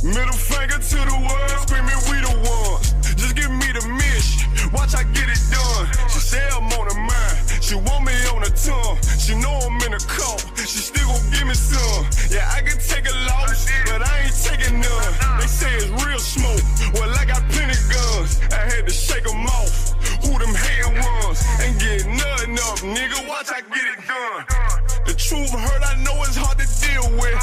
Middle finger to the world, screaming we the ones. Just give me the mission, watch I get it done. She say I'm on her mind, she want me on her tongue. She know I'm in a call, she still gon' give me some. Yeah, I can take a loss, but I ain't taking none. They say it's real smoke, well I got plenty guns. I had to shake them off, who them hating ones. Ain't getting nothing up, nigga, watch I get it done. The truth hurt, I know it's hard to deal with.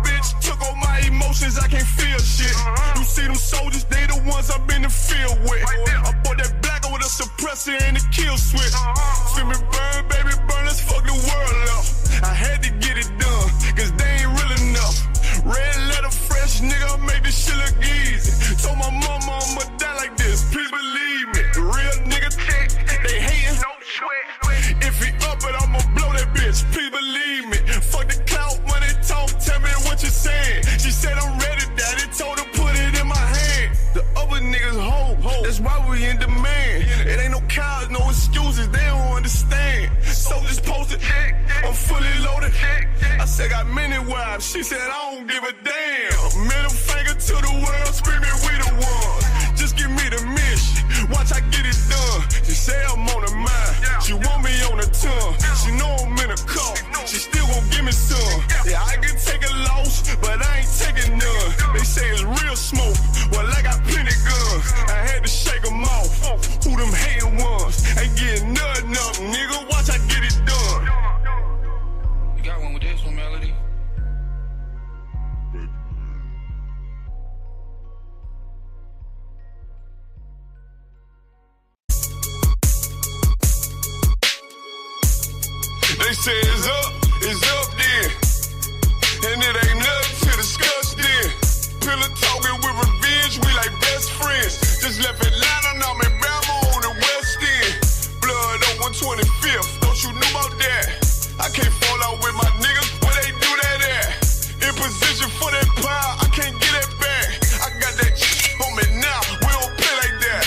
Bitch took all my emotions, I can't feel shit. You see them soldiers, they the ones I've been in the field with. I bought that black with a suppressor and a kill switch. Feel me burn, baby, burn, let's fuck the world up. I had to get it done, cause they ain't real enough. Red letter, fresh nigga, make this shit look easy. Told my mama I'ma die like this, please believe me. The real nigga tick, they hating, no sweat. If he up it, I'ma blow that bitch, please believe me. Fuck the clout, money talk, tell me what you saying. She said I'm ready, daddy, told her put it in my hand. The other niggas hope, that's why we in demand. It ain't no cows, no excuses, they don't understand. Soldiers posted, I'm fully loaded. I said got many wives, she said I don't give a damn. Middle finger to the world, screaming we the ones. Just give me the mission, watch I get it done. She say I'm on her mind, she want me on her tongue. She know I'm in a call, she still gon' give me some. Yeah, I can take a loss, but I ain't taking none. They say it's real smoke, well I got plenty guns. I had to shake them off, who them hating ones. Ain't getting nothing up, nigga, watch I get it done. You got one with this one, Melody? They say it's up then. And it ain't nothing to discuss then. Pillar talking with revenge, we like best friends. Just left Atlanta, now I'm in Bama on the West End. Blood on 125th, don't you know about that? I can't fall out with my niggas, where they do that at? In position for that power, I can't get that back. I got that on me now, we don't play like that.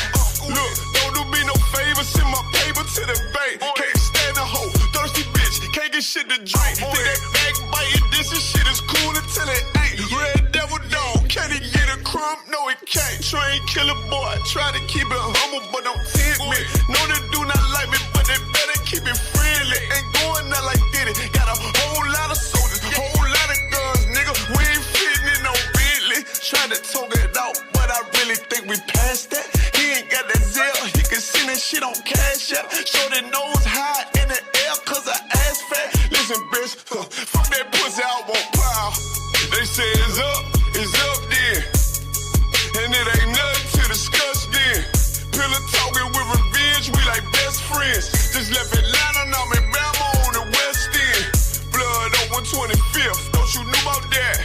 Look, don't do me no favor, send my paper to the bank. Can't stand a hoe, thirsty bitch, can't get shit to drink. Think that backbiting, this and shit is cool until it ain't. Red devil dog, can he get a crumb? No, he can't. Train killer boy, try to keep it humble, but don't tempt me. Know they do not like me, but they better keep it friendly. Ain't going out like Diddy, got a whole lot of soldiers, whole lot of guns, nigga. We ain't fitting in no Bentley. Trying to talk it out, but I really think we passed that. He ain't got that Zelle, he can send that shit on Cash App. Show the nose high in the air, cause her ass fat. Listen, bitch, fuck that pussy, I won't plow. They say it's up then. And it ain't nothing to discuss then. Pillar talking with revenge, we like best friends. Just left Atlanta, now I'm in Bama on the West End. Blood on 125th, don't you know about that?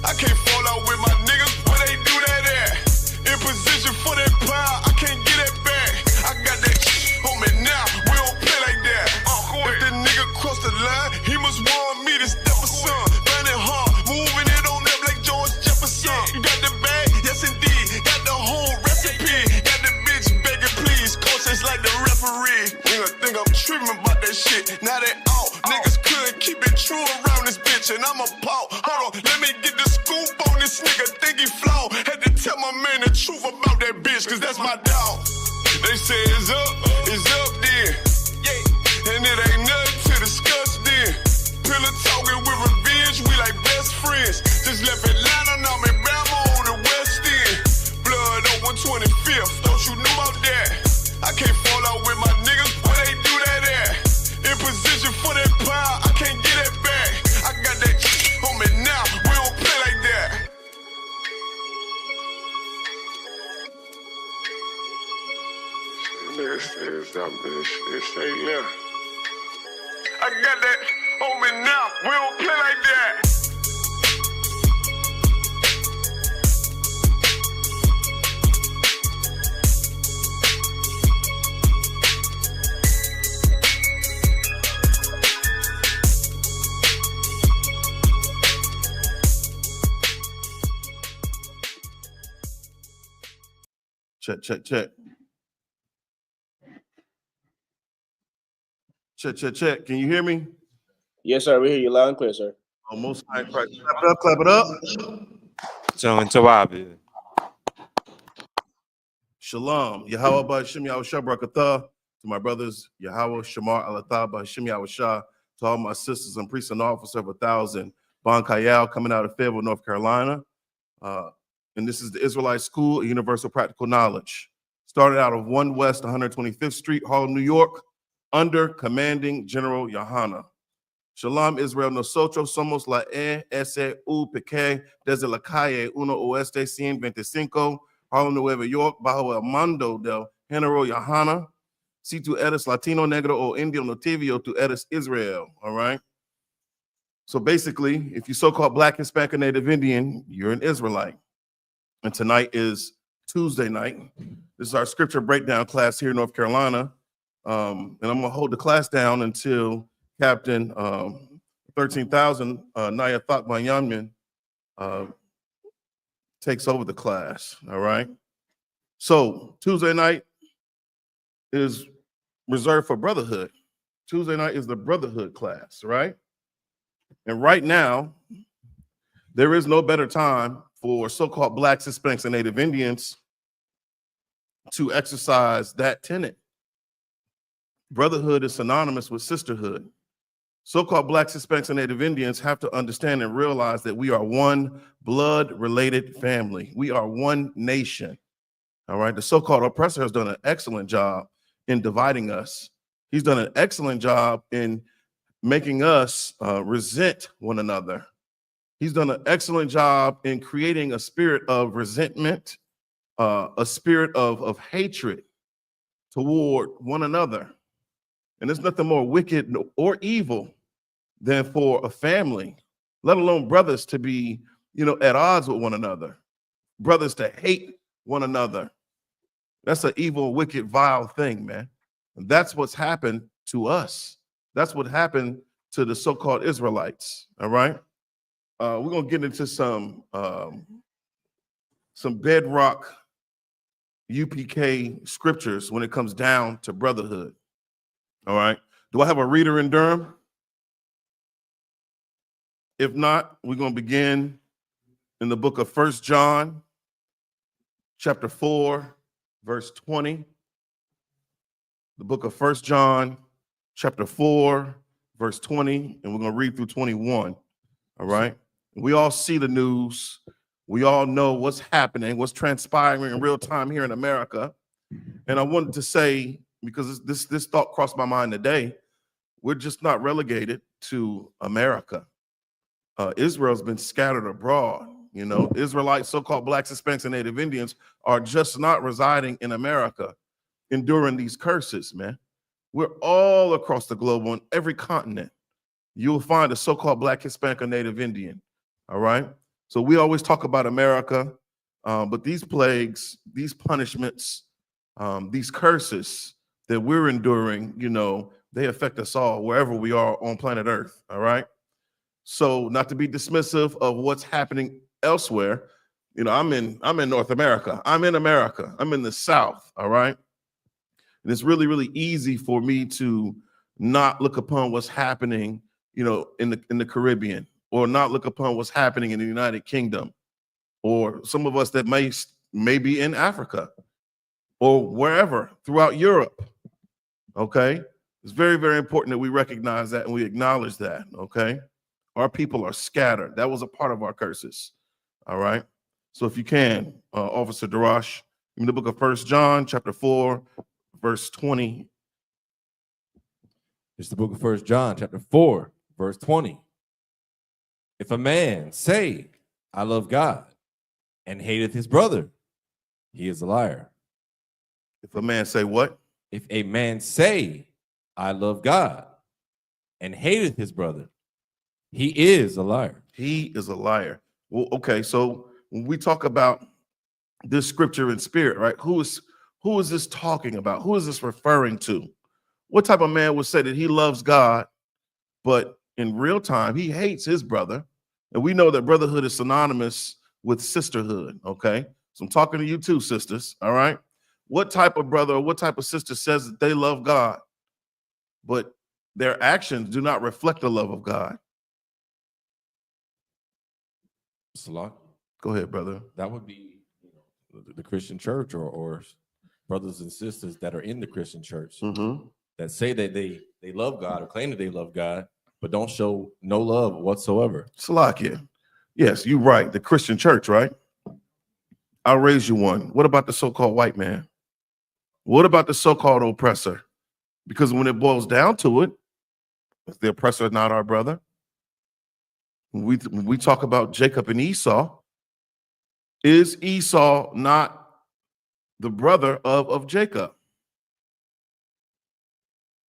I can't fall out with my niggas, where they do that at? In position for that power, I can't get that back. I got that on me now, we don't play like that. If the nigga cross the line, he must want me to step a son. Running hard, moving it on up like George Jefferson. You got the bag, yes indeed, got the whole recipe. Got the bitch begging please, coaches like the referee. Nigga think I'm tripping about that shit, now they out. Niggas couldn't keep it true around this bitch, and I'm a paw. Hold on, let me get the scoop on this nigga, think he flawed. Had to tell my man the truth about that bitch, cause that's my dog. They say it's up then. And it ain't nothing to discuss then. Pillar talking with revenge, we like best friends. Just left Atlanta, now I'm in Bama on the West End. Blood on 125th, don't you know about that? I can't fall out with my niggas, where they do that at? In position for that power, I can't get that back. I got that on me now, we don't play like that. Niggas say something, they say left. I got that on me now, we don't play like that. Check, check, check. Check, check, check. Can you hear me? Yes, sir. We hear you loud and clear, sir. Almost. Clap it up, clap it up. John Tawabi. Shalom. Yahweh Ba'Shem Yahushua Barakatah. To my brothers, Yahweh Shamar Alatah Ba'Shem Yahushua. To all my sisters and priests and officers of 1,000. Bon Kayal coming out of Fayetteville, North Carolina. And this is the Israelite School of Universal Practical Knowledge. Started out of 1 West 125th Street, Harlem, New York, under Commanding General Yahanna. Shalom, Israel. Nosotros somos la I.S.U.P.K. desde la calle 1 Oeste 125, Harlem, Nueva York, bajo el mando del General Yahanna. Si tú eres Latino, Negro, o Indio, Nativo, tú eres Israel. All right. So basically, if you're so-called Black, Hispanic, or Native Indian, you're an Israelite. And tonight is Tuesday night. This is our scripture breakdown class here in North Carolina. And I'm going to hold the class down until Captain 13,000 Nayathaq Banyamin takes over the class. All right. So Tuesday night is reserved for brotherhood. Tuesday night is the brotherhood class, right? And right now, there is no better time for so-called Blacks, Hispanics, and Native Indians to exercise that tenet. Brotherhood is synonymous with sisterhood. So-called Blacks, Hispanics, and Native Indians have to understand and realize that we are one blood-related family. We are one nation. All right. The so-called oppressor has done an excellent job in dividing us. He's done an excellent job in making us resent one another. He's done an excellent job in creating a spirit of resentment, a spirit of hatred toward one another. And there's nothing more wicked or evil than for a family, let alone brothers, to be, at odds with one another, brothers to hate one another. That's an evil, wicked, vile thing, man. And that's what's happened to us. That's what happened to the so-called Israelites. All right. We're gonna get into some bedrock UPK scriptures when it comes down to brotherhood. All right. Do I have a reader in Durham? If not, we're gonna begin in the book of 1 John, chapter 4, verse 20. The book of 1 John, chapter 4, verse 20, and we're going to read through 21. All right. We all see the news. We all know what's happening, what's transpiring in real time here in America. And I wanted to say, because this thought crossed my mind today, we're just not relegated to America. Israel's been scattered abroad. Israelites, so-called Blacks, Hispanics, and Native Indians are just not residing in America, enduring these curses, man. We're all across the globe on every continent. You'll find a so-called Black, Hispanic, or Native Indian. All right. So we always talk about America, but these plagues, these punishments, these curses that we're enduring, they affect us all wherever we are on planet Earth. All right. So not to be dismissive of what's happening elsewhere, I'm in North America. I'm in America. I'm in the South. All right. And it's really, really easy for me to not look upon what's happening, in the Caribbean, or not look upon what's happening in the United Kingdom, or some of us that may be in Africa or wherever throughout Europe. Okay. It's very, very important that we recognize that and we acknowledge that. Okay. Our people are scattered. That was a part of our curses. All right. So if you can, Officer Darash, in the book of 1 John, chapter 4, verse 20. It's the book of 1 John, chapter 4, verse 20. If a man say, I love God, and hateth his brother, he is a liar. If a man say what? If a man say, I love God, and hateth his brother, he is a liar. He is a liar. Well, okay, so when we talk about this scripture in spirit, right? Who is this talking about? Who is this referring to? What type of man would say that he loves God, but in real time, he hates his brother? And we know that brotherhood is synonymous with sisterhood, okay? So I'm talking to you too, sisters, all right? What type of brother or what type of sister says that they love God, but their actions do not reflect the love of God? Salak. Go ahead, brother. That would be the Christian church or brothers and sisters that are in the Christian church that say that they love God or claim that they love God, but don't show no love whatsoever. Salakia. Yes, you're right. The Christian church, right? I'll raise you one. What about the so-called white man? What about the so-called oppressor? Because when it boils down to it, is the oppressor not our brother? When we talk about Jacob and Esau, is Esau not the brother of Jacob?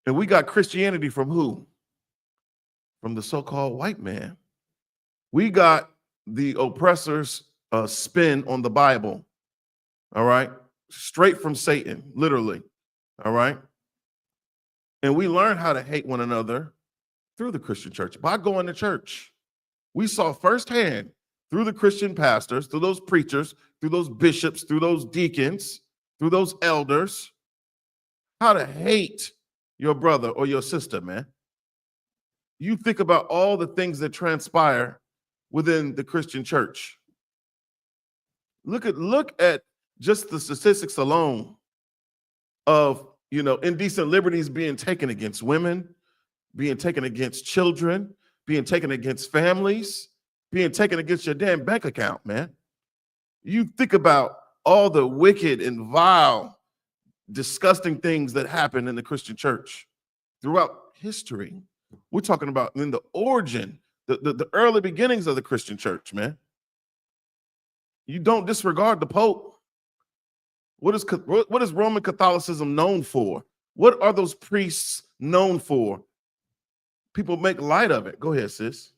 And we got Christianity from who? From the so-called white man. We got the oppressor's spin on the Bible, all right? Straight from Satan, literally, all right? And we learn how to hate one another through the Christian church by going to church. We saw firsthand through the Christian pastors, through those preachers, through those bishops, through those deacons, through those elders, how to hate your brother or your sister, man. You think about all the things that transpire within the Christian church. Look at just the statistics alone of, indecent liberties being taken against women, being taken against children, being taken against families, being taken against your damn bank account, man. You think about all the wicked and vile, disgusting things that happen in the Christian church throughout history. We're talking about in the origin, the early beginnings of the Christian church, man. You don't disregard the Pope. What is Roman Catholicism known for? What are those priests known for? People make light of it. Go ahead, sis.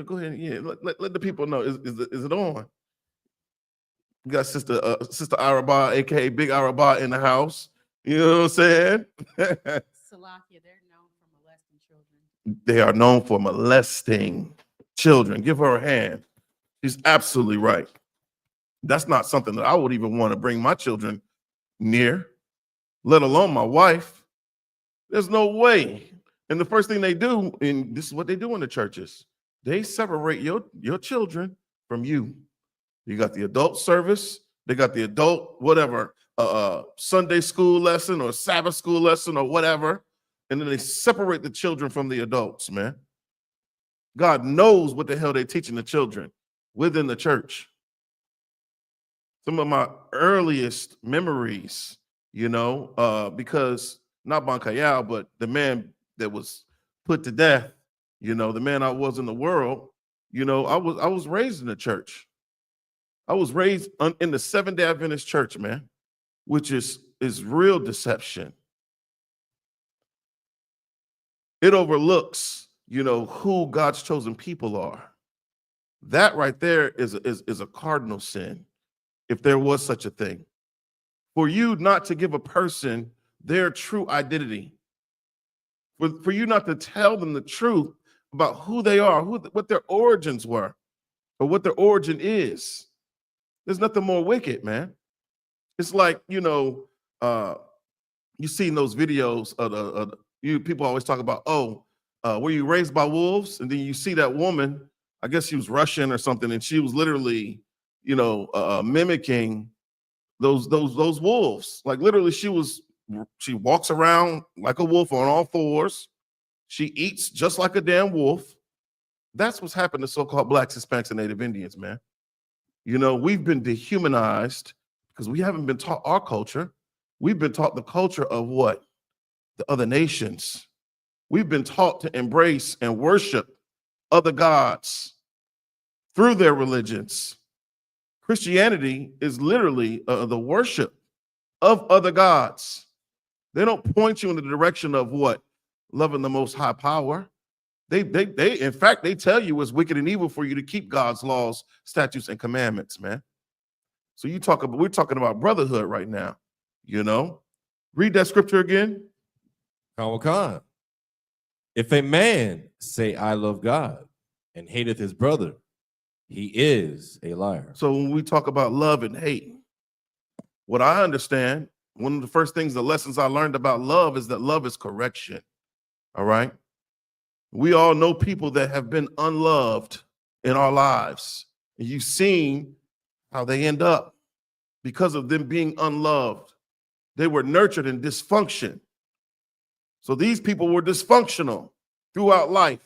Go ahead. Yeah, let the people know. Is it on? We got Sister Arabah, aka Big Arabah, in the house. You know what I'm saying? Salakia, they're known for molesting children. They are known for molesting children. Give her a hand. She's absolutely right. That's not something that I would even want to bring my children near, let alone my wife. There's no way. And the first thing they do, and this is what they do in the churches, they separate your children from you. You got the adult service, they got the adult whatever, Sunday school lesson or Sabbath school lesson or whatever, and then they separate the children from the adults, man. God knows what the hell they're teaching the children within the church. Some of my earliest memories, because not Bankayal, but the man that was put to death, the man I was in the world, I was raised in the church. I was raised in the Seventh-day Adventist church, man, which is real deception. It overlooks, who God's chosen people are. That right there is a cardinal sin, if there was such a thing. For you not to give a person their true identity, for you not to tell them the truth about who they are, what their origins were, or what their origin is. There's nothing more wicked, man. It's like, you seen those videos of people always talk about, were you raised by wolves? And then you see that woman, I guess she was Russian or something, and she was literally, mimicking those wolves. Like literally, she walks around like a wolf on all fours. She eats just like a damn wolf. That's what's happened to so-called Blacks, Hispanics, and Native Indians, man. We've been dehumanized because we haven't been taught our culture. We've been taught the culture of what? The other nations. We've been taught to embrace and worship other gods through their religions. Christianity is literally the worship of other gods. They don't point you in the direction of what? Loving the most high power. They in fact, they tell you it's wicked and evil for you to keep God's laws, statutes, and commandments, man. So we're talking about brotherhood right now, Read that scripture again. Khan. If a man say, I love God, and hateth his brother, he is a liar. So when we talk about love and hate, what I understand, one of the first things, the lessons I learned about love is that love is correction. All right. We all know people that have been unloved in our lives. And you've seen how they end up because of them being unloved. They were nurtured in dysfunction. So these people were dysfunctional throughout life.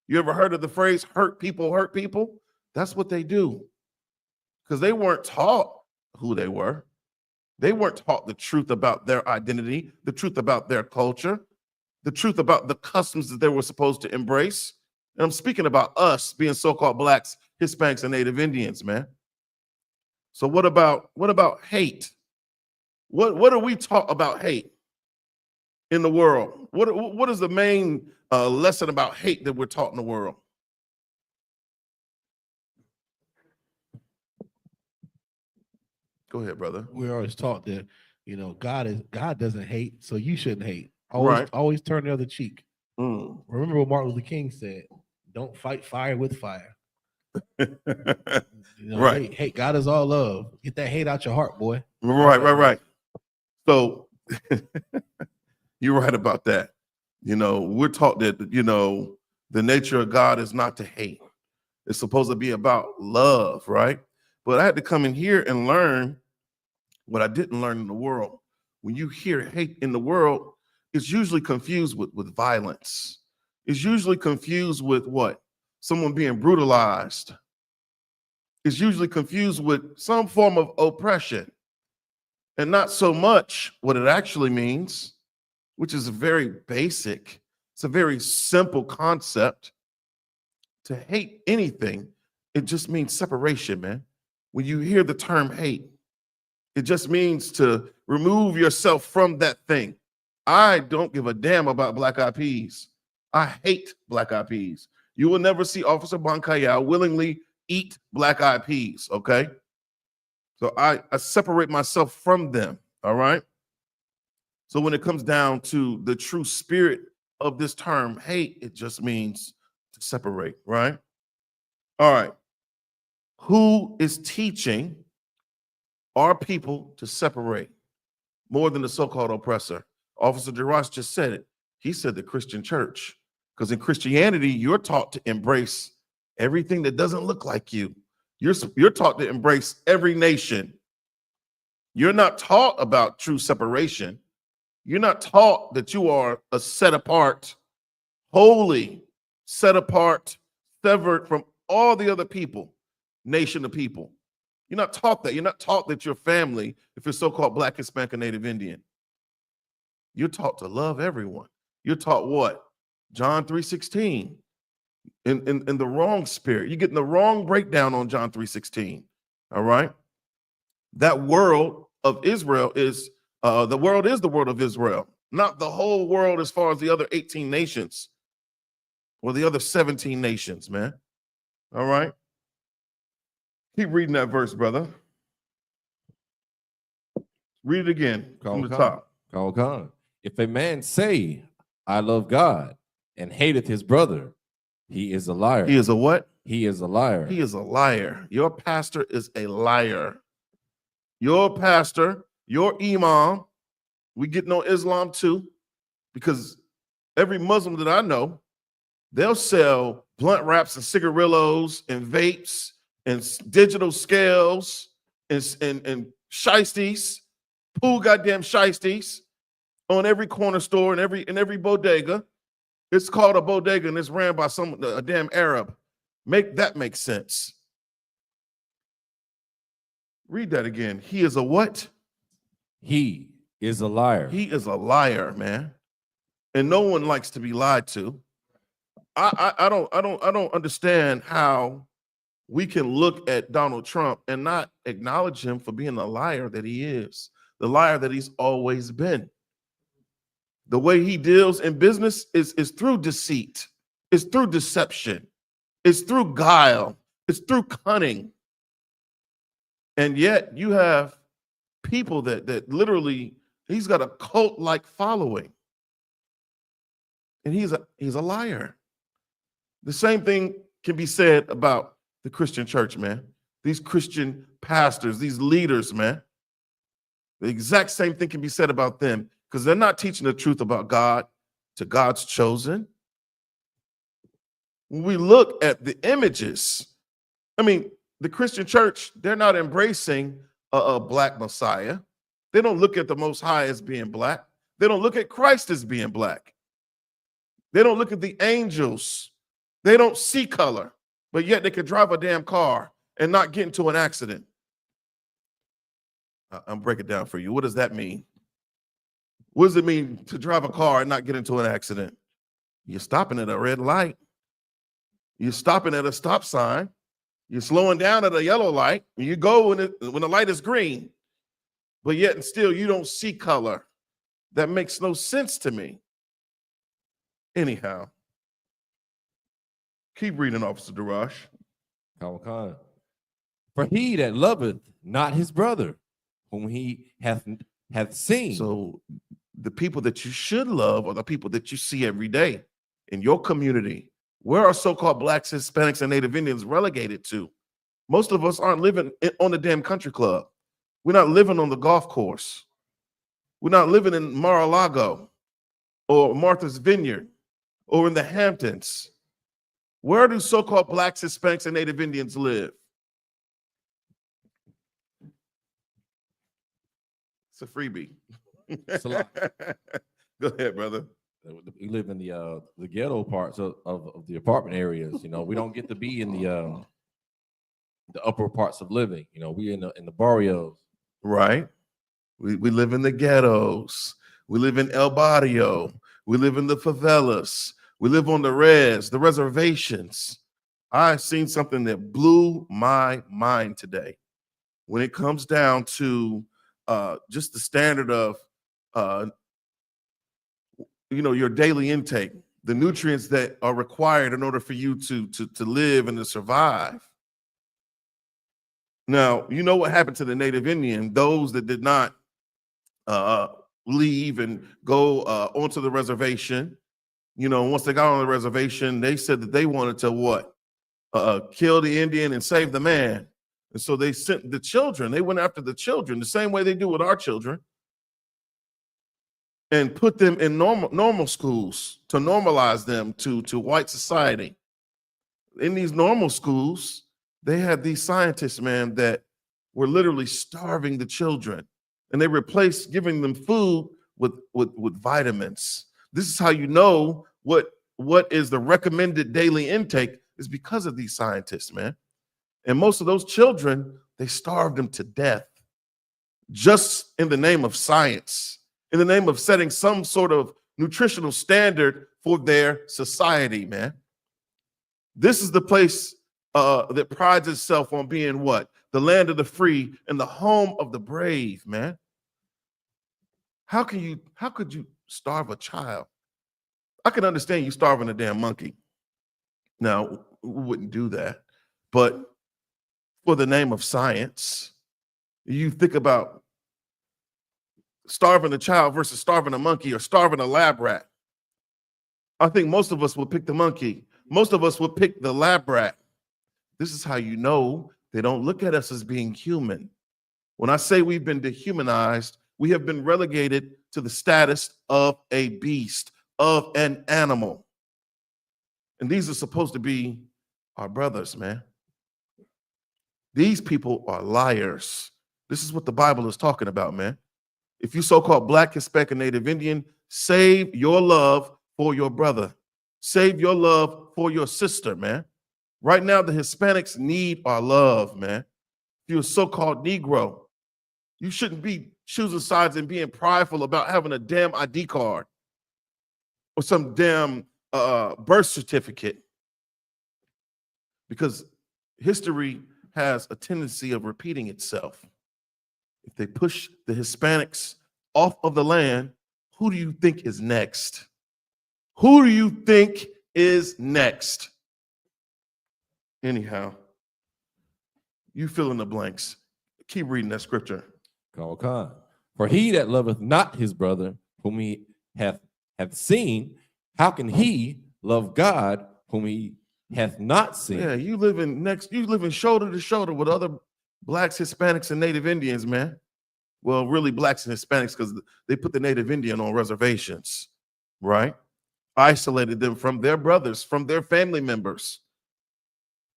You ever heard of the phrase hurt people hurt people? That's what they do. Because they weren't taught who they were. They weren't taught the truth about their identity, the truth about their culture, the truth about the customs that they were supposed to embrace. And I'm speaking about us being so-called blacks, Hispanics, and Native Indians, man. So what about hate? What are we taught about hate in the world? What is the main lesson about hate that we're taught in the world? Go ahead, brother. We're always taught that, you know, God doesn't hate, so you shouldn't hate. Right. Always turn the other cheek. Mm. Remember what Martin Luther King said: "Don't fight fire with fire." You know, Right. Hate. God is all love. Get that hate out your heart, boy. Right. So you're right about that. You know, we're taught that, you know, the nature of God is not to hate. It's supposed to be about love, right? But I had to come in here and learn what I didn't learn in the world. When you hear hate in the world, it's usually confused with violence. It's usually confused with what? Someone being brutalized. It's usually confused with some form of oppression, and not so much what it actually means, which is very basic. It's a very simple concept. To hate anything, it just means separation, man. When you hear the term hate, it just means to remove yourself from that thing. I don't give a damn about Black Eyed Peas. I hate Black Eyed Peas. You will never see Officer Bankaya willingly eat Black Eyed Peas, okay? So I separate myself from them, all right? So when it comes down to the true spirit of this term, hate, it just means to separate, right? All right. Who is teaching our people to separate more than the so-called oppressor? Officer DeRoss just said it. He said the Christian church. Because in Christianity, you're taught to embrace everything that doesn't look like you. You're taught to embrace every nation. You're not taught about true separation. You're not taught that you are a set apart, holy, set apart, severed from all the other people, nation of people. You're not taught that. You're not taught that you're family if you're so-called Black, Hispanic, or Native Indian. You're taught to love everyone. You're taught what? John 3:16. In the wrong spirit. You're getting the wrong breakdown on John 3:16. All right. That world of Israel is the world of Israel, not the whole world as far as the other 18 nations or the other 17 nations, man. All right. Keep reading that verse, brother. Read it again from the top. If a man say, I love God, and hateth his brother, he is a liar. He is a what? He is a liar. He is a liar. Your pastor is a liar. Your pastor, your imam, we getting on Islam too, because every Muslim that I know, they'll sell blunt wraps and cigarillos and vapes and digital scales and shiesties, pool goddamn shiesties on every corner store and every bodega. It's called a bodega and it's ran by a damn Arab. Make that make sense. Read that again. He is a what? He is a liar. He is a liar, man. And no one likes to be lied to. I don't understand how we can look at Donald Trump and not acknowledge him for being the liar that he is, the liar that he's always been. The way he deals in business is through deceit, it's through deception, it's through guile, it's through cunning. And yet you have people that literally, he's got a cult-like following. And he's a liar. The same thing can be said about the Christian church, man. These Christian pastors, these leaders, man. The exact same thing can be said about them because they're not teaching the truth about God to God's chosen. When we look at the images, I mean, the Christian church, they're not embracing a black Messiah. They don't look at the Most High as being black. They don't look at Christ as being black. They don't look at the angels. They don't see color, but yet they could drive a damn car and not get into an accident. I'm breaking it down for you. What does that mean? What does it mean to drive a car and not get into an accident? You're stopping at a red light. You're stopping at a stop sign. You're slowing down at a yellow light. You go when the light is green, but yet and still you don't see color. That makes no sense to me. Anyhow, keep reading, Officer Darash. Khan. For he that loveth not his brother, whom he hath seen. So the people that you should love are the people that you see every day in your community. Where are so-called blacks, Hispanics, and Native Indians relegated to? Most of us aren't living on the damn country club. We're not living on the golf course. We're not living in Mar-a-Lago or Martha's Vineyard or in the Hamptons. Where do so-called blacks, Hispanics, and Native Indians live? It's a freebie. It's a lot. Go ahead, brother. We live in the ghetto parts of the apartment areas. You know, we don't get to be in the upper parts of living. You know, we in the barrios. Right. We live in the ghettos. We live in El Barrio. We live in the favelas. We live on the reservations. I seen something that blew my mind today when it comes down to just the standard of your daily intake, the nutrients that are required in order for you to live and to survive. Now, you know what happened to the Native Indian, those that did not leave and go onto the reservation. You know, once they got on the reservation, they said that they wanted to what? Kill the Indian and save the man. And so they sent the children. They went after the children the same way they do with our children and put them in normal schools to normalize them to white society. In these normal schools, they had these scientists, man, that were literally starving the children, and they replaced giving them food with vitamins. This is how you know what is the recommended daily intake is because of these scientists, man. And most of those children, they starved them to death just in the name of science, in the name of setting some sort of nutritional standard for their society, man. This is the place that prides itself on being what? The land of the free and the home of the brave, man. How could you starve a child? I can understand you starving a damn monkey. Now, we wouldn't do that. But for the name of science, you think about starving a child versus starving a monkey or starving a lab rat. I think most of us would pick the monkey. Most of us would pick the lab rat. This is how you know they don't look at us as being human. When I say we've been dehumanized, we have been relegated to the status of a beast, of an animal. And these are supposed to be our brothers, man. These people are liars. This is what the Bible is talking about, man. If you so-called black, Hispanic, and Native Indian, save your love for your brother. Save your love for your sister, man. Right now, the Hispanics need our love, man. If you're a so-called Negro, you shouldn't be choosing sides and being prideful about having a damn ID card or some damn birth certificate, because history has a tendency of repeating itself. If they push the Hispanics off of the land, who do you think is next? Who do you think is next? Anyhow, you fill in the blanks. Keep reading that scripture. Khan. For he that loveth not his brother, whom he hath seen, how can he love God whom he hath not seen? Yeah, you living shoulder to shoulder with other blacks, Hispanics, and Native Indians, man. Well, really blacks and Hispanics, because they put the Native Indian on reservations, right? Isolated them from their brothers, from their family members.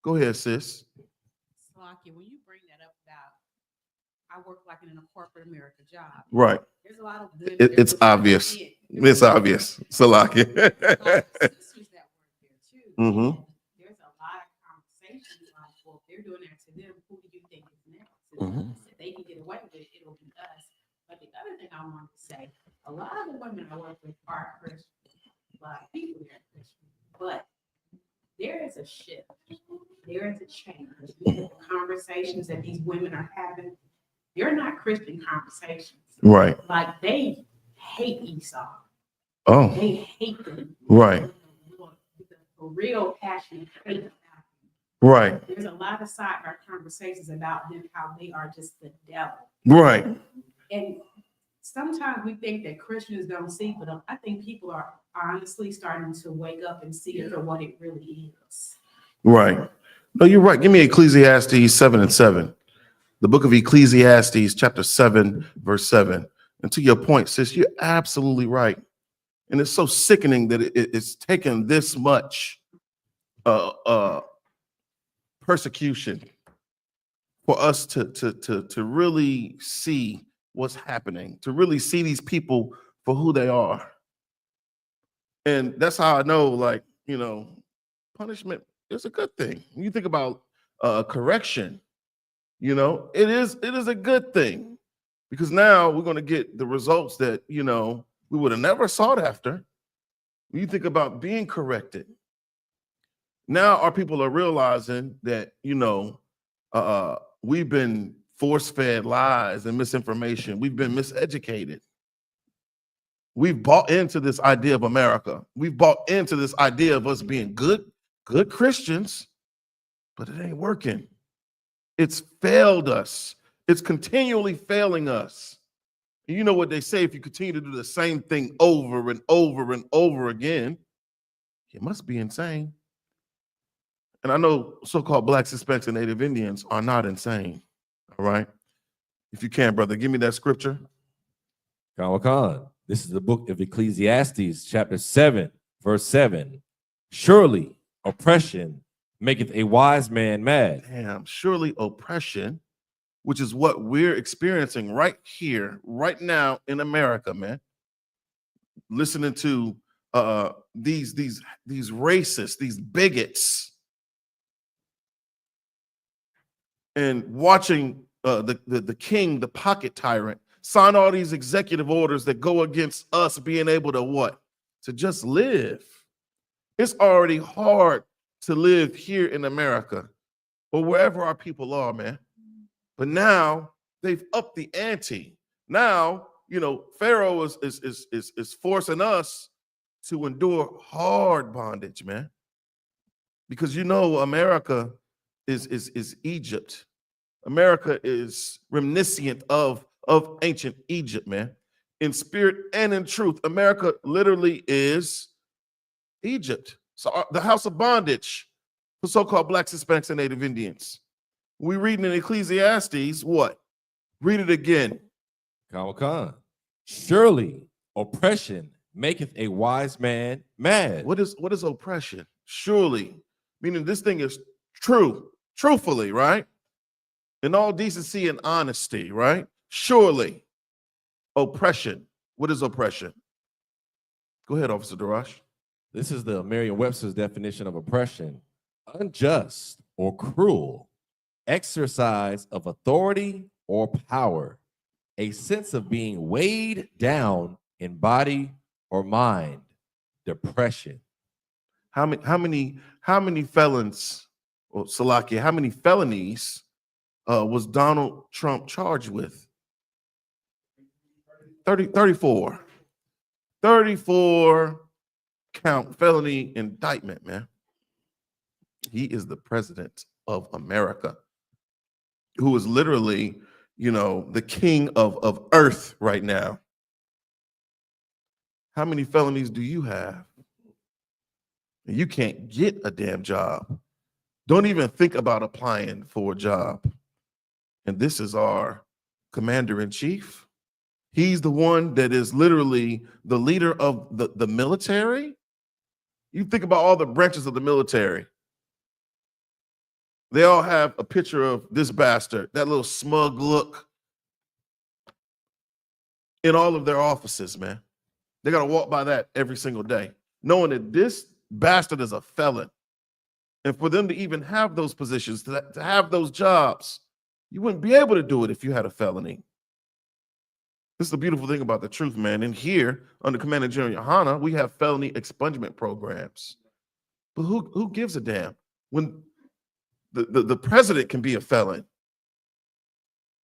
Go ahead, sis. Salakia, when you bring that up about, I work like in a corporate America job. Right. There's a lot of good. It's obvious. It's obvious. Salakia. There's a lot of sisters that work there too. Mhm. And there's a lot of conversations like, well, if they're doing that to them, who do you think is next? Mhm. If they can get away with it, it'll be us. But the other thing I wanted to say, a lot of the women I work with are Christian. A lot of people there are Christian. But there is a shift. There is a change. The conversations that these women are having, they're not Christian conversations. Right. Like they hate Esau. Oh. They hate them. Right. With a real passionate hate about them. Right. There's a lot of sidebar conversations about them, how they are just the devil. Right. And sometimes we think that Christians don't see, but I think people are honestly starting to wake up and see it for what it really is. Right. No, you're right. Give me Ecclesiastes 7:7. The book of Ecclesiastes, chapter 7, verse 7. And to your point, sis, you're absolutely right. And it's so sickening that it's taken this much persecution for us to really see what's happening, to really see these people for who they are. And that's how I know, like, punishment is a good thing. When you think about correction, it is a good thing, because now we're going to get the results that, we would have never sought after. When you think about being corrected, now our people are realizing that, we've been force-fed lies and misinformation. We've been miseducated. We've bought into this idea of America. We've bought into this idea of us being good Christians, but it ain't working. It's failed us. It's continually failing us. And you know what they say, if you continue to do the same thing over and over and over again, you must be insane. And I know so-called Blacks, Hispanics, and Native Indians are not insane. All right. If you can, brother, give me that scripture. Khan. This is the book of Ecclesiastes, chapter 7, verse 7. Surely oppression maketh a wise man mad. Damn, surely oppression, which is what we're experiencing right here, right now in America, man. Listening to these racists, these bigots, and watching the king, the pocket tyrant, sign all these executive orders that go against us being able to what? To just live. It's already hard to live here in America or wherever our people are, man. But now they've upped the ante. Now, Pharaoh is forcing us to endure hard bondage, man. Because America is Egypt. America is reminiscent of ancient Egypt, man. In spirit and in truth, America literally is Egypt. So the house of bondage for so-called Blacks, Hispanics, and Native Indians. We reading in Ecclesiastes, what? Read it again. Khan. Surely oppression maketh a wise man mad. What is oppression? Surely, meaning this thing is truthfully, right? In all decency and honesty, right? Surely, oppression. What is oppression? Go ahead, Officer Darash. This is the Merriam-Webster's definition of oppression: unjust or cruel exercise of authority or power, a sense of being weighed down in body or mind, depression. How many felons, or Salakia, how many felonies was Donald Trump charged with? 34 count felony indictment, man. He is the president of America, who is literally, the king of earth right now. How many felonies do you have? You can't get a damn job. Don't even think about applying for a job. And this is our commander-in-chief. He's the one that is literally the leader of the military. You think about all the branches of the military. They all have a picture of this bastard, that little smug look in all of their offices, man. They got to walk by that every single day, knowing that this bastard is a felon. And for them to even have those positions, to have those jobs, you wouldn't be able to do it if you had a felony. This is the beautiful thing about the truth, man. And here, under Commander General YAHANNA, we have felony expungement programs. But who gives a damn when the president can be a felon?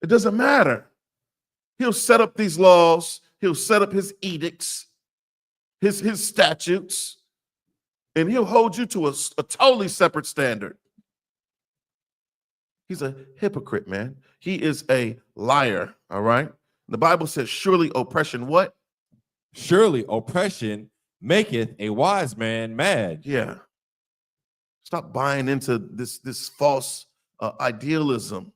It doesn't matter. He'll set up these laws. He'll set up his edicts, his statutes, and he'll hold you to a totally separate standard. He's a hypocrite, man. He is a liar, all right? The Bible says, surely oppression what? Surely oppression maketh a wise man mad. Yeah. Stop buying into this false idealism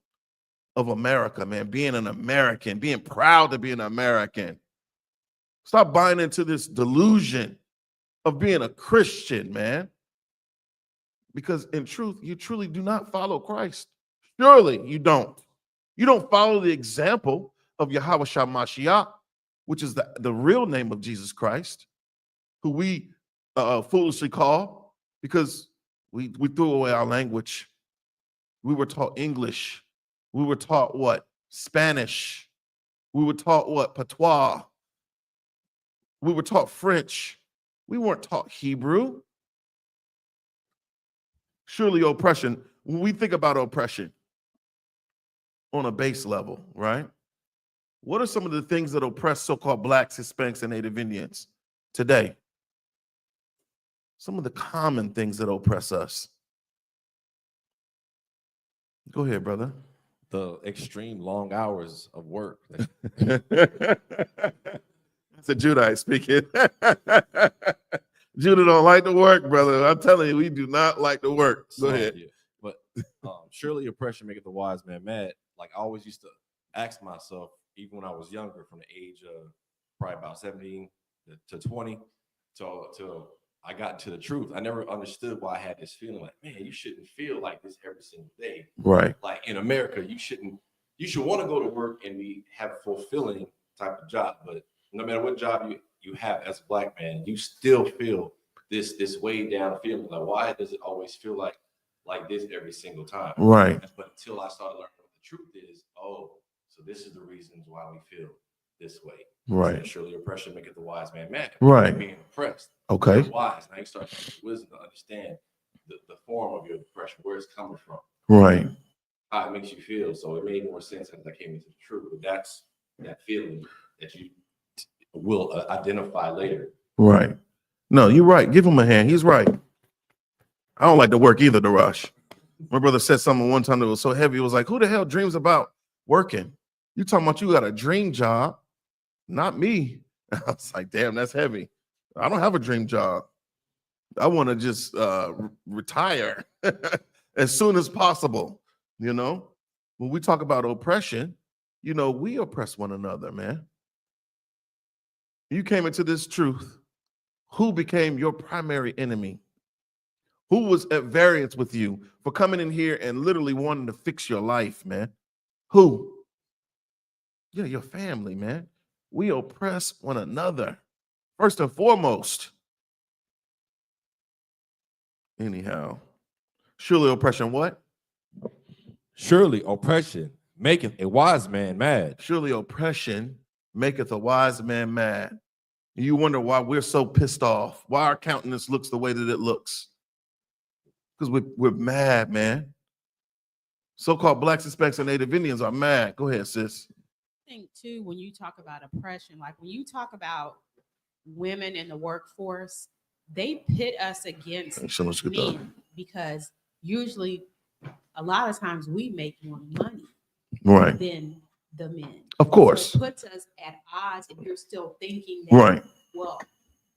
of America, man. Being an American, being proud to be an American. Stop buying into this delusion of being a Christian, man. Because in truth, you truly do not follow Christ. Surely you don't. You don't follow the example of Yahweh Mashiach, which is the real name of Jesus Christ, who we foolishly call because we threw away our language. We were taught English. We were taught what? Spanish. We were taught what? Patois. We were taught French. We weren't taught Hebrew. Surely oppression, when we think about oppression on a base level, right? What are some of the things that oppress so-called Blacks, Hispanics, and Native Indians today? Some of the common things that oppress us. Go ahead, brother. The extreme long hours of work. That's a Judite speaking. Judah don't like to work, brother. I'm telling you, we do not like to work. Go ahead. But surely oppression maketh the wise man mad. Like I always used to ask myself, even when I was younger, from the age of probably about 17 to 20, till I got into the truth. I never understood why I had this feeling like, man, you shouldn't feel like this every single day. Right. Like in America, you should want to go to work and have a fulfilling type of job. But no matter what job you have as a Black man, you still feel this way down feeling. Like, why does it always feel like this every single time? Right. But until I started learning what the truth is, so this is the reasons why we feel this way. Right. So surely oppression maketh the wise man mad. Right. Being oppressed. Okay. You're wise. Now you start having wisdom to understand the form of your depression, where it's coming from. Right. How it makes you feel. So it made more sense as I came into the truth. But that's that feeling that you will identify later. Right. No, you're right. Give him a hand. He's right. I don't like to work either, Darash. My brother said something one time that was so heavy. It was like, who the hell dreams about working? You talking about you got a dream job? Not me. I was like, damn, that's heavy. I don't have a dream job. I want to just retire as soon as possible. You know, when we talk about oppression, you know, we oppress one another, man. You came into this truth. Who became your primary enemy? Who was at variance with you for coming in here and literally wanting to fix your life, man? Who? Yeah, your family, man. We oppress one another. First and foremost. Anyhow, surely oppression what? Surely oppression maketh a wise man mad. Surely oppression maketh a wise man mad. And you wonder why we're so pissed off, why our countenance looks the way that it looks. Because we're mad, man. So-called Blacks, Hispanics, and Native Indians are mad. Go ahead, sis. I think too, when you talk about oppression, like when you talk about women in the workforce, they pit us against men because usually a lot of times we make more money than the men. Of course. So it puts us at odds if you're still thinking that, well,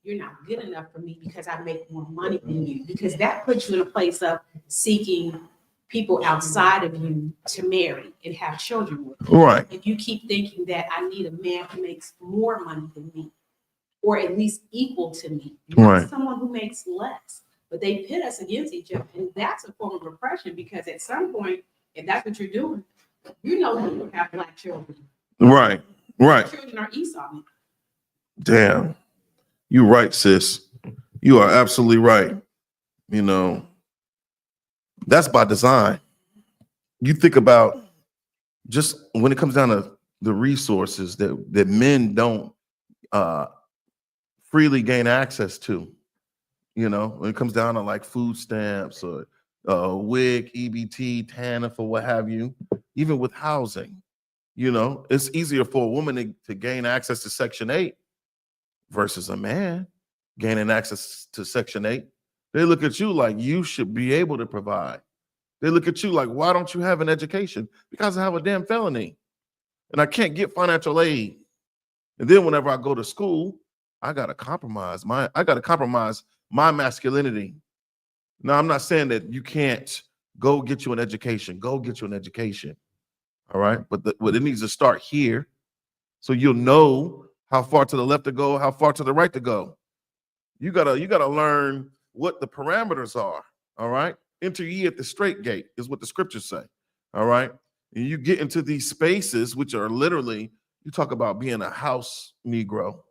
you're not good enough for me because I make more money than you, because that puts you in a place of seeking people outside of you to marry and have children with. Right. If you keep thinking that I need a man who makes more money than me, or at least equal to me, not someone who makes less. but they pit us against each other. And that's a form of repression because at some point, if that's what you're doing, you know you have black children. Right. Right. Children are Esau. Damn. You're right, sis. You are absolutely right. You know, that's by design. You think about just when it comes down to the resources that men don't freely gain access to, you know, when it comes down to like food stamps or WIC, EBT, TANF, or what have you, even with housing, you know, it's easier for a woman to gain access to Section 8 versus a man gaining access to Section 8. They look at you like you should be able to provide. They look at you like, why don't you have an education? Because I have a damn felony and I can't get financial aid. And then whenever I go to school, I gotta compromise my masculinity. Now, I'm not saying that you can't go get you an education. Go get you an education. All right. But it needs to start here. So you'll know how far to the left to go, how far to the right to go. You gotta learn what the parameters are. All right. Enter ye at the straight gate is what the scriptures say. All right. And you get into these spaces, which are literally, you talk about being a house Negro.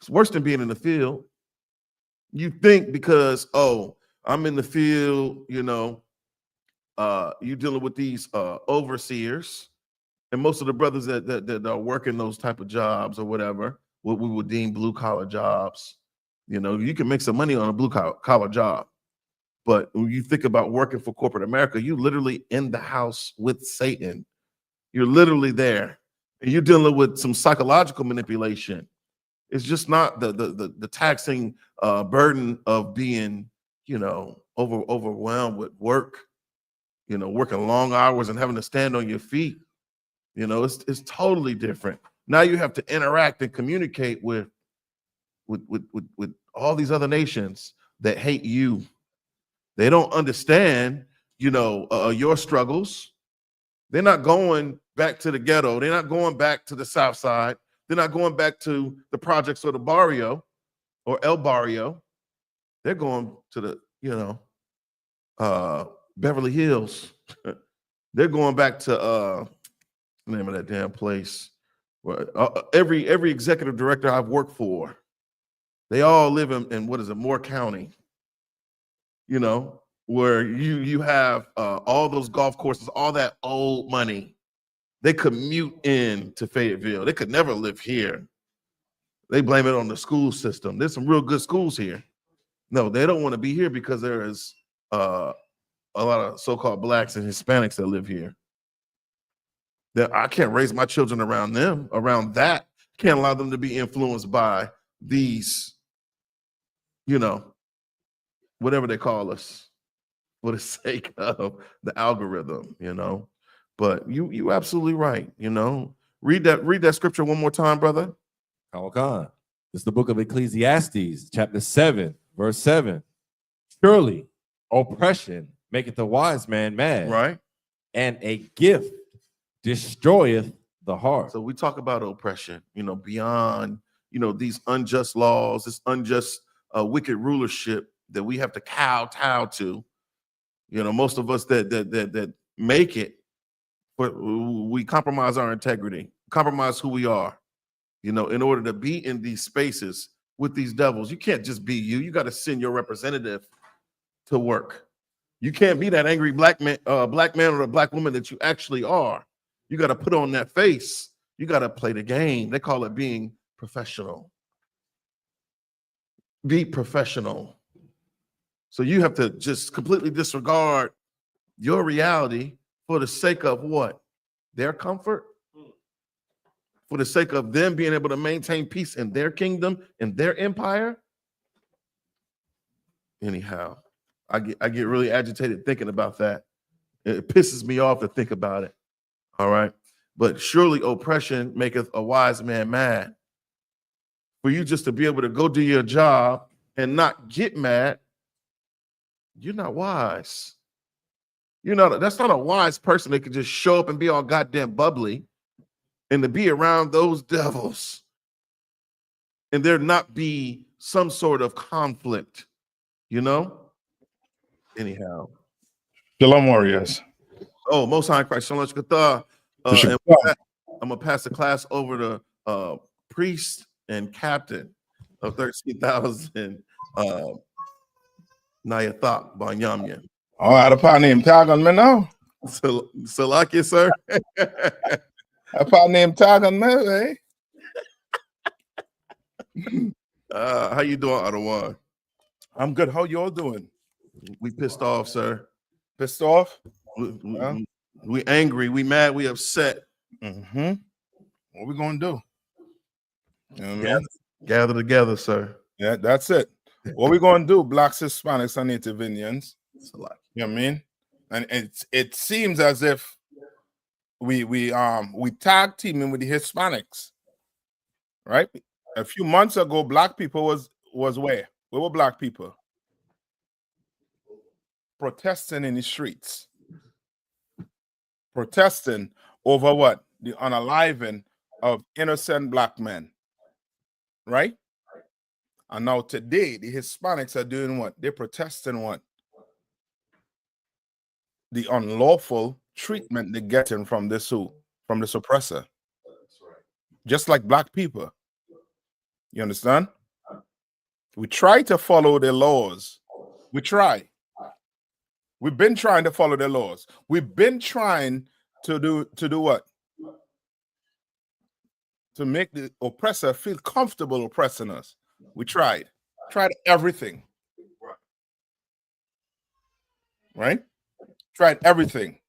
It's worse than being in the field. You think because, oh, I'm in the field, you know, you're dealing with these overseers, and most of the brothers that are working those type of jobs or whatever, what we would deem blue collar jobs, you know, you can make some money on a blue collar job. But when you think about working for corporate America, you literally in the house with Satan. You're literally there, and you're dealing with some psychological manipulation. It's just not the taxing burden of being, you know, overwhelmed with work, you know, working long hours and having to stand on your feet. You know, it's totally different. Now you have to interact and communicate with all these other nations that hate you. They don't understand, you know, your struggles. They're not going back to the ghetto. They're not going back to the South Side. They're not going back to the projects or the barrio or El Barrio. They're going to the, you know, Beverly Hills. They're going back to the name of that damn place. Every executive director I've worked for, they all live in what is it, Moore County. You know, where you have all those golf courses, all that old money. They commute in to Fayetteville. They could never live here. They blame it on the school system. There's some real good schools here. No, they don't want to be here because there is a lot of so-called blacks and Hispanics that live here. That I can't raise my children around them, around that. Can't allow them to be influenced by these, you know, whatever they call us, for the sake of the algorithm, you know. But you absolutely right, you know. Read that scripture one more time, brother. Khan. It's the book of Ecclesiastes, chapter 7, verse 7. Surely oppression maketh the wise man mad, Right. and a gift destroyeth the heart. So we talk about oppression, you know, beyond, you know, these unjust laws, this unjust wicked rulership that we have to kowtow to. You know, most of us that make it, but we compromise our integrity, compromise who we are, you know, in order to be in these spaces with these devils. You can't just be you. You got to send your representative to work. You can't be that angry black man or a black woman that you actually are. You got to put on that face. You got to play the game. They call it being professional. Be professional. So you have to just completely disregard your reality for the sake of what? Their comfort? For the sake of them being able to maintain peace in their kingdom, in their empire? Anyhow, I get really agitated thinking about that. It pisses me off to think about it. All right. But surely oppression maketh a wise man mad. For you just to be able to go do your job and not get mad, you're not wise. That's not a wise person that can just show up and be all goddamn bubbly and to be around those devils and there not be some sort of conflict. You know? Anyhow. Shalom, warriors. Oh, Most High Christ, Shalom Shkatah. Shalom. I'm gonna pass the class over to priest and captain of 13,000 Nayathaq Banyamyan. Oh, I had a part named Tag on me now. Salakia, sir. A part named Tag on me, eh? How you doing, Adawan? I'm good. How y'all doing? We pissed off, sir. Pissed off? We angry, we mad, we upset. Mm-hmm. What we gonna do? You know what I mean? Gather together, sir. Yeah, that's it. What we gonna do, Blacks, Hispanics, and Native Indians? It's a lot. You know what I mean? And it seems as if we tag teaming with the Hispanics, right? A few months ago, Black people was where? Where were Black people? Protesting in the streets. Protesting over what? The unaliving of innocent Black men, right? And now today, the Hispanics are doing what? They're protesting what? The unlawful treatment they're getting from this from the suppressor. Just like Black people. You understand? We try to follow their laws. We try. We've been trying to follow their laws. We've been trying to do what? To make the oppressor feel comfortable oppressing us. We tried everything. Right? Tried everything.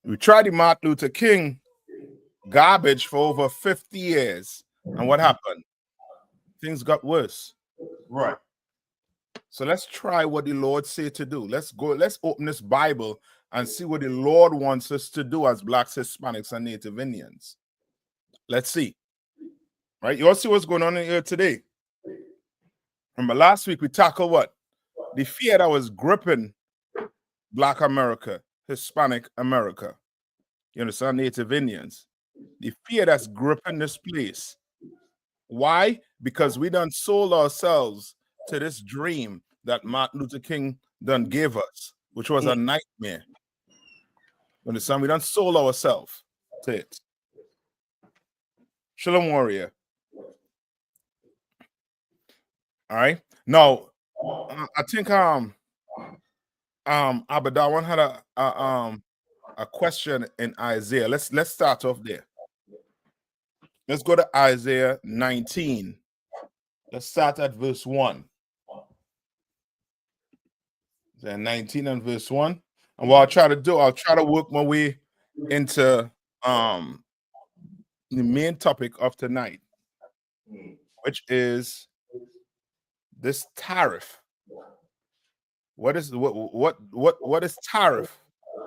We tried the Martin Luther King garbage for over 50 years. And what happened? Things got worse. Right. So let's try what the Lord said to do. Let's open this Bible and see what the Lord wants us to do as Blacks, Hispanics, and Native Indians. Let's see. Right? You all see what's going on in here today. Remember last week we tackled what? The fear that was gripping Black America, Hispanic America. You understand? Native Indians. The fear that's gripping this place. Why? Because we done sold ourselves to this dream that Martin Luther King done gave us, which was a nightmare. You understand? We done sold ourselves to it. Shalom, warrior. All right. Now, I think Abadawan had a question in Isaiah. Let's start off there. Let's go to Isaiah 19. Let's start at verse 1. Isaiah 19 and verse 1. And what I'll try to work my way into the main topic of tonight, which is this tariff. What is tariff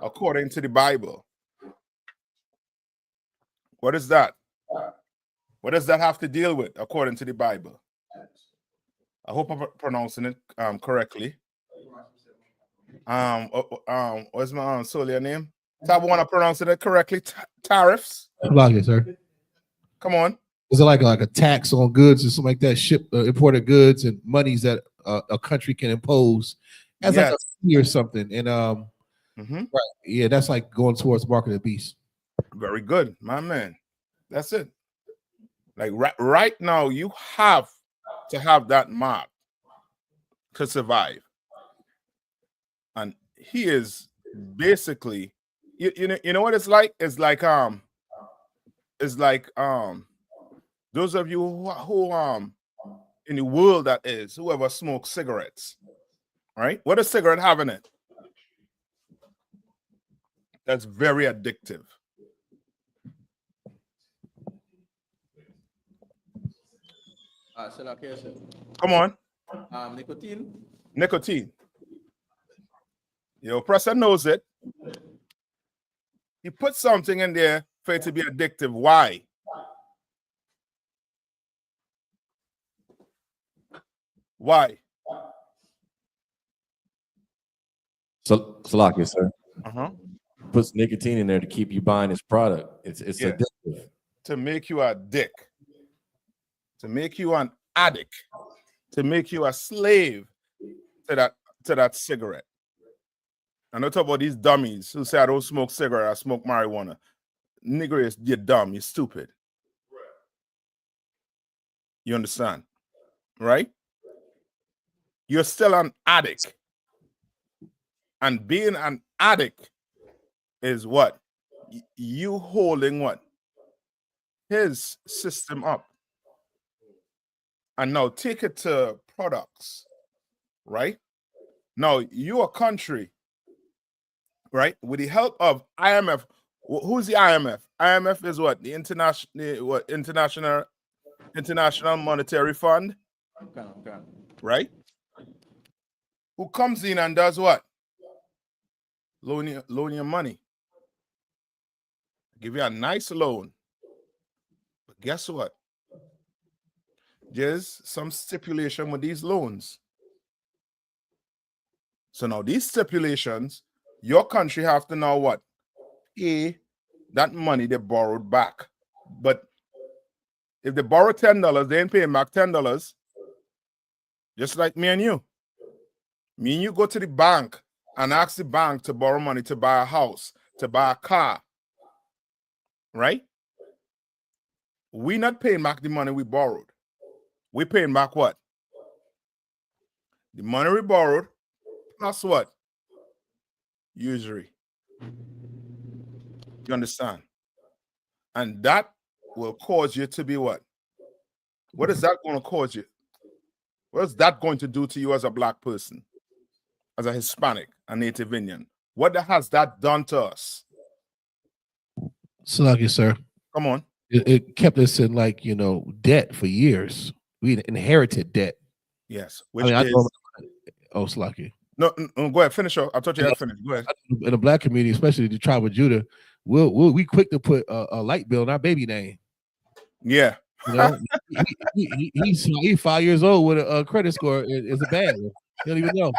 according to the Bible? What is that? What does that have to deal with according to the Bible? I hope I'm pronouncing it correctly. What's my Solia name? Tab, want to pronounce it correctly? Tariffs. Like sir. Come on. Is it like a tax on goods or something like that? Imported goods and monies that a country can impose as like a fee or something. And right, yeah, that's like going towards market of the beast. Very good, my man. That's it. Like right now, you have to have that mark to survive. And he is basically, you know what it's like? It's like those of you who in the world that is, whoever smokes cigarettes, right? What does cigarette have in it? That's very addictive. Come on. Nicotine. Your oppressor knows it. He put something in there for it to be addictive. Why? Why? So, Salakia, sir. Puts nicotine in there to keep you buying his product. It's addictive. To make you a dick. To make you an addict. To make you a slave to that cigarette. And don't talk about these dummies who say I don't smoke cigarette, I smoke marijuana. Nigga, you're dumb, you're stupid. You understand? Right? You're still an addict. And being an addict is what? You holding what? His system up. And now take it to products, right? Now, you're a country, right? With the help of IMF. Who's the IMF? IMF is what? The International Monetary Fund, right? Who comes in and does what? Loan you money. Give you a nice loan. But guess what? There's some stipulation with these loans. So now these stipulations, your country have to now what? Pay that money they borrowed back. But if they borrow $10, they ain't paying back $10. Just like me and you. Me and you go to the bank and ask the bank to borrow money to buy a house, to buy a car. Right? We not paying back the money we borrowed. We paying back what? The money we borrowed plus what? Usury. You understand? And that will cause you to be what? What is that going to cause you? What is that going to do to you as a black person? As a Hispanic, a Native Indian? What has that done to us? Salaki, sir. Come on. It kept us in debt for years. We inherited debt. Yes. Oh, Salaki. No, go ahead. Finish up. I thought you had finished. Go ahead. In the black community, especially the tribe of Judah, we quick to put a light bill in our baby name. Yeah. He's 5 years old with a credit score is a bad one. You don't even know.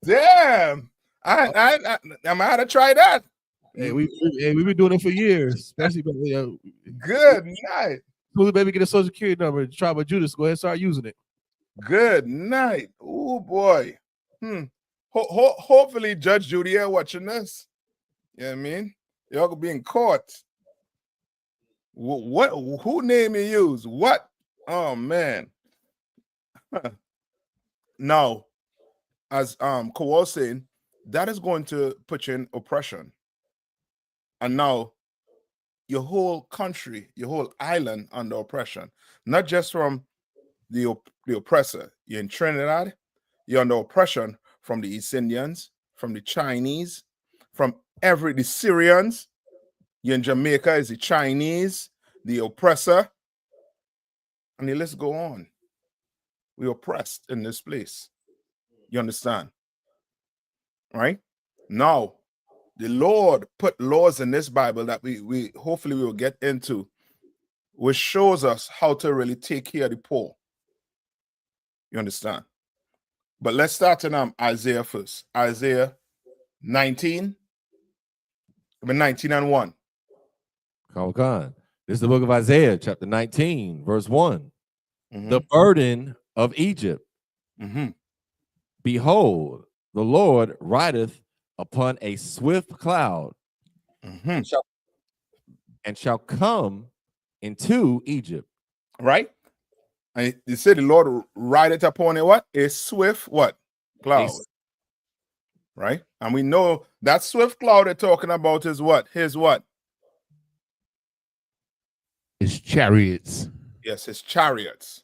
Damn. I might have to try that. Hey, we've been doing it for years, especially good night. Who the baby get a social security number? Tribe of Judas, go ahead and start using it. Good night. Oh boy. Hopefully Judge Judy are watching this. You know what I mean? Y'all being caught. What who name you use? What? Oh man. Now, as Kowal saying, that is going to put you in oppression. And now your whole country, your whole island under oppression, not just from the oppressor. You're in Trinidad, you're under oppression from the East Indians, from the Chinese, from the Syrians. You're in Jamaica, is the Chinese, the oppressor. And the list go on. We're oppressed in this place. You understand? Right? Now, the Lord put laws in this Bible that we hopefully we will get into, which shows us how to really take care of the poor. You understand? But let's start in Isaiah first. Isaiah 19. 19 and 1. Come on. This is the book of Isaiah, chapter 19, verse 1. Mm-hmm. The burden of Egypt. Mm-hmm. Behold, the Lord rideth upon a swift cloud, mm-hmm. and shall come into Egypt. Right? And you said the Lord rideth upon a what? A swift what? Cloud. Right? And we know that swift cloud they're talking about is what? His what? His chariots. Yes, his chariots.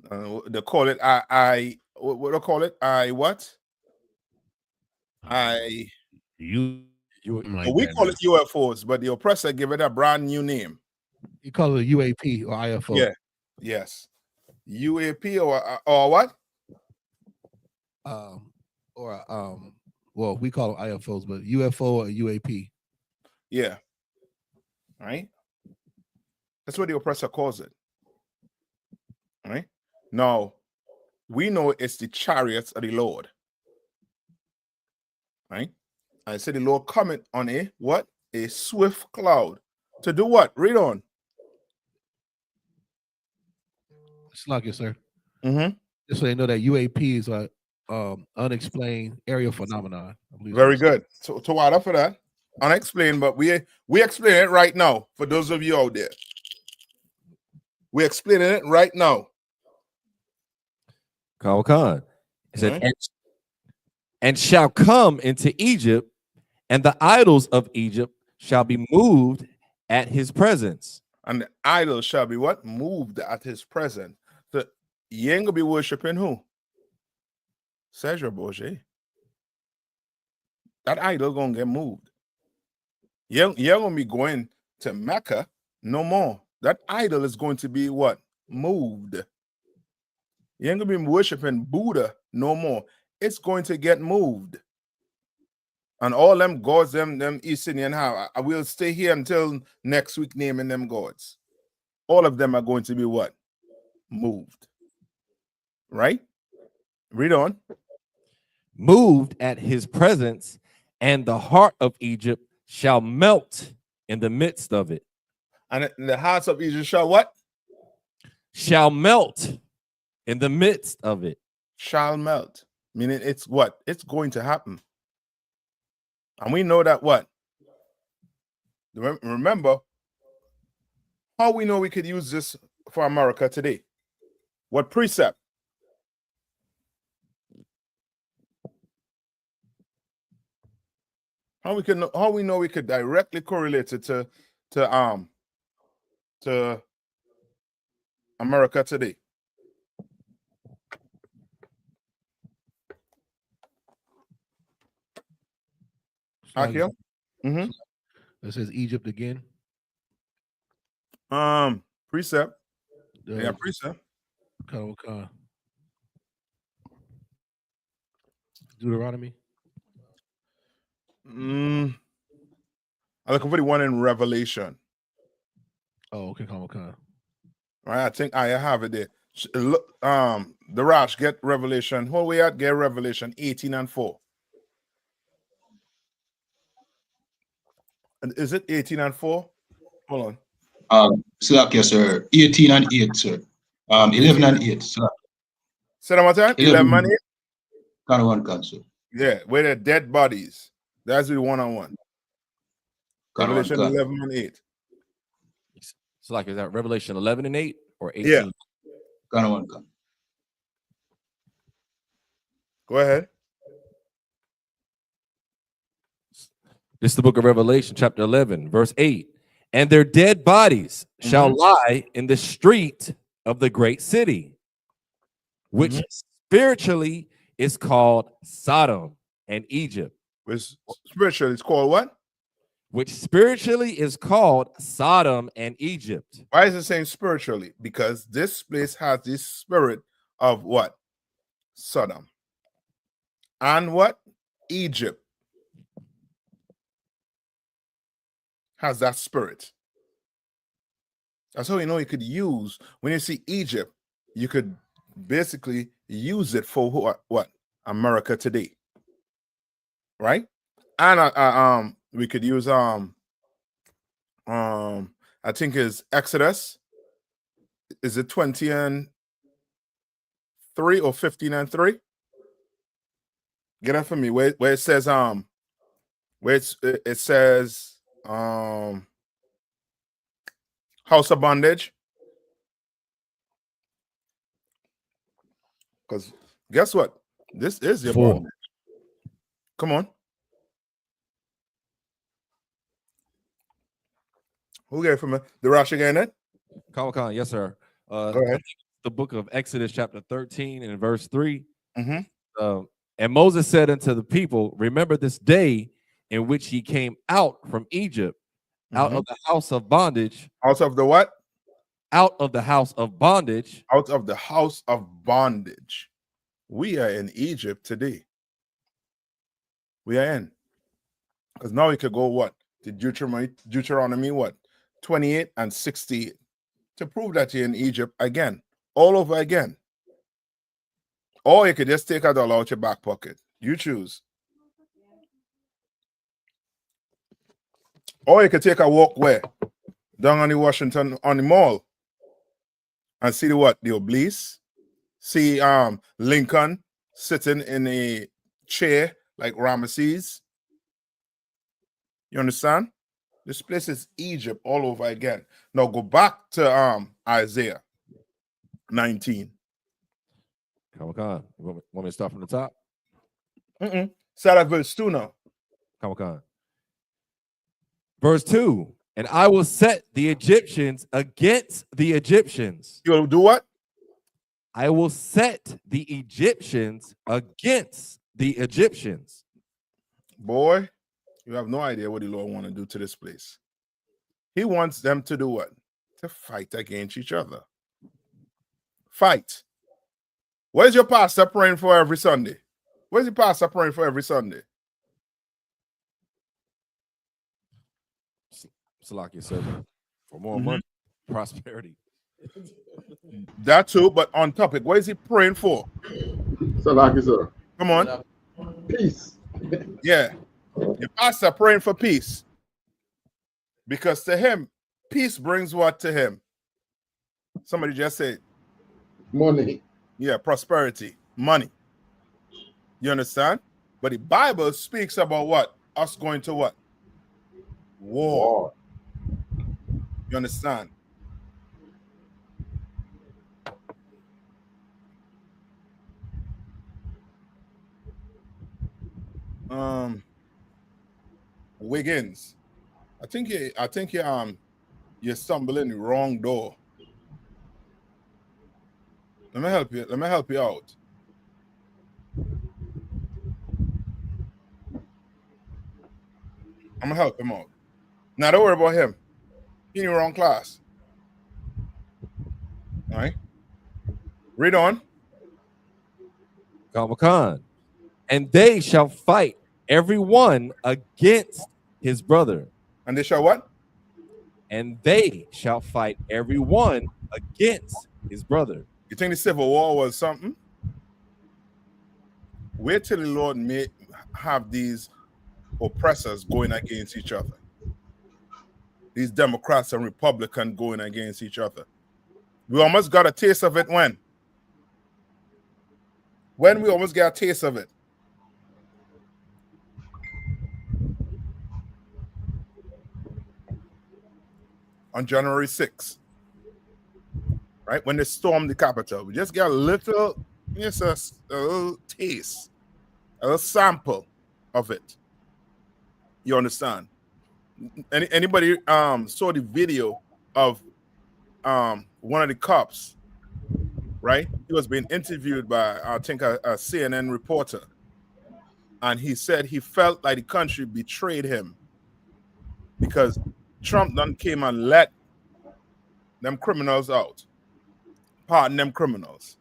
They call it what do they call it? We call it UFOs, but the oppressor give it a brand new name. You call it UAP or IFO. Yeah. Yes. UAP or what? Well, we call them IFOs, but UFO or UAP. Yeah. Right? That's what the oppressor calls it. Right? Now, we know it's the chariots of the Lord. Right? I said the Lord coming on a what? A swift cloud. To do what? Read on. Slug it, sir. Mm-hmm. Just so they know that UAP is a unexplained aerial phenomenon. I believe Very good. So to what up for that? Unexplained, but we explain it right now for those of you out there. We're explaining it right now. Khan. It said, and shall come into Egypt, and the idols of Egypt shall be moved at his presence. And the idols shall be what? Moved at his presence. So you ain't gonna be worshiping who? Says your Boje. That idol gonna get moved. You're gonna be going to Mecca no more. That idol is going to be what? Moved. You ain't gonna be worshiping Buddha no more. It's going to get moved. And all them gods, them East Indian have, I will stay here until next week naming them gods. All of them are going to be what? Moved. Right? Read on. Moved at his presence, and the heart of Egypt shall melt in the midst of it. And the hearts of Egypt shall what? Shall melt in the midst of it. Shall melt. Meaning it's what? It's going to happen. And we know that what? Remember, how we know we could use this for America today? What precept? How we know we could directly correlate it to America today? Akio? It says Egypt again. Precept. Yeah, precept. Deuteronomy. I'm looking for the one in Revelation. Oh, okay, All right, I think I have it there. Look, the Rash, get Revelation. Where we at? Get Revelation 18 and 4. And is it 18 and 4? Hold on. Yes, sir. 18 and 8, sir. 11 and 8, sir. Say that one time. 11 and 8. Kind of one council. Yeah, where the dead bodies. That's the one-on-one. Revelation 11 and 8. So like, is that Revelation 11 and 8 or 18? Yeah. Kind of one. Go ahead. This is the book of Revelation, chapter 11, verse 8. And their dead bodies shall lie in the street of the great city, which spiritually is called Sodom and Egypt. Which spiritually is called what? Which spiritually is called Sodom and Egypt. Why is it saying spiritually? Because this place has this spirit of what? Sodom. And what? Egypt has that spirit. That's how you know you could use, when you see Egypt, you could basically use it for what? America today. Right? And we could use I think is Exodus. Is it 20 and 3 or 15 and 3? Get that for me. Where it says it says house of bondage. Because guess what? This is your bondage. Come on. Who gave from the Rash again? It? Khan, yes, sir. Go ahead. The book of Exodus, chapter 13, and verse 3. And Moses said unto the people, remember this day in which ye came out from Egypt, out of the house of bondage. Out of the what? Out of the house of bondage. Out of the house of bondage. We are in Egypt today. We are in. Because now we could go what? To Deuteronomy what? 28 and 68. To prove that you're in Egypt again. All over again. Or you could just take a dollar out your back pocket. You choose. Or you could take a walk where? Down on the Washington, on the mall. And see the what? The Obelisk. See Lincoln sitting in a chair like Ramesses. You understand? This place is Egypt all over again. Now go back to Isaiah 19. Come on. Want me to start from the top? Start at verse 2 now. Come on. Verse 2. And I will set the Egyptians against the Egyptians. You will do what? I will set the Egyptians against the Egyptians. Boy, you have no idea what the Lord want to do to this place. He wants them to do what? To fight against each other. Fight. Where's your pastor praying for every Sunday? Where's your pastor praying for every Sunday? Salakia servant. For more money, prosperity. That too, but on topic, what is he praying for? Salakia, sir. Come on. Peace. Yeah. Your pastor praying for peace. Because to him, peace brings what to him? Somebody just said money. Yeah, prosperity, money. You understand? But the Bible speaks about what? Us going to what? War. You understand? Wiggins, I think you're stumbling the wrong door. Let me help you. Let me help you out. I'm gonna help him out. Now don't worry about him. He's in the wrong class. All right. Read on. Khan. And they shall fight every one against his brother. And they shall what? And they shall fight every one against his brother. You think the Civil War was something? Wait till the Lord may have these oppressors going against each other. These Democrats and Republicans going against each other. We almost got a taste of it when? When we almost got a taste of it? On January 6th. Right? When they stormed the Capitol. We just got a little, just a little taste, a little sample of it. You understand? Anybody saw the video of one of the cops, right? He was being interviewed by, I think, a CNN reporter. And he said he felt like the country betrayed him because Trump done came and let them criminals out. Pardon them criminals.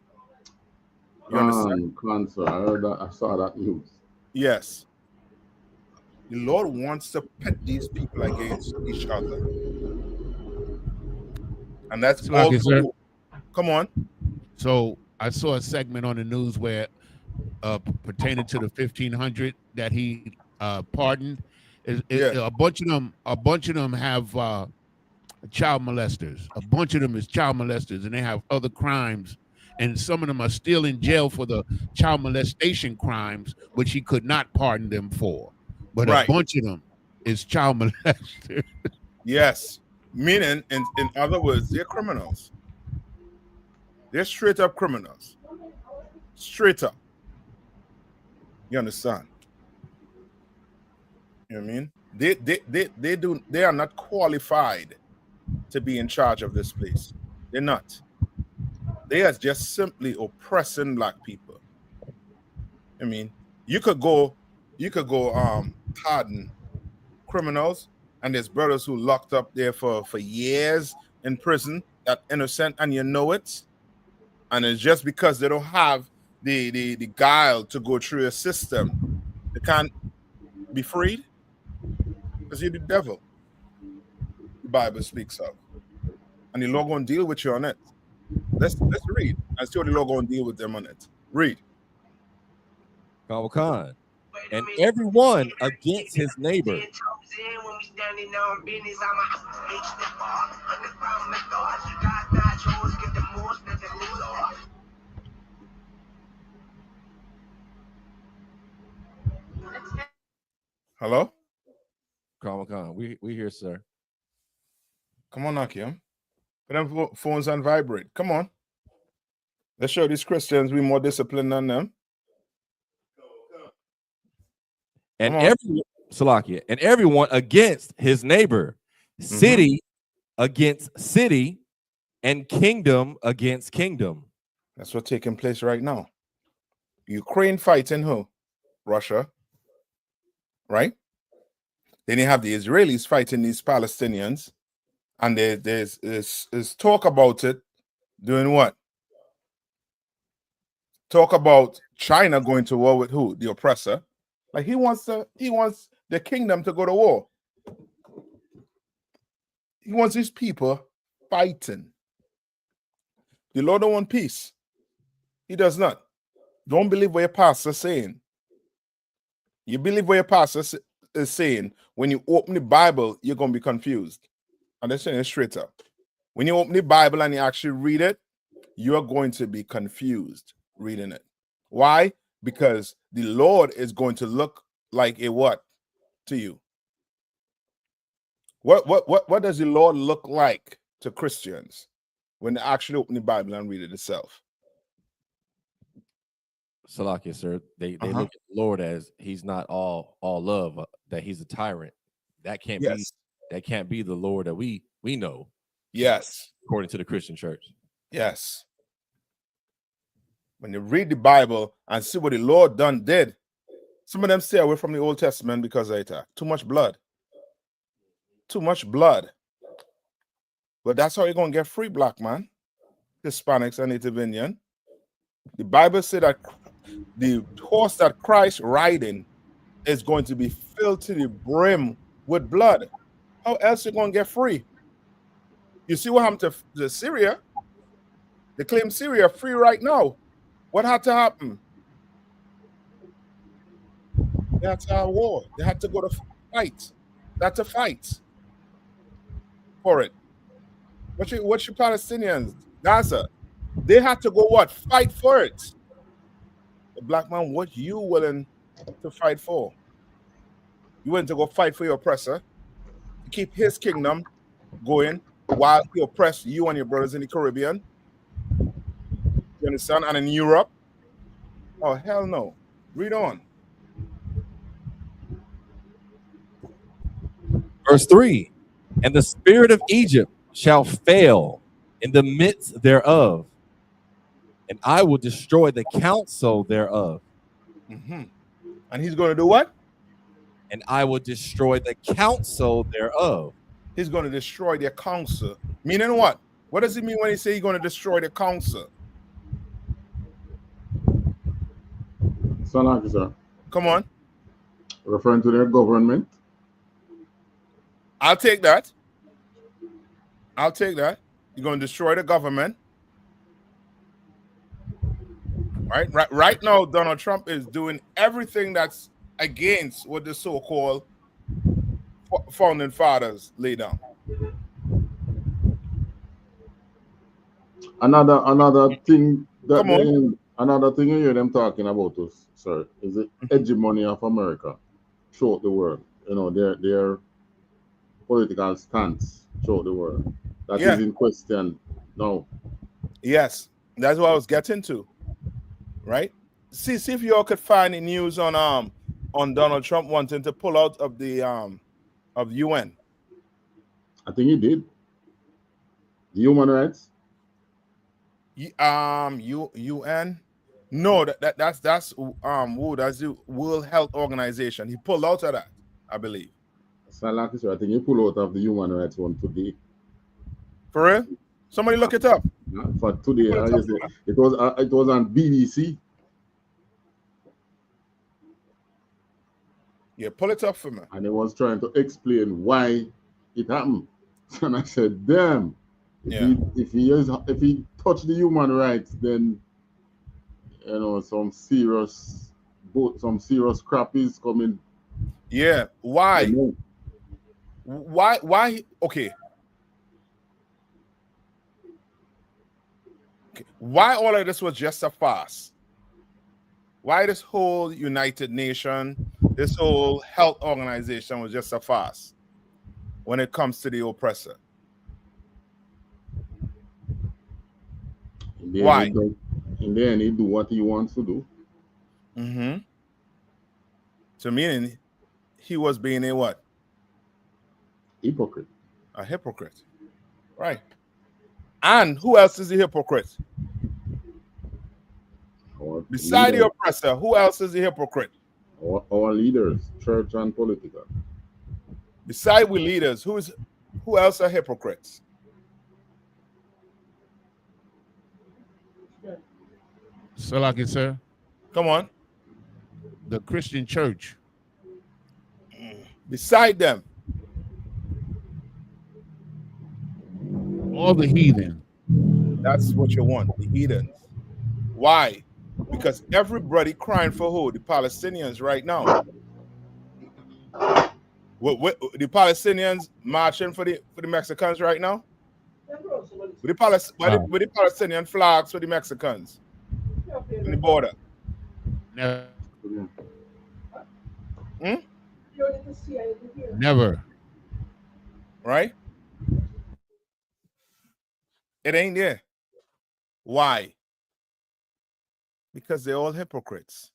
You understand? Sir, I heard that. I saw that news. Yes. The Lord wants to pit these people against each other. And that's all. Come on. So I saw a segment on the news where pertaining to the 1,500 that he pardoned. A bunch of them have child molesters. A bunch of them is child molesters, and they have other crimes. And some of them are still in jail for the child molestation crimes, which he could not pardon them for. But a bunch of them is child molesters. Yes. Meaning, in other words, they're criminals. They're straight up criminals. Straight up. You understand? You know what I mean? They are not qualified to be in charge of this place. They're not. They are just simply oppressing black people. I mean, you could go pardon criminals, and there's brothers who locked up there for years in prison that innocent, and you know it. And it's just because they don't have the guile to go through a system, they can't be freed. Because you're the devil, the Bible speaks of. And the Lord going to deal with you on it. Let's read and see what the Lord going to deal with them on it. Read. Khan. And everyone against his neighbor. Hello? Come on. We here, sir. Come on, Akim. Put them phones on vibrate. Come on. Let's show these Christians we're more disciplined than them. And Come on. Salakia, and everyone against his neighbor, city against city, and kingdom against kingdom. That's what's taking place right now. Ukraine fighting who? Russia. Right? Then you have the Israelis fighting these Palestinians. And there's talk about it doing what? Talk about China going to war with who? The oppressor. Like he wants the kingdom to go to war. He wants his people fighting. The Lord don't want peace. He does not. Don't believe what your pastor is saying. You believe what your pastor is saying. When you open the Bible, you're going to be confused. And that's saying it straight up. When you open the Bible and you actually read it, you're going to be confused reading it. Why? Because the Lord is going to look like a what to you? What does the Lord look like to Christians when they actually open the Bible and read it itself? Salakia, sir. They look at the Lord as he's not all love, that he's a tyrant. That can't be the Lord that we know. Yes. According to the Christian church. Yes. When you read the Bible and see what the Lord did, some of them stay away from the Old Testament because of it. Too much blood. Too much blood. But that's how you're going to get free, black man, Hispanics and Native Indian. The Bible said that the horse that Christ riding is going to be filled to the brim with blood. How else are you going to get free? You see what happened to Syria? They claim Syria free right now. What had to happen? They had to have war. They had to go to fight. That's a fight for it. What you Palestinians, Gaza, they had to go what? Fight for it. The black man, what you willing to fight for? You willing to go fight for your oppressor, to keep his kingdom going while he oppressed you and your brothers in the Caribbean? You understand? And in Europe? Oh, hell no. Read on. Verse 3, and the spirit of Egypt shall fail in the midst thereof, and I will destroy the counsel thereof. And he's going to do what? And I will destroy the counsel thereof. He's going to destroy their counsel. Meaning what? What does he mean when he say he's going to destroy the counsel? Son officer. Come on. Referring to their government. I'll take that. I'll take that. You're going to destroy the government. Right now, Donald Trump is doing everything that's against what the so-called founding fathers lay down. Another thing that another thing you hear them talking about us, sir, is the hegemony of America throughout the world. You know, their political stance throughout the world. That is in question now. Yes, that's what I was getting to. Right? See if you all could find any news on Donald Trump wanting to pull out of the UN. I think he did. The human rights. UN. No, that's the World Health Organization. He pulled out of that, I believe. So like I said, I think he pulled out of the human rights one today. For real? Somebody look it up. For today, it was on BBC. Yeah, pull it up for me. And he was trying to explain why it happened. And I said, damn. If he touched the human rights, then you know some serious crap is coming. Yeah. Why? You know? Why? Okay. Why all of this was just a farce? Why this whole United Nation, this whole health organization was just a farce when it comes to the oppressor? Why? In the end, he do what he wants to do. Mm-hmm. So meaning he was being a what? Hypocrite. A hypocrite. Right. And who else is a hypocrite? Beside the oppressor, who else is a hypocrite? Our leaders, church and political. Beside we leaders, who else are hypocrites? Salaki, sir. Come on. The Christian church. Beside them. All the heathen. That's what you want, the heathens. Why? Because everybody crying for who? The Palestinians right now. The Palestinians marching for the Mexicans right now? With the Palestinian flags for the Mexicans in the border. Never. Hmm? Never. Right? It ain't there. Why? Because they're all hypocrites.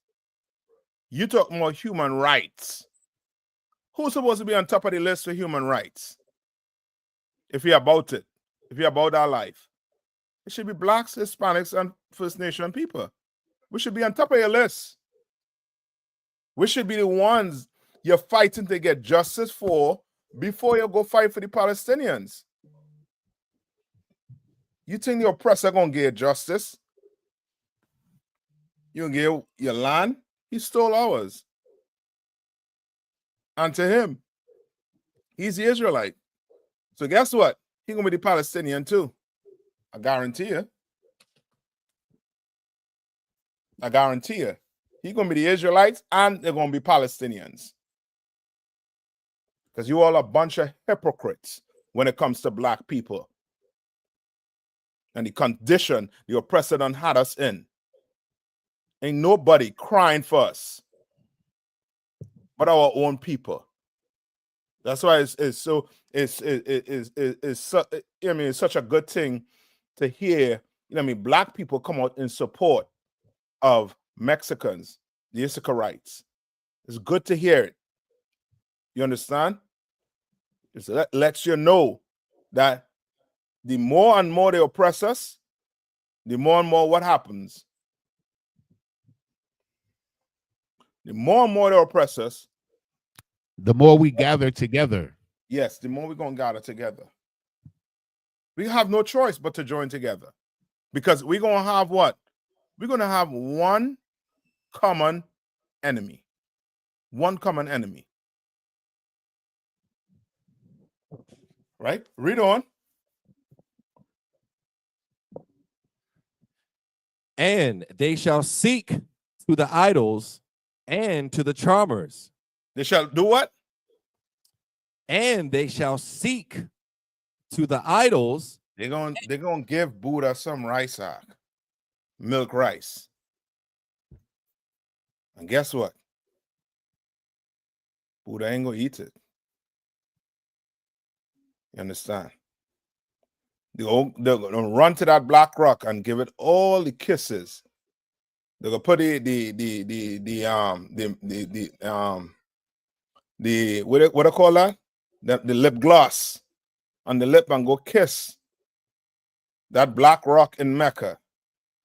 You talk more human rights. Who's supposed to be on top of the list for human rights? If you're about it, if you're about our life, it should be blacks, Hispanics, and First Nation people. We should be on top of your list. We should be the ones you're fighting to get justice for before you go fight for the Palestinians. You think the oppressor gonna get justice? You gonna get your land? He stole ours. And to him, he's the Israelite. So guess what? He's gonna be the Palestinian too. I guarantee you. I guarantee you. He's gonna be the Israelites and they're gonna be Palestinians. Because you all a bunch of hypocrites when it comes to black people. And the condition the oppressor done had us in. Ain't nobody crying for us but our own people. That's why it's such a good thing to hear, black people come out in support of Mexicans, the Isupk. It's good to hear it. You understand? It lets you know that the more and more they oppress us, the more and more what happens? The more and more they oppress us, the more we gather together. Yes, the more we're going to gather together. We have no choice but to join together. Because we're going to have what? We're going to have one common enemy. One common enemy. Right? Read on. And they shall seek to the idols and to the charmers. They shall do what? And they shall seek to the idols. They're going to give Buddha some rice, milk rice. And guess what? Buddha ain't going to eat it. You understand? They're going to run to that black rock and give it all the kisses. They're going to put what do I call that? The lip gloss on the lip and go kiss that black rock in Mecca.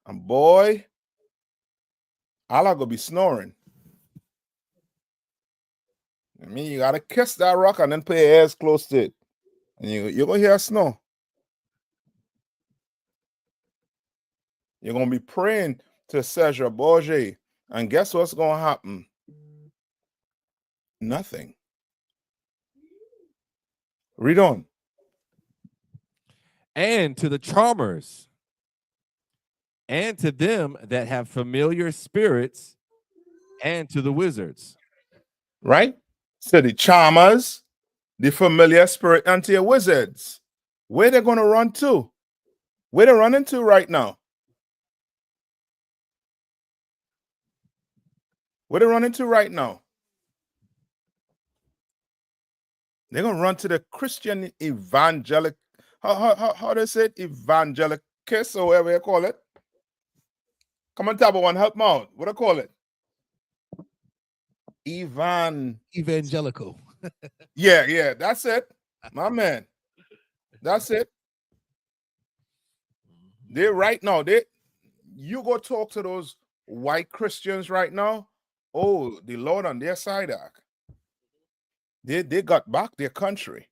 And boy, Allah gonna be snoring. I mean, you gotta kiss that rock and then put your ears close to it. And you're gonna hear snow. You're gonna be praying to Cesar Borgia. And guess what's gonna happen? Nothing. Read on. And to the charmers, and to them that have familiar spirits, and to the wizards. Right? So the charmers, the familiar spirit, and to your wizards. Where they're going to run to? Where they're running to right now? Where they running to right now? They're gonna run to the Christian evangelic. How they say it? Evangelicus or whatever you call it. Come on, Tabo one, help me out. What do I call it? Evangelical. Yeah, that's it. My man. That's it. They right now, you go talk to those white Christians right now. Oh, the Lord on their side, Ak. They got back their country.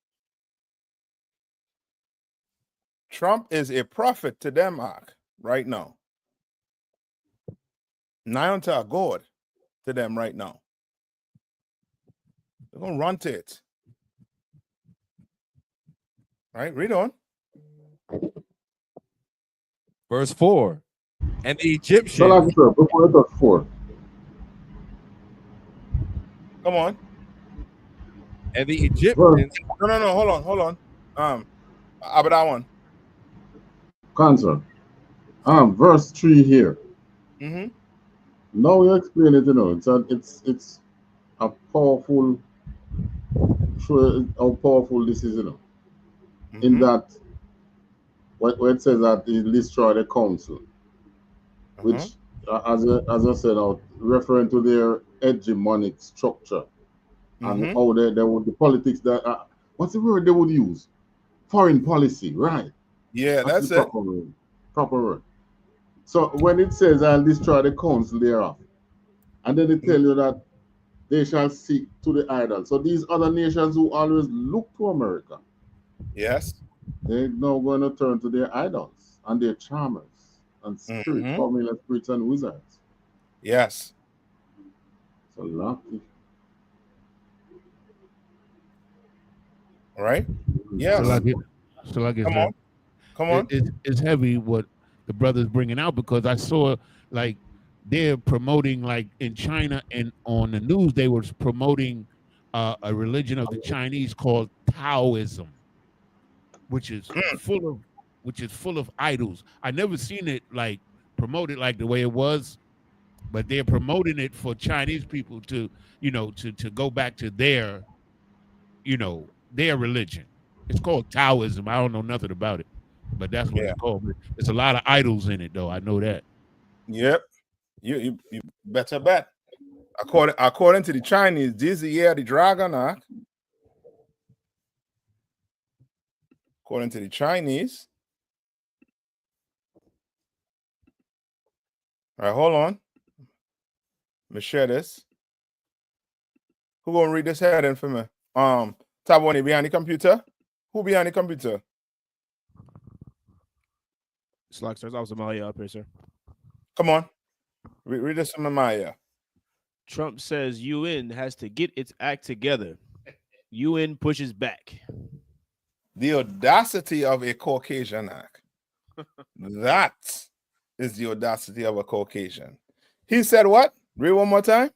Trump is a prophet to them, Ak, right now. Nayathaq God to them right now. They're gonna run to it. All right, read on. Verse 4. And the Egyptians. Sir, before I touch 4. Come on. And the Egyptians. No, hold on. About that one. Cancer. Verse 3 here. Mm-hmm. Now you explain it, it's a powerful, show how powerful this is, in that when it says that it destroy the council, which, as I said, referring to their hegemonic structure and how they would, the politics that, what's the word they would use? Foreign policy, right? Yeah, that's the it. proper word. So when it says, I'll destroy the council thereof, and then they tell you that they shall seek to the idol. So these other nations who always look to America, yes, they're now going to turn to their idols and their charmers and familiar spirits and wizards. Yes. So lucky. All right. Yes. So like Come on. It's heavy what the brother's bringing out, because I saw like they're promoting, like in China and on the news, they were promoting a religion of the Chinese called Taoism, which is full of idols. I never seen it like promoted like the way it was, but they're promoting it for Chinese people to, to go back to their, their religion. It's called Taoism. I don't know nothing about it, but that's what it's called. There's a lot of idols in it, though. I know that. Yep. You better bet. According to the Chinese, this is the year of the dragon. According to the Chinese. All right, hold on. Let me share this. Who gonna read this heading for me? Taboni behind the computer. Who behind the computer? Slack, sir. I was Amalia up here, sir. Come on. Read this from Amaya. Trump says UN has to get its act together. UN pushes back. The audacity of a Caucasian act. That is the audacity of a Caucasian. He said what? Read one more time.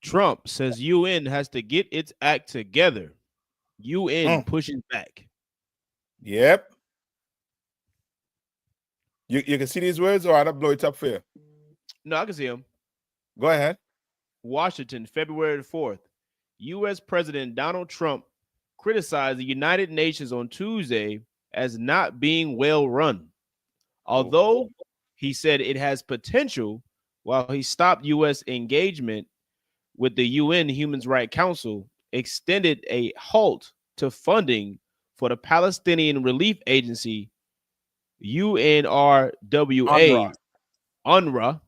Trump says UN has to get its act together. UN pushes back. Yep. You can see these words, or I'll blow it up for you? No, I can see them. Go ahead. Washington, February 4th. U.S. President Donald Trump criticized the United Nations on Tuesday as not being well run. Although he said it has potential, while he stopped U.S. engagement with the UN Human Rights Council, extended a halt to funding for the Palestinian Relief Agency, UNRWA, UNRWA,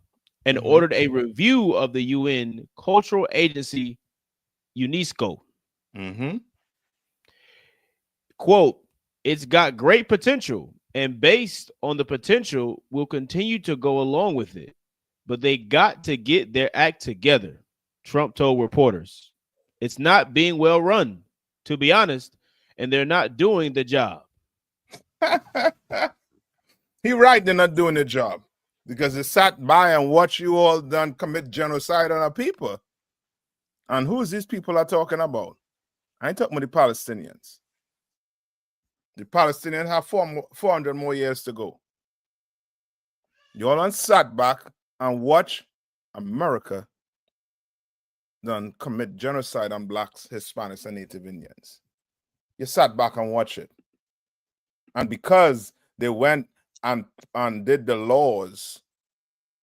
and ordered a review of the UN Cultural Agency, UNESCO. Quote, it's got great potential, and based on the potential, we'll continue to go along with it. But they got to get their act together, Trump told reporters. It's not being well run, to be honest, and they're not doing the job. He right, they're not doing the job, because they sat by and watched you all done commit genocide on our people. And who is these people are talking about? I ain't talking about the Palestinians. The Palestinians have 400 more years to go. You all sat back and watch America done commit genocide on blacks, Hispanics, and Native Indians. You sat back and watch it. And because they went and did the laws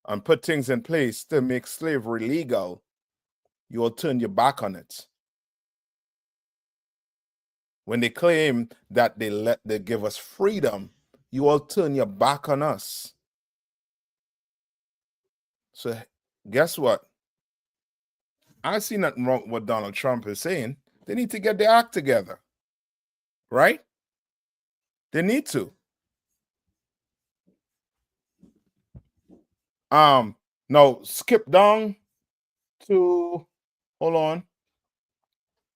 and put things in place to make slavery legal, you will turn your back on it. When they claim that they give us freedom, you all turn your back on us. So guess what? I see nothing wrong with what Donald Trump is saying. They need to get their act together, right? They need to. Now skip down to, hold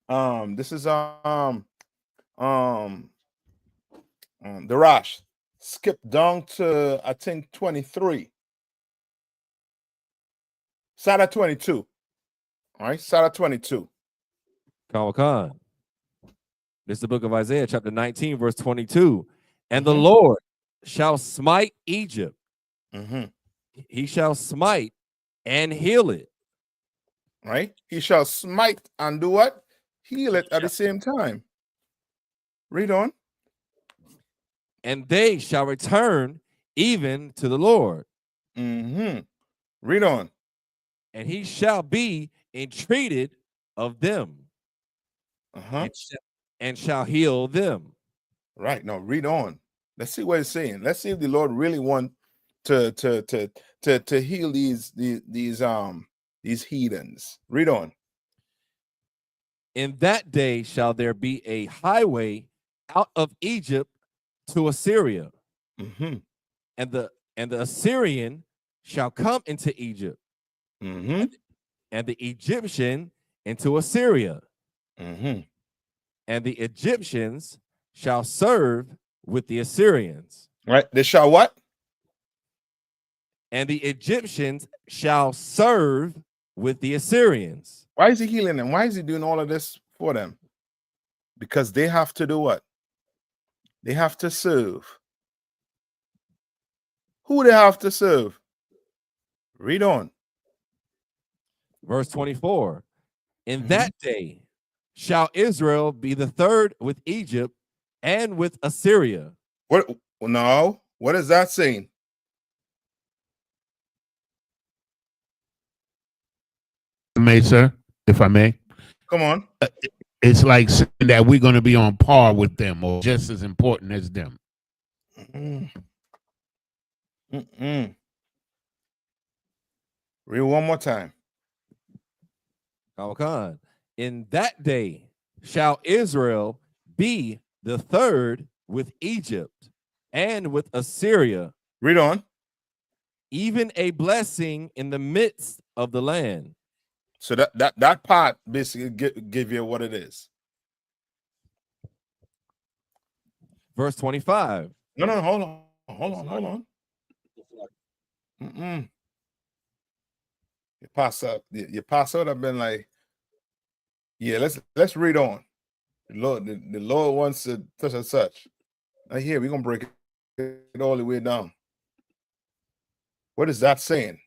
on. This is the Rash. Skip down to, I think, 23. Sada 22. All right, Sada 22. Khan. This is the book of Isaiah, chapter 19, verse 22. And the Lord shall smite Egypt. He shall smite and heal it. Right? He shall smite and do what? Heal it at the same time. Read on. And they shall return even to the Lord. Read on. And he shall be entreated of them. And shall heal them. Right. Now read on. Let's see what it's saying. Let's see if the Lord really want to heal these heathens. Read on. In that day shall there be a highway out of Egypt to Assyria. And the Assyrian shall come into Egypt. And the Egyptian into Assyria. And the Egyptians shall serve with the Assyrians. Right. They shall what? And the Egyptians shall serve with the Assyrians. Why is he healing them? Why is he doing all of this for them? Because they have to do what? They have to serve. Who they have to serve? Read on. Verse 24. In that day shall Israel be the third with Egypt and with Assyria. What? No. What is that saying? Sir, if I may. Come on. It's like saying that we're going to be on par with them or just as important as them. Read one more time. Khan. In that day shall Israel be the third with Egypt and with Assyria. Read on. Even a blessing in the midst of the land. So that part basically give you what it is. Verse 25. No, hold on. You pass out. I've been like, yeah. Let's read on. The Lord wants to such and such. Right here, we're gonna break it all the way down. What is that saying?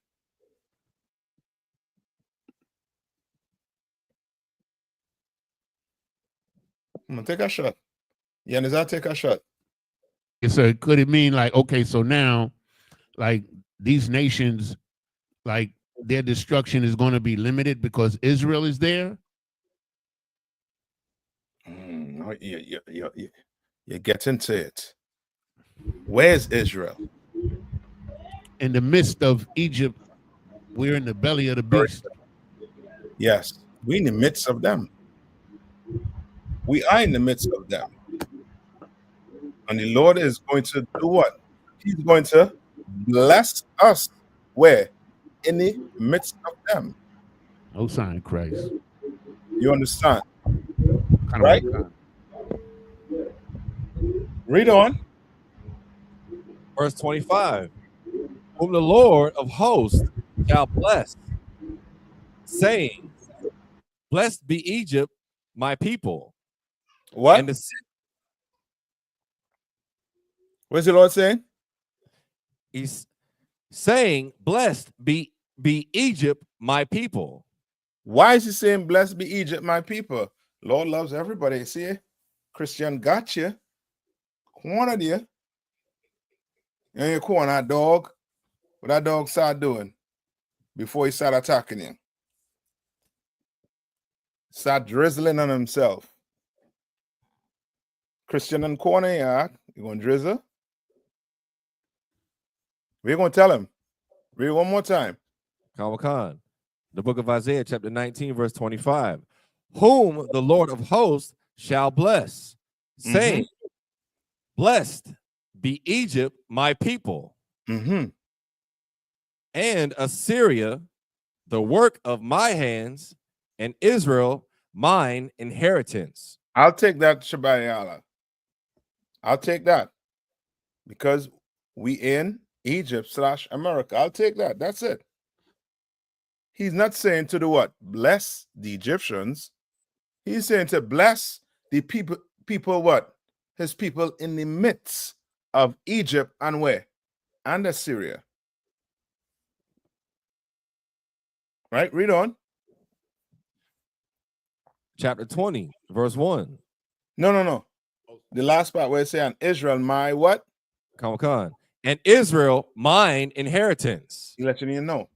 I'm gonna take a shot. Yeah, does that take a shot? So could it mean like, okay, so now, like these nations, like their destruction is going to be limited because Israel is there? You get into it. Where's Israel? In the midst of Egypt, we're in the belly of the beast. Yes, we're in the midst of them. We are in the midst of them. And the Lord is going to do what? He's going to bless us. Where? In the midst of them. No sign, Christ. You understand? Right? Read on. Verse 25. Whom the Lord of hosts shall bless, saying, blessed be Egypt, my people. What? And what's the Lord saying? He's saying, blessed be Egypt, my people. Why is he saying, blessed be Egypt, my people? Lord loves everybody. See, Christian got you. Corner there. And you corner that dog. What that dog start doing before he start attacking you? Start drizzling on himself. Christian and corner, yeah. You going to drizzle? We're going to tell him. Read it one more time. Khan. The book of Isaiah, chapter 19, verse 25. Whom the Lord of hosts shall bless, saying, blessed be Egypt, my people, and Assyria, the work of my hands, and Israel, mine inheritance. I'll take that, Shabbat. I'll take that. Because we in Egypt/America. I'll take that. That's it. He's not saying to do what? Bless the Egyptians. He's saying to bless the people what? His people in the midst of Egypt and where? And Assyria. Right? Read on. Chapter 20, verse 1. No. The last part where it's saying Israel, my what? Khan. And Israel, mine inheritance. He let you know.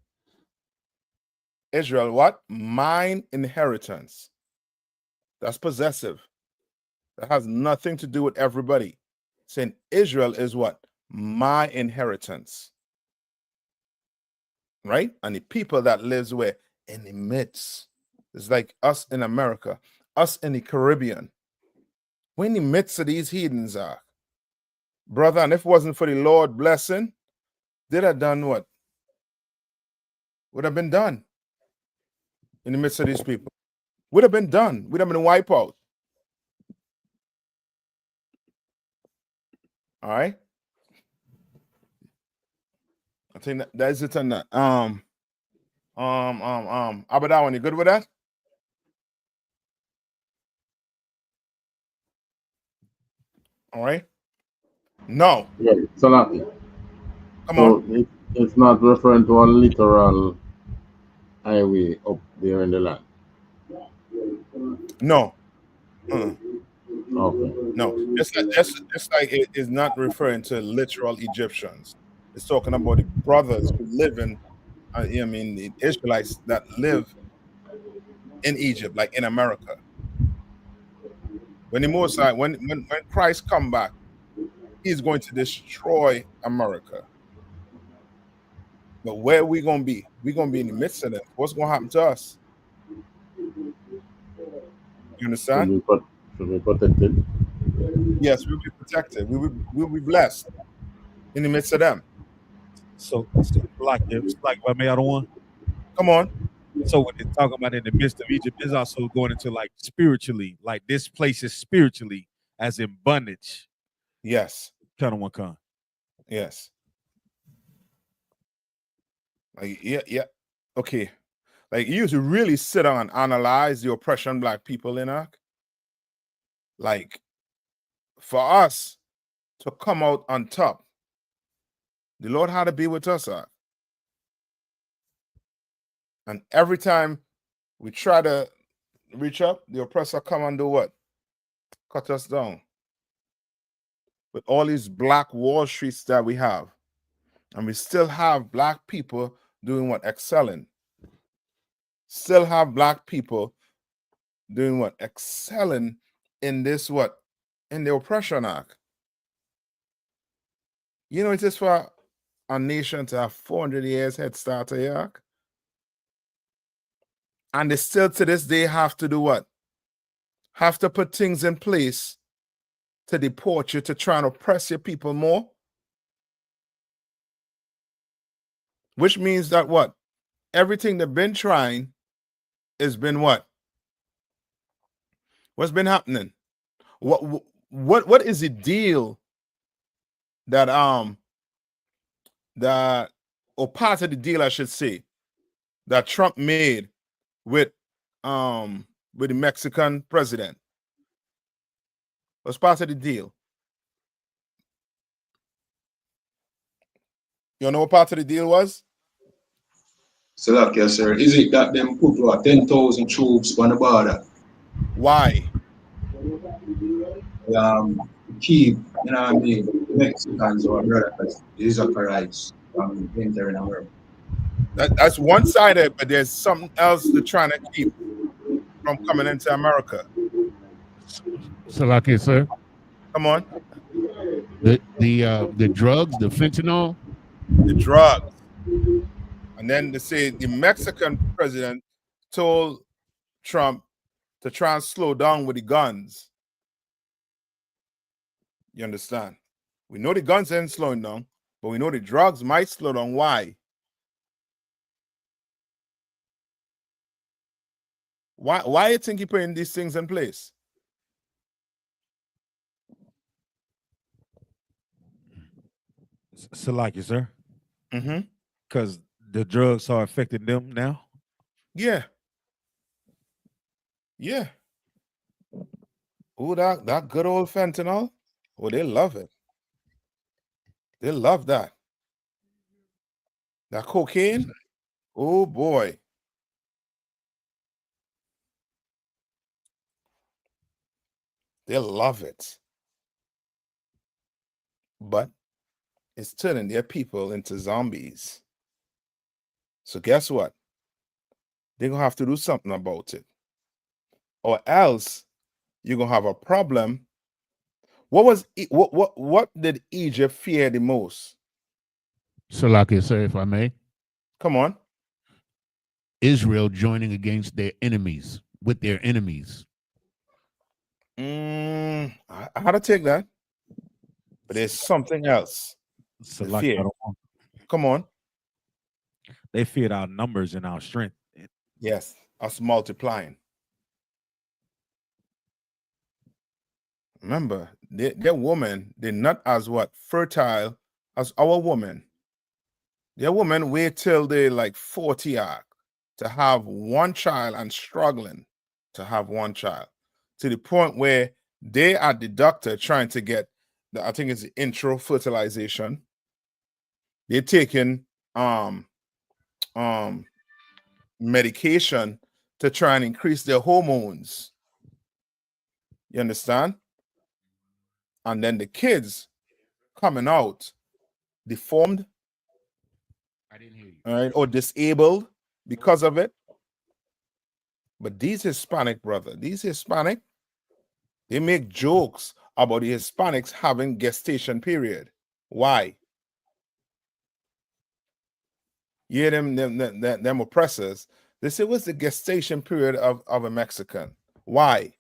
Israel, what? Mine inheritance. That's possessive. That has nothing to do with everybody. Saying Israel is what? My inheritance. Right? And the people that lives where? In the midst. It's like us in America, us in the Caribbean. We're in the midst of these heathens are. Brother, and if it wasn't for the Lord blessing, they'd have done what? Would have been done in the midst of these people. Would have been done. Would have been wiped out. All right. I think that is it on that. Abadawan, you good with that? All right. No. Yeah, Salaki. Come So on. it's not referring to a literal highway up there in the land. No. Okay. No. Just like it is not referring to literal Egyptians. It's talking about the brothers who live in, the Israelites that live in Egypt, like in America. When the Most High, when Christ come back, he's going to destroy America. But where are we going to be? We're going to be in the midst of them. What's going to happen to us? You understand? Should be protected. Yes, we'll be protected. We'll be blessed in the midst of them. So like by me, I don't want. Come on. So when they're talking about in the midst of Egypt, is also going into like spiritually, like this place is spiritually, as in bondage. Yes. Kind of one kind. Yes. Like, yeah. Okay. Like, you used to really sit down and analyze the oppression Black people in Iraq. Like, for us to come out on top, the Lord had to be with us. And every time we try to reach up, the oppressor come and do what? Cut us down. With all these Black Wall Streets that we have. And we still have Black people doing what? Excelling. Still have Black people doing what? Excelling in this what? In the oppression act. You know, it is for a nation to have 400 years head start to Iraq. And they still to this day have to do what? Have to put things in place to deport you, to try and oppress your people more. Which means that what? Everything they've been trying has been what? What's been happening? What is the deal that or part of the deal I should say that Trump made with the Mexican president? Was part of the deal. You know what part of the deal was? Salak, yes, sir. Is it that them put what 10,000 troops on the border? Why? Keep, you know what I mean, Mexicans or brothers, the Israelites from entering America. That's one sided, but there's something else they're trying to keep from coming into America. Salakia, sir. Come on. The drugs, the fentanyl, The drugs. And then they say the Mexican president told Trump to try and slow down with the guns. You understand? We know the guns ain't slowing down, but we know the drugs might slow down. Why? Why you think he putting these things in place? Salaki, sir. Mm-hmm. Because the drugs are affecting them now. Yeah. Yeah. Oh, that good old fentanyl. Oh, they love it. They love that. That cocaine. Oh boy. They love it. But it's turning their people into zombies. So guess what? They're gonna have to do something about it. Or else you're gonna have a problem. What did Egypt fear the most? Salakia, sir, if I may. Come on. Israel joining against their enemies, with their enemies. I had to take that. But there's something else. Salaki, Come on. They feared our numbers and our strength. Yes, us multiplying. Remember, their women, they're not as fertile as our women. Their women wait till they're like 40 to have one child and struggling to have one child, to the point where they are the doctor trying to get I think it's the intro fertilization. They're taking medication to try and increase their hormones. You understand? And then the kids coming out deformed, I didn't hear you. all right, or disabled because of it. But these Hispanic they make jokes about the Hispanics having gestation period. Why? You hear them oppressors. They say, what's the gestation period of a Mexican? Why?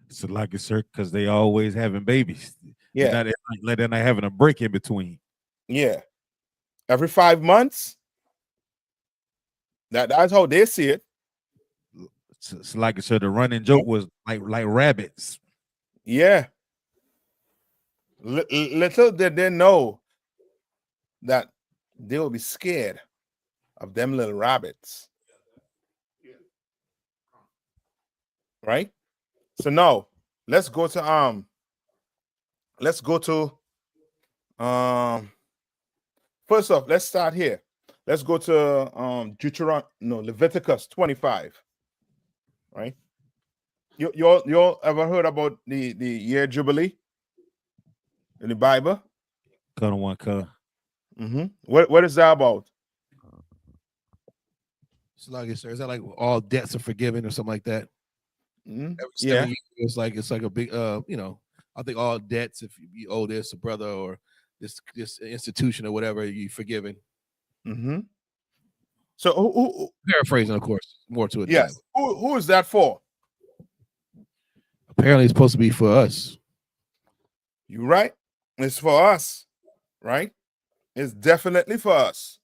So like it, sir, because they always having babies. Yeah. They're not having a break in between. Yeah. Every 5 months. That's how they see it. So like I said, the running joke was like rabbits. Yeah. Little did they know that they will be scared of them little rabbits. Right? So now let's go to first off, let's start here. Let's go to Leviticus 25. Right? You all ever heard about the year Jubilee in the Bible? Mm-hmm. What is that about? So like, sir, is that like all debts are forgiven or something like that? Mm-hmm. Every 7 years, it's like a big I think all debts, if you owe this a brother or this institution or whatever, you're forgiven. Mm-hmm. So who paraphrasing, of course, more to it. Yes. Who is that for? Apparently it's supposed to be for us. You're right. It's for us, right? It's definitely for us.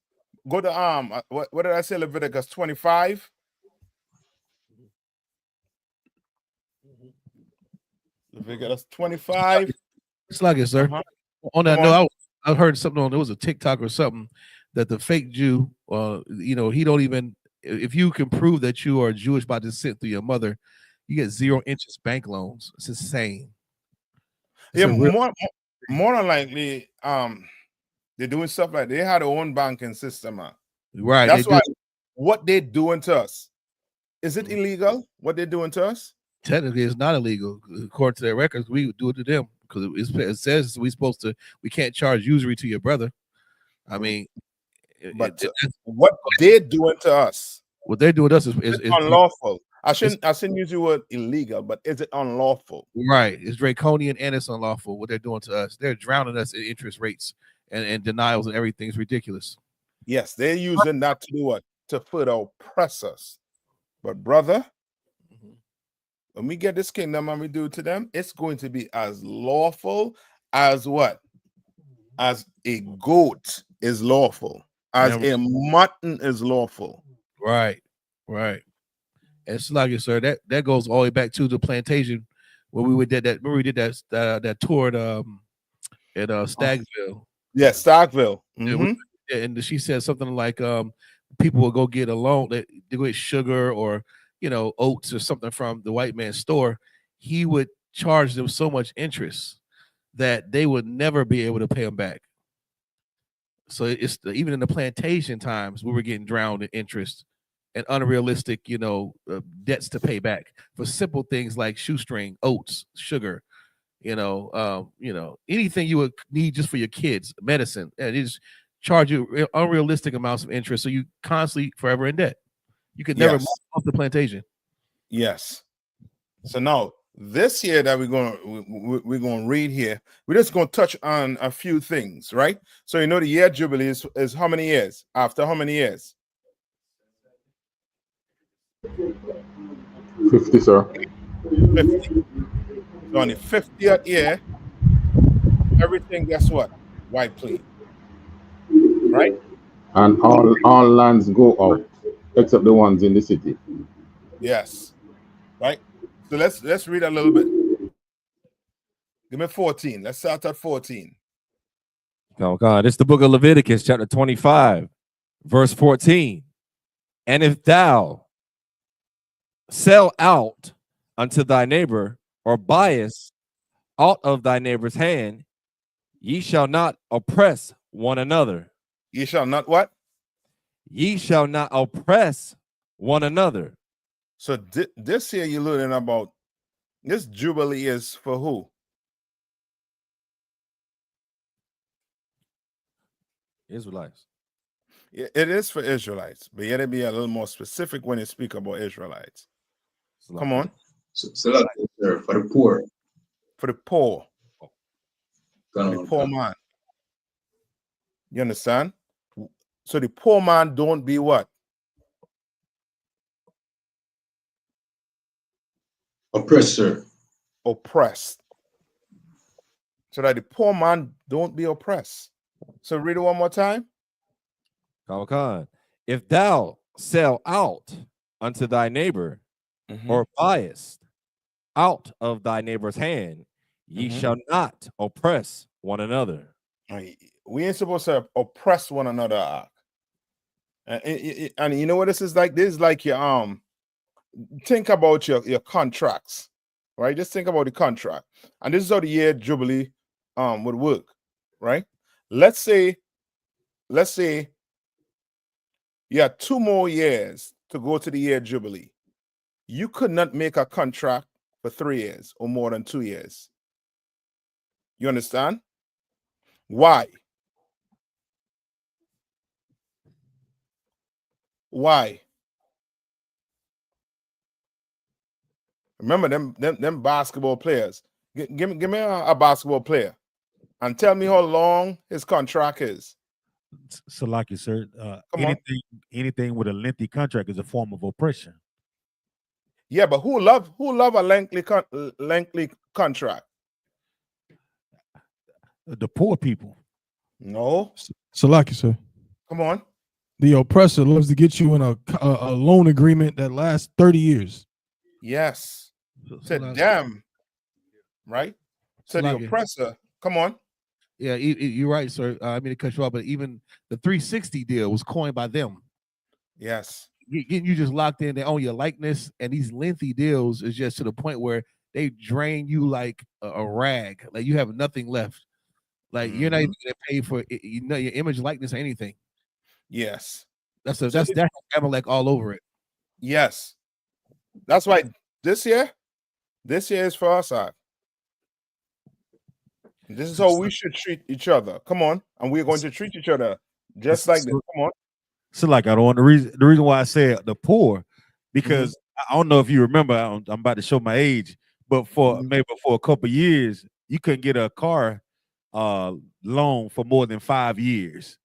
Go to what did I say? Leviticus 25. Leviticus 25. It's like it, sir. On that note, I heard something on there was a TikTok or something that the fake Jew, he don't even, if you can prove that you are Jewish by descent through your mother, you get 0 interest bank loans. It's insane. Yeah, more than likely, they're doing stuff like they had their own banking system. Right. That's why what they're doing to us. Is it illegal what they're doing to us? Technically, it's not illegal. According to their records, we would do it to them because it says we can't charge usury to your brother. I mean, but what they're doing to us, what they're doing to us is unlawful. I shouldn't use the word illegal, but is it unlawful? Right. It's draconian and it's unlawful what they're doing to us. They're drowning us in interest rates and denials and everything's ridiculous. Yes, they're using that to do what? To further oppress us. But brother, when we get this kingdom and we do it to them, it's going to be as lawful as what? As a goat is lawful, as a mutton is lawful. Right, right. And it's like, sir, that goes all the way back to the plantation where we did that. Remember we did that tour at Stagville. Yeah, Stagville. And she said something like people will go get a loan, they go get sugar or oats or something from the white man's store. He would charge them so much interest that they would never be able to pay them back. So it's even in the plantation times we were getting drowned in interest and unrealistic, debts to pay back for simple things like shoestring, oats, sugar, anything you would need just for your kids, medicine, and they just charge you unrealistic amounts of interest. So you constantly forever in debt. You could never move off the plantation. Yes. So now this year that we're gonna read here, we're just gonna touch on a few things, right? So the year Jubilee is how many years? After how many years? 50, sir. 50. So on the 50th year, everything, guess what? Wiped clean. Right? And all lands go out, except the ones in the city. Yes. Right? So let's read a little bit. Give me 14. Let's start at 14. Oh God, it's the book of Leviticus, chapter 25, verse 14. And if thou sell out unto thy neighbor or buyest out of thy neighbor's hand, ye shall not oppress one another. Ye shall not what? Ye shall not oppress one another. So this year you're learning about this Jubilee is for who? Israelites. It is for Israelites, but yet it be a little more specific when you speak about Israelites. Come on. So that's for the poor. For the poor. The poor man. You understand? So the poor man don't be what? Oppressor. Oppressed. So that the poor man don't be oppressed. So read it one more time. If thou sell out unto thy neighbor or buyest out of thy neighbor's hand, ye shall not oppress one another. We ain't supposed to oppress one another. And you know what this is like? This is like your think about your contracts, right? Just think about the contract. And this is how the year Jubilee would work, right? Let's say you have 2 more years to go to the year Jubilee. You could not make a contract for 3 years or more than 2 years. You understand? Why? Why? Remember them basketball players. Give me a basketball player and tell me how long his contract is. So, like you, sir, anything with a lengthy contract is a form of oppression. Yeah, but who love a lengthy contract? The poor people. No. So, like you, sir. Come on. The oppressor loves to get you in a loan agreement that lasts 30 years. Yes. Said damn. Right? So the oppressor. Come on. Yeah, you're right, sir. I mean to cut you off, but even the 360 deal was coined by them. Yes. You just locked in. They own your likeness, and these lengthy deals is just to the point where they drain you like a rag. Like you have nothing left. Like you're not even gonna pay for your image, likeness, or anything. Yes. That's Amalek all over it. Yes. That's why this year is for us. This is how we should treat each other. Come on. And we're going to treat each other just like this. Come on. So like I don't the reason why I said the poor, because I don't know if you remember, I'm about to show my age, but for maybe for a couple of years, you couldn't get a car loan for more than 5 years.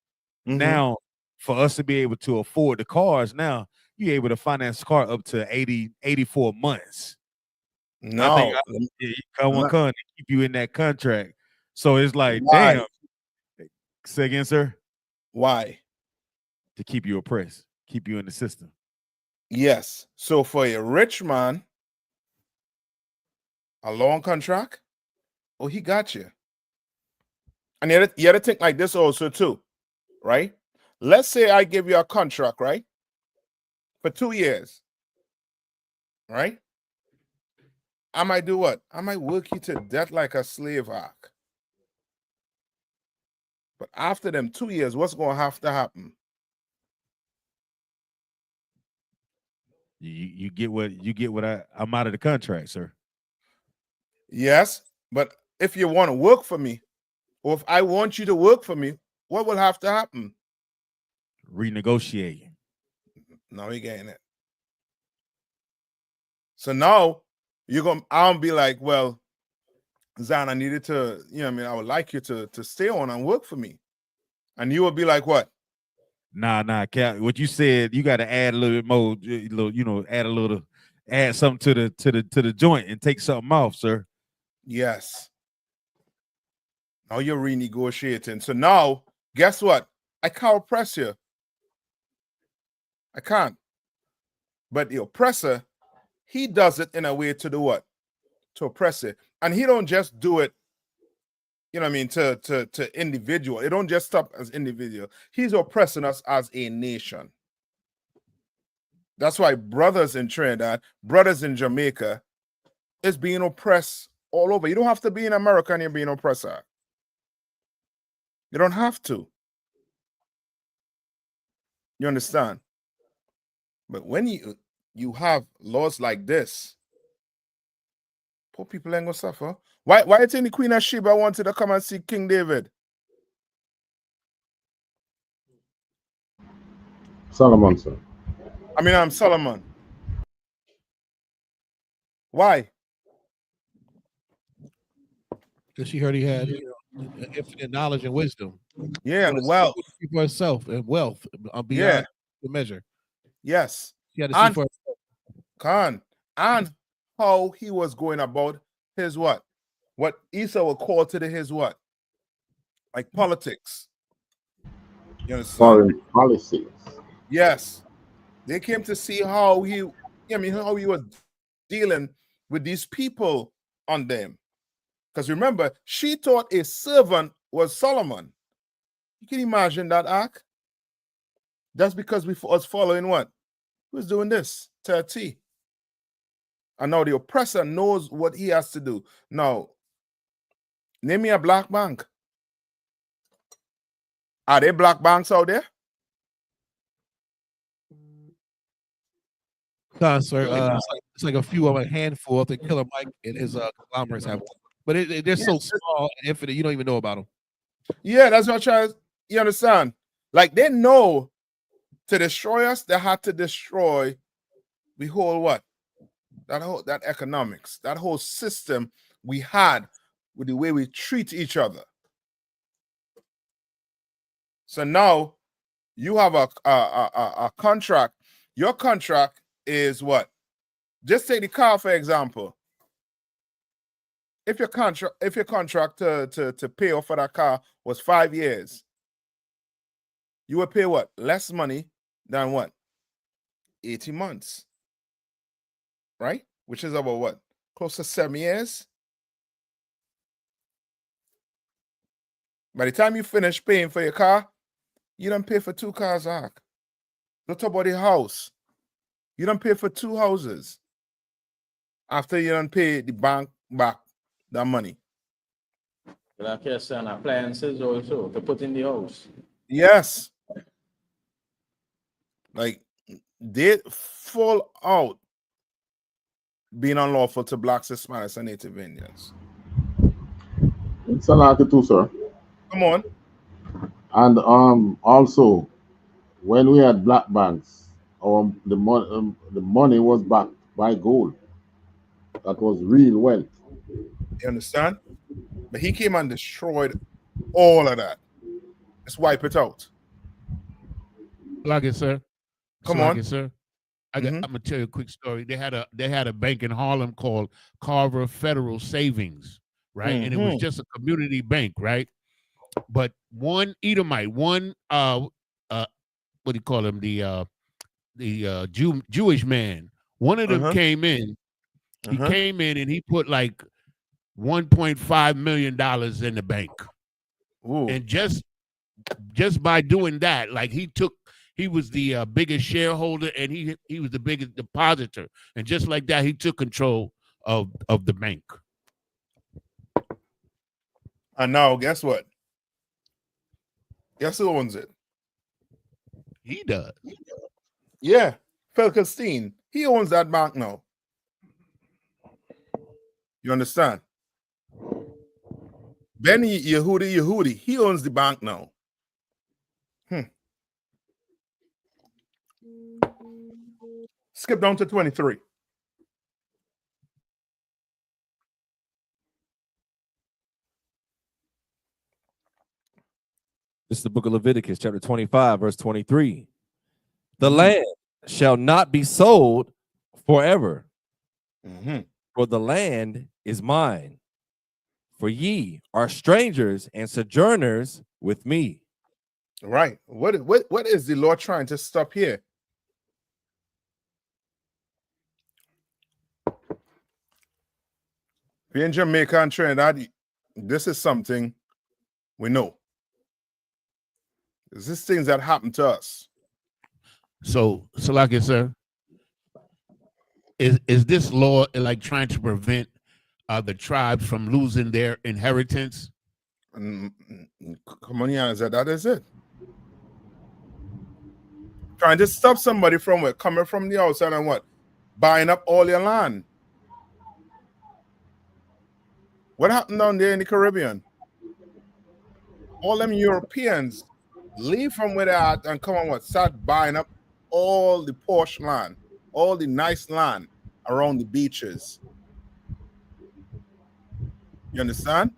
Now, for us to be able to afford the cars, now you're able to finance the car up to 84 months. No, I think to keep you in that contract. So it's like, damn. Say again, sir. Why? To keep you oppressed, keep you in the system. Yes. So for a rich man, a long contract, oh, he got you. And you had to think like this also too, right? Let's say I give you a contract, right? For 2 years, right? I might do what? I might work you to death like a slave arc. But after them 2 years, what's going to have to happen? You get what I'm out of the contract, sir. Yes, but if you want to work for me, or if I want you to work for me, what will have to happen? Renegotiating. Now we getting it. So now I'll be like, well, Zan, I needed to, I would like you to stay on and work for me. And you will be like, what? Nah, Cap. What you said, you got to add a little bit more, add something to the joint and take something off, sir. Yes. Now you're renegotiating. So now, guess what? I can't oppress you. I can't. But the oppressor, he does it in a way to do what? To oppress it. And he don't just do it, to individual. It don't just stop as individual. He's oppressing us as a nation. That's why brothers in Trinidad, brothers in Jamaica is being oppressed all over. You don't have to be in America and you're being oppressor. You don't have to. You understand? But when you have laws like this, poor people ain't gonna suffer. Why you think the Queen of Sheba wanted to come and see King David? Solomon, sir. I'm Solomon. Why? Because she heard he had infinite knowledge and wisdom. Yeah, and wealth. For herself and wealth beyond the measure. Yes. She had to see for herself. And how he was going about his what? What Esau would call today his what? Like politics. You understand? Foreign policies. Yes. They came to see how he was dealing with these people on them. Because remember, she thought a servant was Solomon. You can imagine that arc? That's because we was following what? Who's doing this? 30. And now the oppressor knows what he has to do. Now, name me a black bank. Are there black banks out there? Sir, it's like a few of a handful. I think Killer Mike and his conglomerates have one. But they're so small and infinite, you don't even know about them. Yeah, that's what I'm trying. You understand? Like they know to destroy us, they had to destroy the whole what? That economics, that whole system we had with the way we treat each other. So now you have a contract. Your contract is what? Just take the car for example. If your contract to pay off for that car was 5 years, you would pay what? Less money than what? 80 months. Right? Which is about what? Close to 7 years. By the time you finish paying for your car, you don't pay for 2 cars, Ark. Don't talk about the house. You don't pay for 2 houses. After you don't pay the bank back that money. Like yes, and appliances also to put in the house. Yes. Like they fall out being unlawful to blacks, Hispanics, and Native Indians. It's a lot too, sir. Come on. And also when we had black banks, the money was backed by gold. That was real wealth. You understand? But he came and destroyed all of that. Let's wipe it out. Like it, sir. Come on, sir. I'm gonna tell you a quick story. They had a bank in Harlem called Carver Federal Savings, right? And it was just a community bank, right? But one Edomite, one what do you call him? The Jewish man. One of them came in. He came in and he put like $1.5 million in the bank. Ooh. And just by doing that, like he was the biggest shareholder and he was the biggest depositor. And just like that, he took control of the bank. And now, guess what? Guess who owns it? He does. Yeah, Felkenstein. He owns that bank now. You understand? Benny Yehudi, he owns the bank now. Skip down to 23. This is the book of Leviticus, chapter 25, verse 23. The land shall not be sold forever, for the land is mine. For ye are strangers and sojourners with me. Right. What is the Lord trying to stop here? If you're in Jamaica and Trinidad, this is something we know. This is things that happen to us. So like it, sir, is this law like trying to prevent the tribes from losing their inheritance? Come on, yeah, that is it. Trying to stop somebody from what? Coming from the outside and what? Buying up all your land. What happened down there in the Caribbean? All them Europeans leave from where they're at and come on what? Start buying up all the posh land, all the nice land around the beaches. You understand?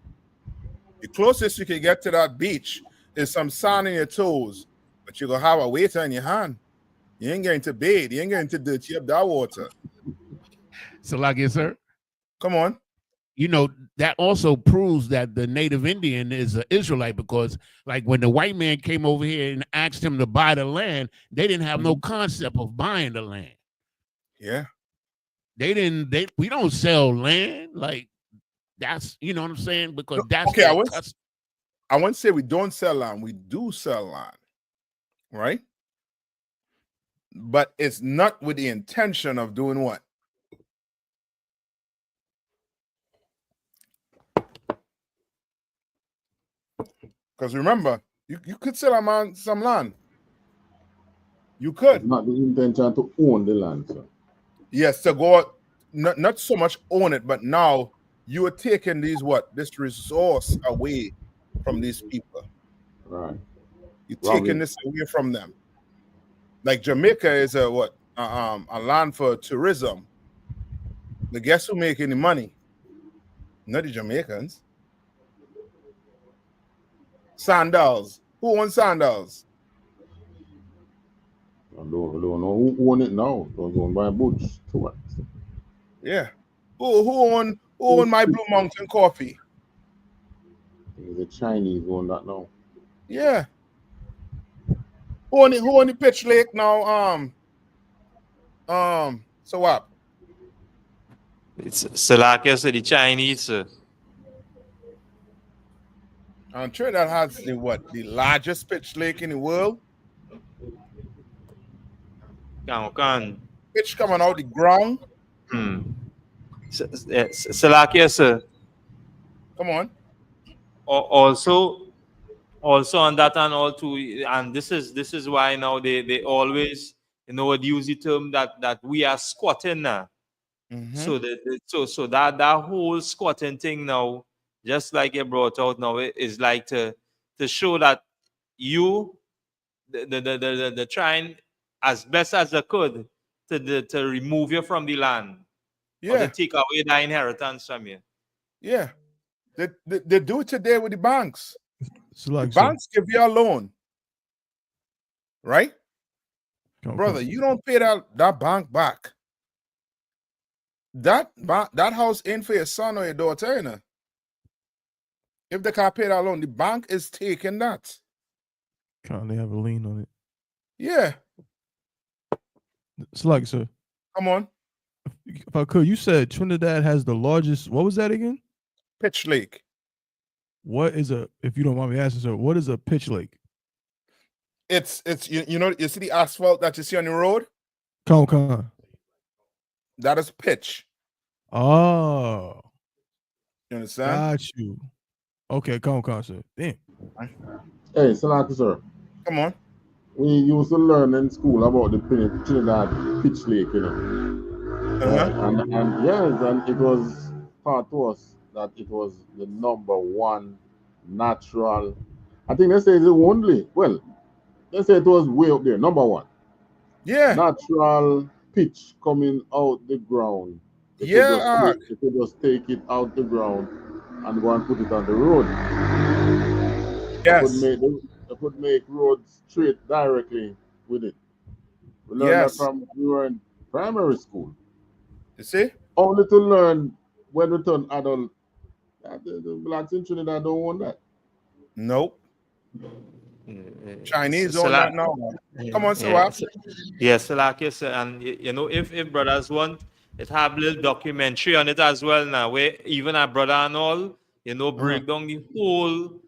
The closest you can get to that beach is some sand in your toes, but you're going to have a waiter in your hand. You ain't going to bathe. You ain't going to dirty up that water. So like it, sir. Come on. You know, that also proves that the Native Indian is an Israelite, because like when the white man came over here and asked him to buy the land, they didn't have no concept of buying the land. Yeah. We don't sell land. Like that's, you know what I'm saying? Because that's okay. I wouldn't say we don't sell land. We do sell land, right? But it's not with the intention of doing what? Because remember, you could sell a man some land. You could. It's not the intention to own the land, sir. Yes, to go not so much own it, but now you are taking this resource away from these people. Right. You're taking this away from them. Like Jamaica is a land for tourism. But guess who making the money? Not the Jamaicans. Sandals. Who owns Sandals? I don't know who own it now. It was owned by Butch. Yeah. Who own my Blue Mountain coffee? The Chinese own that now. Yeah. Who own the Pitch Lake now? So what? It's Salakia, so the Chinese. I'm sure that has the largest pitch lake in the world. Pitch coming out the ground. Salakia, sir. Come on. Also on that and all too, and this is why now they always would use the term that we are squatting now. So that whole squatting thing now, just like you brought out now, is like to show that you the trying as best as they could to remove you from the land, or to take away the inheritance from you. Yeah, they do it today with the banks. So the banks give you a loan, right? Brother, you don't pay that bank back. That house ain't for your son or your daughter, you know? If they can't pay that loan, the bank is taking that. Can't they have a lien on it? Yeah. It's like, sir. Come on. If I could, you said Trinidad has the largest. What was that again? Pitch lake. What is if you don't mind me asking, sir, what is a pitch lake? It's you know, you see the asphalt that you see on the road? Come on. That is pitch. Oh. You understand? Got you. Okay, come on, sir. Damn. Hey, Salaki, sir. Come on. We used to learn in school about the Trinidad pitch lake, you know. And yes, and it was taught to us that it was the #1 natural. I think they say it's the only. Well, they say it was way up there, #1. Yeah. Natural pitch coming out the ground. They could just take it out the ground and go and put it on the road. Yes. They could make roads straight directly with it. We learned that from we were in primary school. You see? Only to learn when we turn adult that the blacks in Trinidad don't want that. Nope. Chinese own that now. Come on, Yes, like you said, and you know, if brothers want, it have little documentary on it as well now, where even our brother and all, you know, break down the whole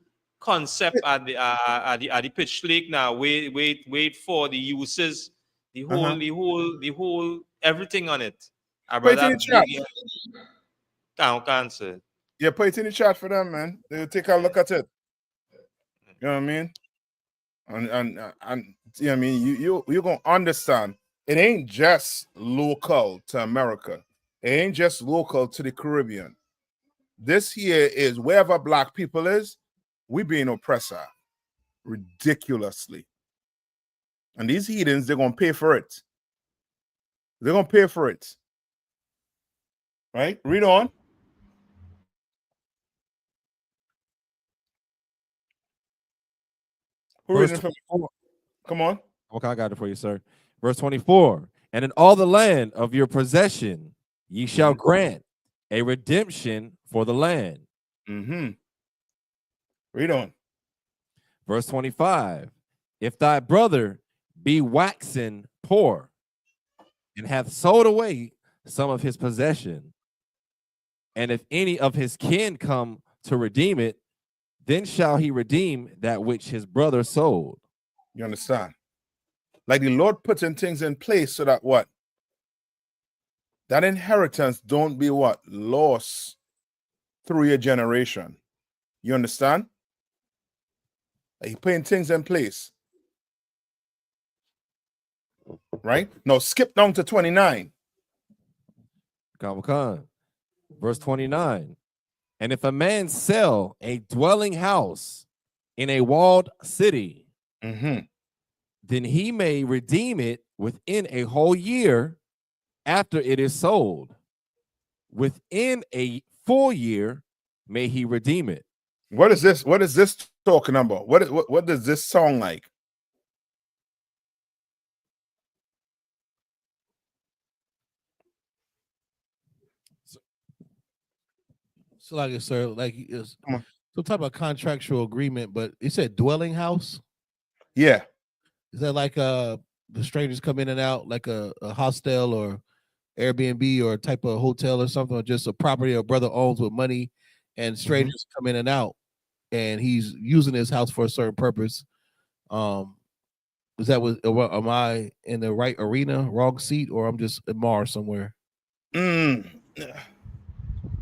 concept at the pitch lake now. Wait for the uses, the whole everything on it. Our Put it in brother the chat. Cancer. Yeah, put it in the chat for them, man. They'll take a look at it. You know what I mean? And you know what I mean, you're gonna understand it ain't just local to America, it ain't just local to the Caribbean. This here is wherever black people is, we being oppressed ridiculously. And these heathens, they're gonna pay for it. They're gonna pay for it. Right? Read on. Who reading from? Come on. Okay, I got it for you, sir. Verse 24. And in all the land of your possession, ye shall grant a redemption for the land. Read on. Verse 25. If thy brother be waxen poor and hath sold away some of his possession, and if any of his kin come to redeem it, then shall he redeem that which his brother sold. You understand? Like the Lord putting things in place so that what? That inheritance don't be what? Lost through your generation. You understand? Like he putting things in place. Right? Now skip down to 29. Verse 29. And if a man sell a dwelling house in a walled city, then he may redeem it within a whole year after it is sold. Within a full year may he redeem it. What is this? What is this talking about? What does this sound like? So like, sir, like it's some type of contractual agreement, but it said dwelling house. Yeah. Is that like the strangers come in and out, like a hostel or Airbnb or a type of hotel or something, or just a property a brother owns with money, and strangers come in and out, and he's using his house for a certain purpose? Is that what? Am I in the right arena, wrong seat, or I'm just in Mars somewhere?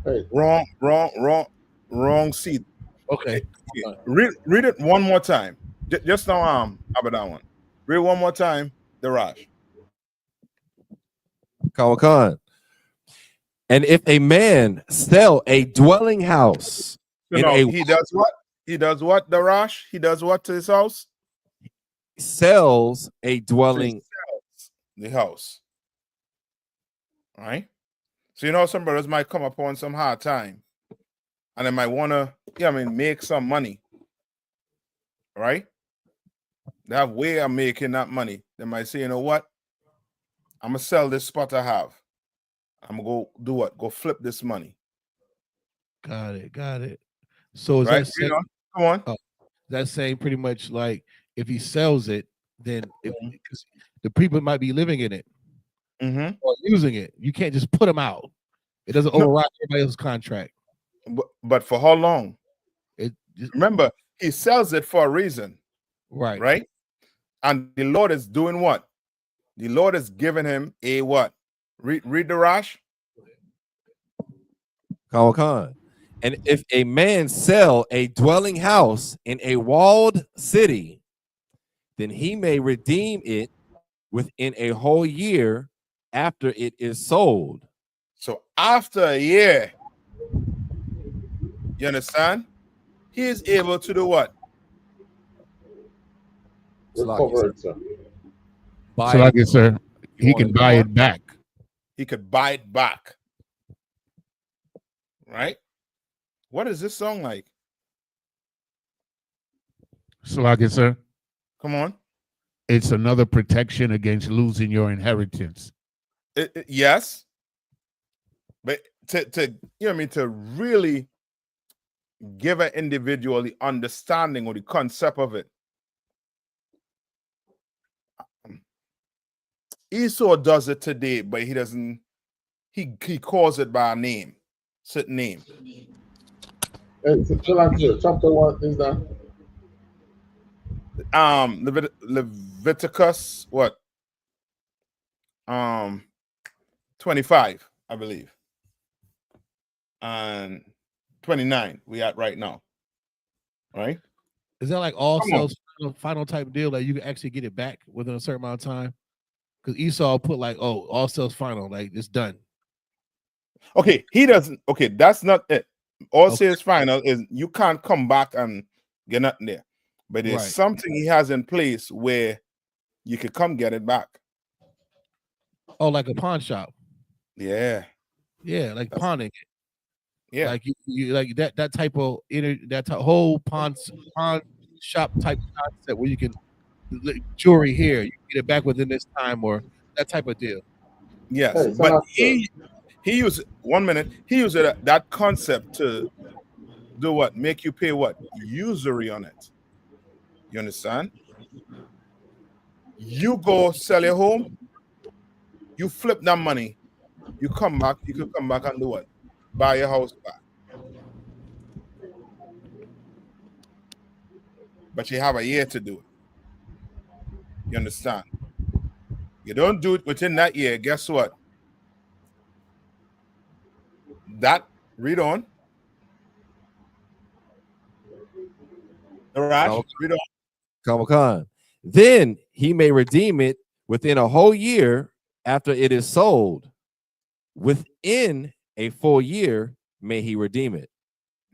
Hey. Wrong seat. Okay. Read it one more time. Just now, about that one. Read one more time, Daraj. Kawakan. And if a man sell a dwelling house So in now a he does what? He does what, Darash? He does what to his house? sells a He dwelling. sells the house. All right. So you know some brothers might come upon some hard time and they might want to, make some money. Right? They have way of making that money. They might say, you know what? I'm gonna sell this spot I have. I'm gonna go do what? Go flip this money. Got it. So is Right? that saying, Come on. that's saying pretty much like if he sells it, then because the people might be living in it or using it, you can't just put them out. It doesn't override everybody else's contract. But for how long? Remember, he sells it for a reason. Right. Right? And the Lord is doing what? The Lord is giving him a what? Read the Rash. Kawakan. And if a man sell a dwelling house in a walled city, then he may redeem it within a whole year after it is sold. So after a year, you understand? He is able to do what? Recover it, sir. So like I said, he can buy it back. He could buy it back. Right? What is this song like? So like I said, come on. It's another protection against losing your inheritance. Yes. But to to really give an individual the understanding or the concept of it. Esau does it today, but he doesn't. He calls it by a name, certain name. Chapter what is that? Leviticus what? 25, I believe, and 29 we at right now. Right? Is that like all sales final type deal that you can actually get it back within a certain amount of time? Because Esau put like, oh, all sales final, like it's done. Okay, he doesn't. Okay, that's not it. All sales final is you can't come back and get nothing there. But there's something he has in place where you could come get it back. Oh, like a pawn shop. Yeah. Yeah, like pawning it. Yeah. Like you like that type of whole pawn shop type concept where you can jewelry here, you can get it back within this time or that type of deal. Yes, but he used 1 minute. He used that concept to do what? Make you pay what? Usury on it. You understand? You go sell your home, you flip that money, you come back, you could come back and do what? Buy your house back. But you have a year to do it. You understand? You don't do it within that year, guess what? Read on. All right, read on. Kawakan. Then he may redeem it within a whole year after it is sold. Within a full year may he redeem it.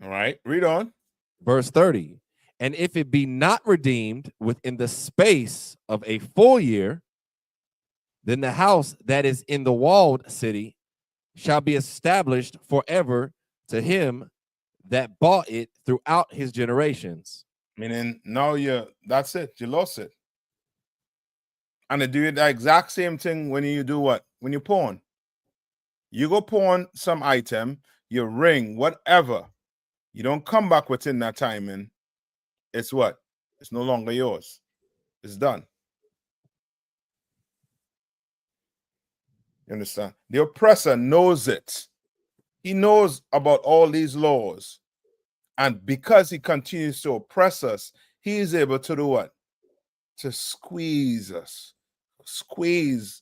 All right, read on. Verse 30. And if it be not redeemed within the space of a full year, then the house that is in the walled city shall be established forever to him that bought it throughout his generations. Meaning now that's it, you lost it. And they do the exact same thing when you do what? When you pawn. You go pawn some item, your ring, whatever. You don't come back within that time, and it's what? It's no longer yours. It's done. You understand? The oppressor knows it. He knows about all these laws. And because he continues to oppress us, he is able to do what? To squeeze us. Squeeze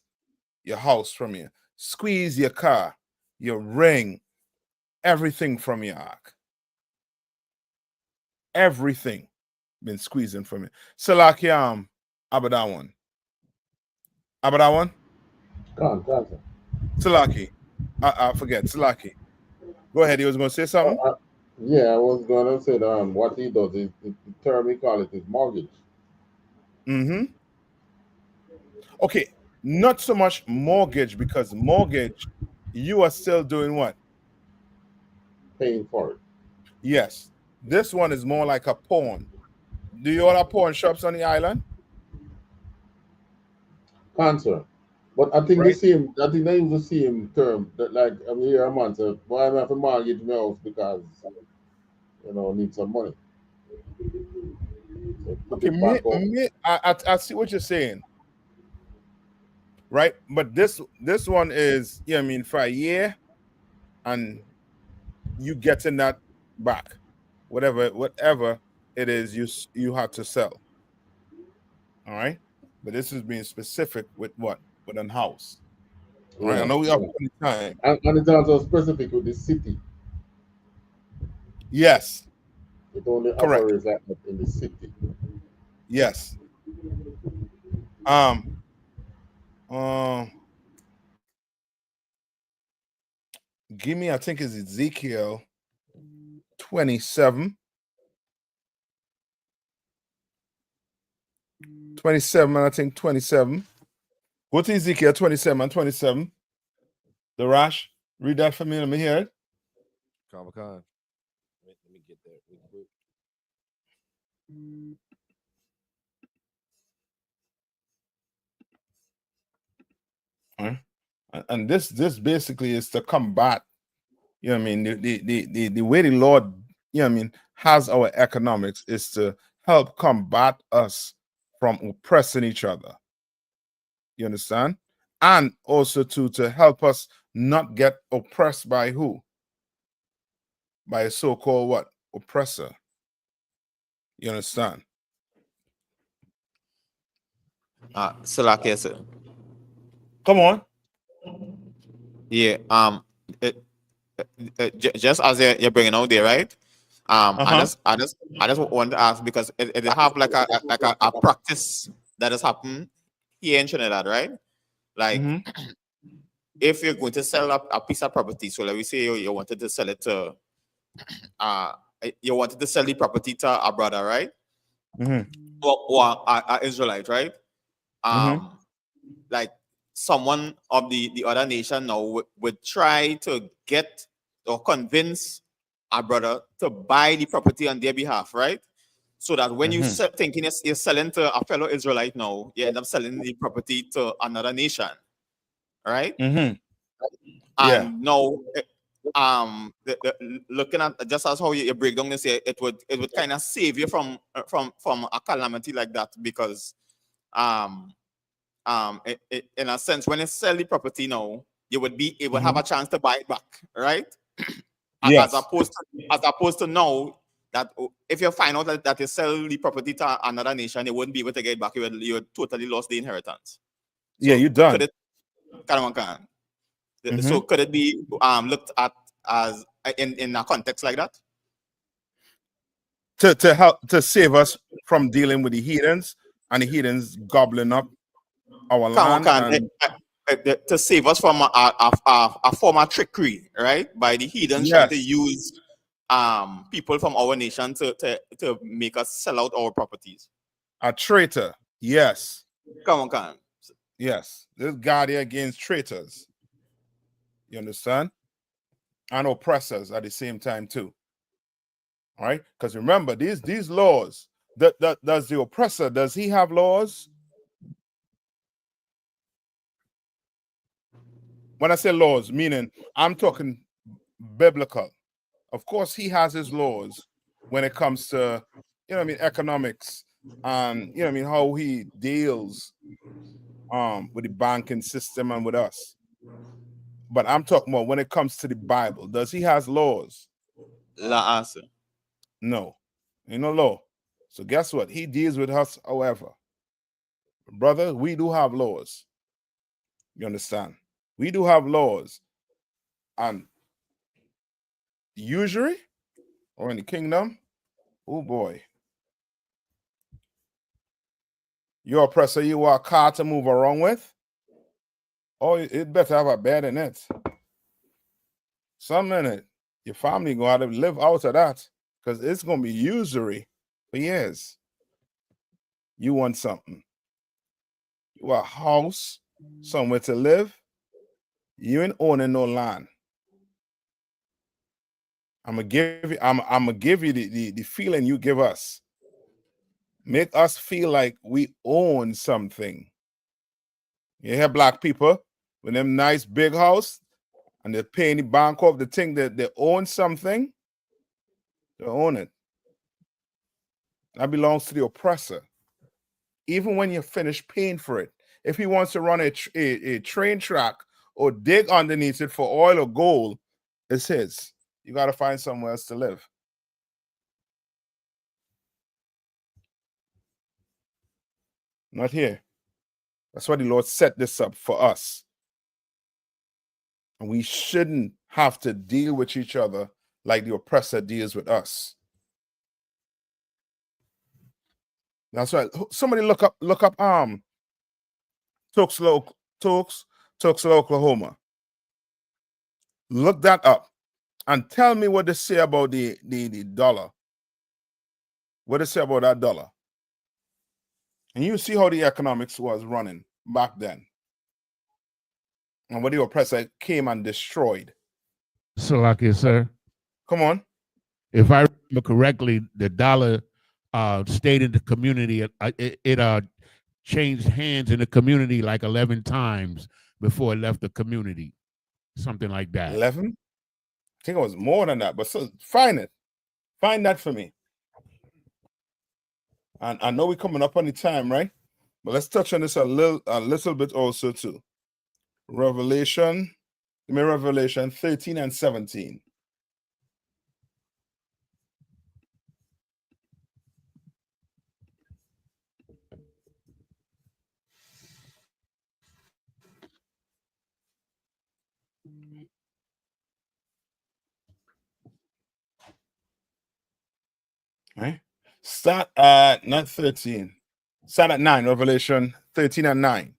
your house from you. Squeeze your car, your ring, everything from your ark. Everything been squeezing from you. Salakiam Abadawan. Abadawan? Go on. Salaki. I forget. Salaki. Go ahead. You was going to say something? Yeah, I was gonna say what he does is the term we call it is mortgage. Mm-hmm. Okay, not so much mortgage, because mortgage, you are still doing what? Paying for it. Yes. This one is more like a pawn. Do you all have pawn shops on the island? Answer. But I think Right. I think they use the same term that, like, I'm here a man say, why am I have to mortgage my house because need some money. So put Okay, it back up. I see what you're saying. Right. But this one is, I mean, for a year, and you getting that back. Whatever it is you have to sell. All right. But this is being specific with what? With a house. All right. I Yeah, know we have yeah. plenty of time. And it's also specific with the city. Yes. It only Correct. operates like that in the city. Yes. Give me, I think it's Ezekiel 27. 27, I think 27. Go to Ezekiel 27 and 27. The Rash, read that for me. Let me hear it. Comic-Con. Let me get there real quick. And this basically is to combat, you know what I mean, the way the Lord, you know what I mean, has our economics is to help combat us from oppressing each other. You understand? And also to help us not get oppressed by who? By a so-called what? Oppressor. You understand? Salakia, sir. Come on. Yeah. Just as you're bringing out there, right? I just want to ask, because it have like a practice that has happened here in Trinidad, right? Like, if you're going to sell a piece of property, so let me say you wanted to sell it to, you wanted to sell the property to a brother, right? Or a Israelite, right? Like, someone of the other nation now would try to get or convince a brother to buy the property on their behalf, right? So that when you thinking you're selling to a fellow Israelite now, you end up selling the property to another nation, right? Yeah. And now, looking at just as how you break down this here, it would kind of save you from a calamity like that, because in a sense, when you sell the property now, you would have a chance to buy it back, right? Yes. As opposed to now, that if you find out that you sell the property to another nation, you wouldn't be able to get it back. You would totally lost the inheritance. Yeah, you're done. Could it, so could it be looked at as in a context like that? To help to save us from dealing with the heathens and the heathens gobbling up our land. And to save us from a form of trickery, right? By the heathens trying to use people from our nation to make us sell out our properties. A traitor, yes. Come on. Yes, this guardian against traitors. You understand? And oppressors at the same time too. All right, because remember these laws. That does the oppressor, does he have laws? When I say laws, meaning I'm talking biblical. Of course, he has his laws when it comes to, economics, and how he deals with the banking system and with us. But I'm talking about when it comes to the Bible. Does he has laws? La answer. No, ain't no law. So guess what? He deals with us, however. Brother, we do have laws. You understand? We do have laws. And usury or in the kingdom, oh boy. You're oppressor, you are a car to move around with. Oh, it better have a bed in it. Some in it. Your family gonna have to live out of that because it's gonna be usury for years. You want something. You want a house, somewhere to live. You ain't owning no land. I'm gonna give you the feeling you give us. Make us feel like we own something. You hear black people with them nice big house and they're paying the bank off the thing that they own something. They own it. That belongs to the oppressor. Even when you finish paying for it. If he wants to run a train track or dig underneath it for oil or gold, it's his. You got to find somewhere else to live. Not here. That's why the Lord set this up for us. And we shouldn't have to deal with each other like the oppressor deals with us. That's right. Somebody look up Tulsa, Oklahoma. Look that up and tell me what they say about the dollar. What they say about that dollar. And you see how the economics was running back then. And what the oppressor came and destroyed. Salakia, sir. Come on. If I remember correctly, the dollar stayed in the community. It changed hands in the community like 11 times before it left the community. Something like that. 11? I think it was more than that. But so find it. Find that for me. And I know we're coming up on the time, right? But let's touch on this a little bit also too. Revelation 13 and 17. Right? Start at not 13. Start at 9. Revelation 13 and 9.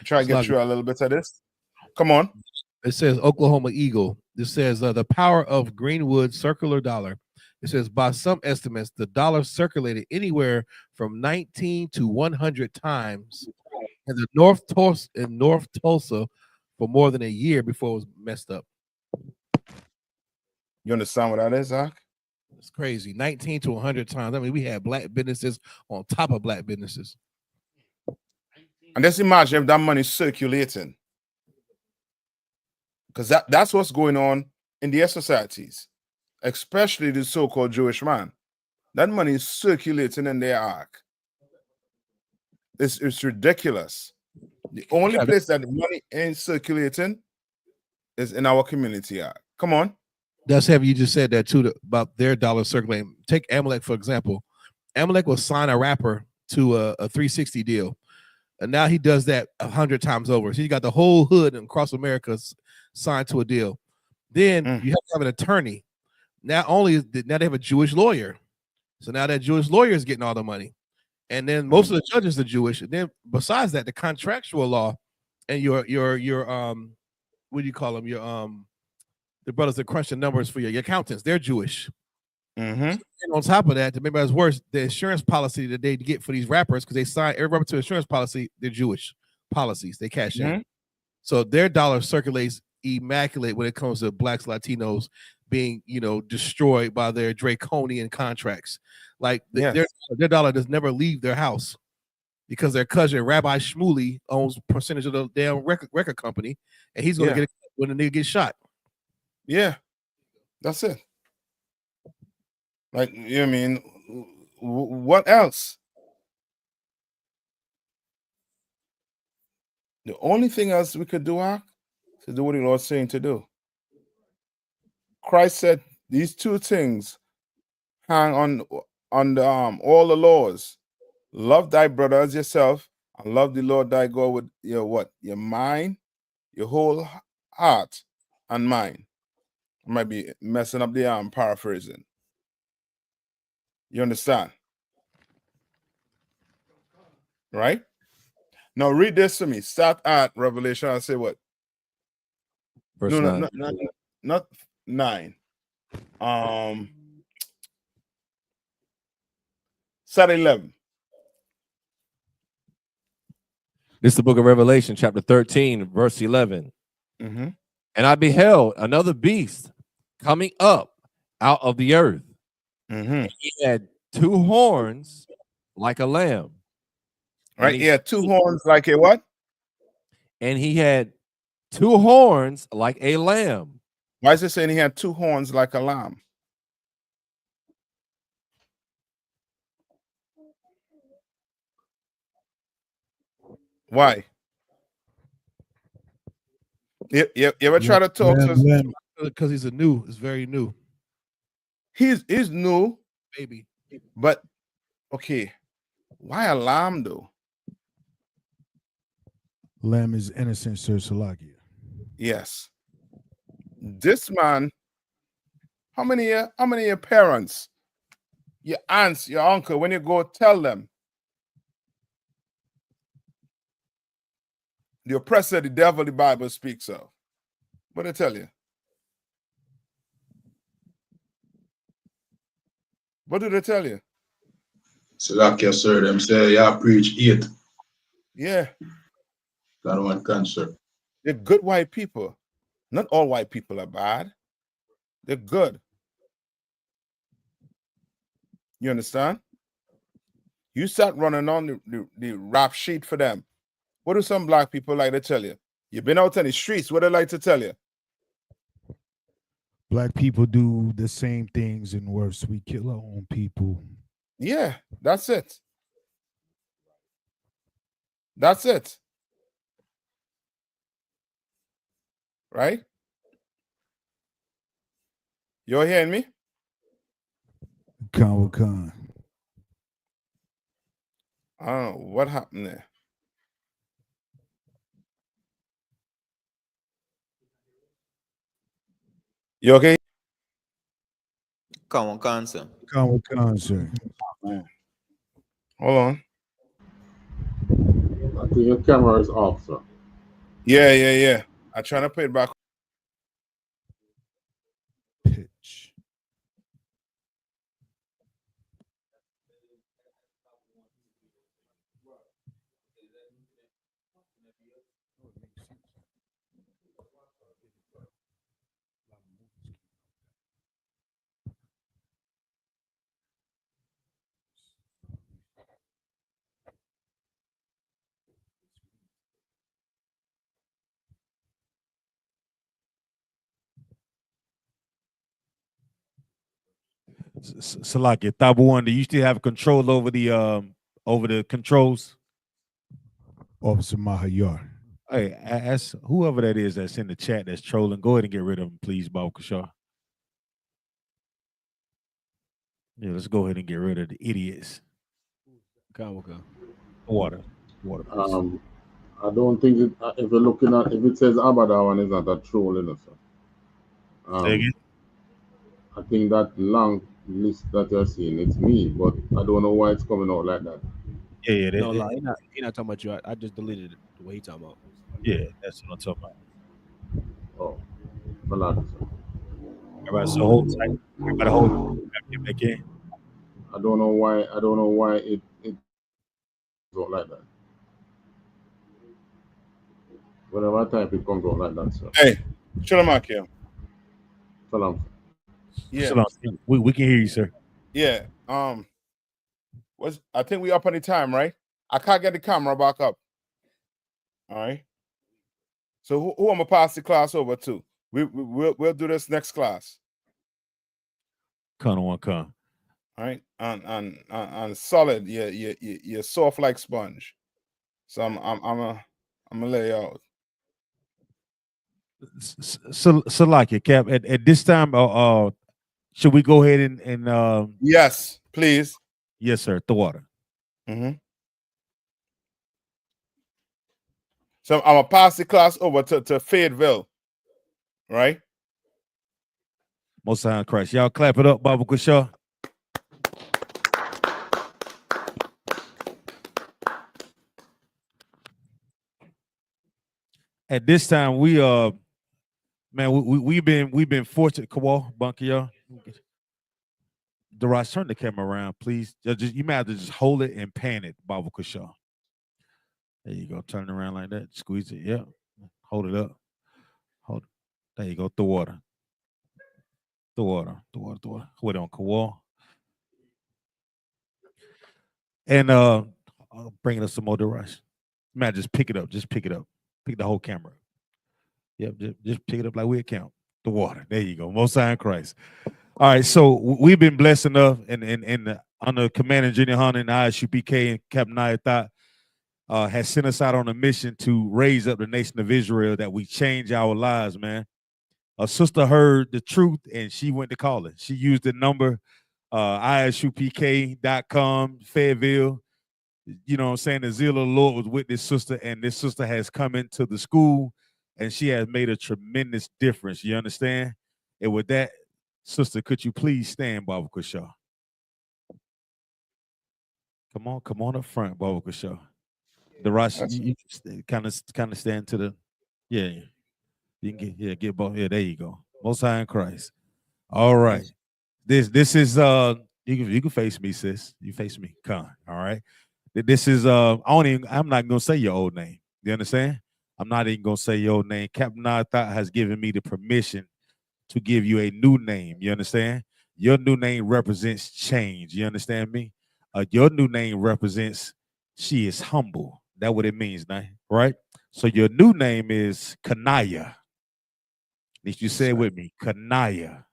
Try to get through a little bit of this. Come on. It says Oklahoma Eagle. This says the power of Greenwood circular dollar. It says by some estimates, the dollar circulated anywhere from 19 to 100 times in the North Tulsa for more than a year before it was messed up. You understand what that is, Zach? It's crazy. 19 to 100 times. I mean, we had black businesses on top of black businesses. And just imagine if that money is circulating. Because that's what's going on in their societies, especially the so-called Jewish man. That money is circulating in their ark. It's ridiculous. The only place that the money ain't circulating is in our community ark. Come on. That's heavy. You just said that too about their dollar circulating. Take Amalek, for example. Amalek will sign a rapper to a 360 deal. And now he does that 100 times over. So you got the whole hood across America signed to a deal. Then you have to have an attorney. Now they have a Jewish lawyer. So now that Jewish lawyer is getting all the money. And then most of the judges are Jewish. And then besides that, the contractual law and your what do you call them? Your the brothers that crunch the numbers for your accountants, they're Jewish. And on top of that, to make matters worse, the insurance policy that they get for these rappers, because they sign every rapper to insurance policy, they're Jewish policies. They cash in. So their dollar circulates immaculate when it comes to blacks, Latinos being, destroyed by their draconian contracts. Like their dollar does never leave their house because their cousin Rabbi Shmuley owns a percentage of the damn record company, and he's going to get it when the nigga gets shot. Yeah, that's it. Like, you know what I mean? What else? The only thing else we could do is to do what the Lord's saying to do. Christ said these two things hang on all the laws. Love thy brother as yourself, and love the Lord thy God with your mind, your whole heart and mind. I might be messing up the paraphrasing. You understand? Right? Now read this to me. Start at Revelation and say what? Verse No, 9. not 9. Start 11. This is the book of Revelation, chapter 13, verse 11. Mm-hmm. And I beheld another beast coming up out of the earth. Mm-hmm. He had 2 horns like a lamb. Right? He had 2 horns like a what? And he had 2 horns like a lamb. Why is it saying he had 2 horns like a lamb? Why? You ever try to talk to us? Because he's it's very new. He's new. Maybe. But okay. Why a lamb though? Lamb is innocent, Sir Salakia. Yes. This man, how many of your parents, your aunts, your uncle, when you go tell them the oppressor, the devil, the Bible speaks of? What they tell you? What do they tell you? Salakia, sir, them say, yeah, preach 8. Yeah. That one cancer. They're good white people. Not all white people are bad. They're good. You understand? You start running on the rap sheet for them. What do some black people like to tell you? You've been out on the streets. What do they like to tell you? Black people do the same things and worse. We kill our own people. Yeah, that's it. That's it. Right? You're hearing me? Khan. I don't know what happened there. You okay? Come on, cancer. Khan, sir. Man. Hold on. I think your camera is off, sir. Yeah. I'm trying to put it back. Pitch. Salakia, Tabu One, do you still have control over the controls? Officer Mahayar. Hey, ask whoever that is that's in the chat that's trolling, go ahead and get rid of them, please, Bob Kashar. Yeah, let's go ahead and get rid of the idiots. Water. I don't think it, if you're looking at, if it says Abada one is not a troll, you know, sir. Say again? I think that long list that you're seeing, it's me, but I don't know why it's coming out like that. Yeah, No, lie. He not talking about you. I just deleted it the way he talking about. Yeah, that's what I'm talking about. Oh, relax, sir. Everybody, so hold tight. Everybody hold tight. Get back in. I don't know why it out like that. Whenever I type, it comes out like that, sir. Hey, Shalom here. Salam. Yeah. Salam. We can hear you, sir. Yeah. I think we up on the time, right? I can't get the camera back up. All right. So who I'm gonna pass the class over to? We'll do this next class. Con. All right. And solid. You're soft like sponge. So I'm gonna lay you out. Salakia, Cap, at this time, should we go ahead and yes, please. Yes, sir. The water. Mm-hmm. So I'm gonna pass the class over to Fayetteville, right? Most High in Christ. Y'all clap it up, Baba Kushar. At this time, man, we've been fortunate. Kawal, Bunker, y'all. Daraj, turn the camera around, please. You might have to just hold it and pan it, Baba Kushaw. There you go. Turn it around like that. Squeeze it. Yeah. Hold it up. Hold it. There you go. The water. The water. The water. The water. Hold it on, Kawal. And I'll bring us some more Daraj. Man, just pick it up. Just pick it up. Pick the whole camera up. Yep, just pick it up like we account. The water. There you go. Most High in Christ. All right, so we've been blessed enough, and under Commander Junior Hunter and I.S.U.P.K. and Captain Nayathaq has sent us out on a mission to raise up the nation of Israel that we change our lives, man. A sister heard the truth and she went to call it. She used the number ISUPK.com, Fayetteville. You know what I'm saying? The zeal of the Lord was with this sister, and this sister has come into the school and she has made a tremendous difference. You understand? And with that, sister, could you please stand, Baba Kushaw? Come on up front, Baba Kushaw. The Rosh, you kind of stand to the, yeah. You can get both. Yeah, there you go. Most High in Christ. All right. This is you can face me, sis. You face me. Con. All right. This is I'm not gonna say your old name. You understand? I'm not even gonna say your old name. Captain Nayathaq has given me the permission to give you a new name. You understand? Your new name represents change. You understand me? Your new name represents she is humble. That's what it means now, right? So your new name is Kanaya. Need you say it with me, Kanaya.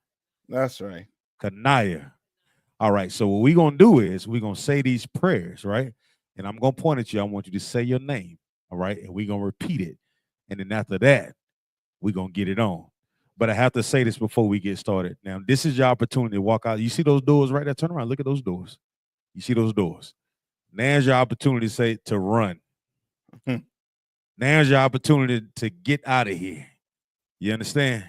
That's right. Kanaya. All right. So what we're gonna do is we're gonna say these prayers, right? And I'm gonna point at you. I want you to say your name. All right, and we're gonna repeat it. And then after that, we're gonna get it on. But I have to say this before we get started. Now, this is your opportunity to walk out. You see those doors right there? Turn around. Look at those doors. You see those doors? Now's your opportunity to run. Now's your opportunity to get out of here. You understand?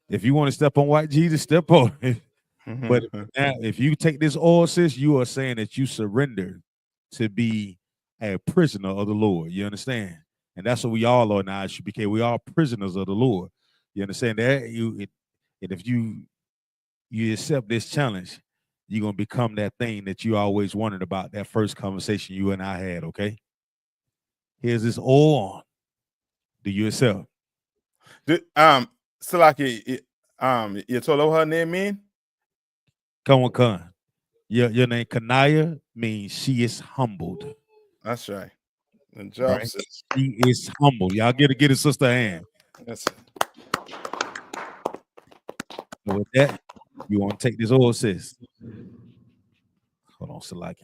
If you want to step on white Jesus, step on it. But now, if you take this oil, sis, you are saying that you surrender to be a prisoner of the Lord. You understand? And that's what we all are now. I.S.U.P.K. We are prisoners of the Lord. You understand that? And if you accept this challenge, you're gonna become that thing that you always wondered about. That first conversation you and I had. Okay. Here's this oil on. Do you accept? Salaki, you told her name mean? Come on. Your name Kanaya means she is humbled. That's right. The job right? says She is humble. Y'all get a sister a hand. Yes. So with that, you want to take this oil, sis? Hold on, Salaki.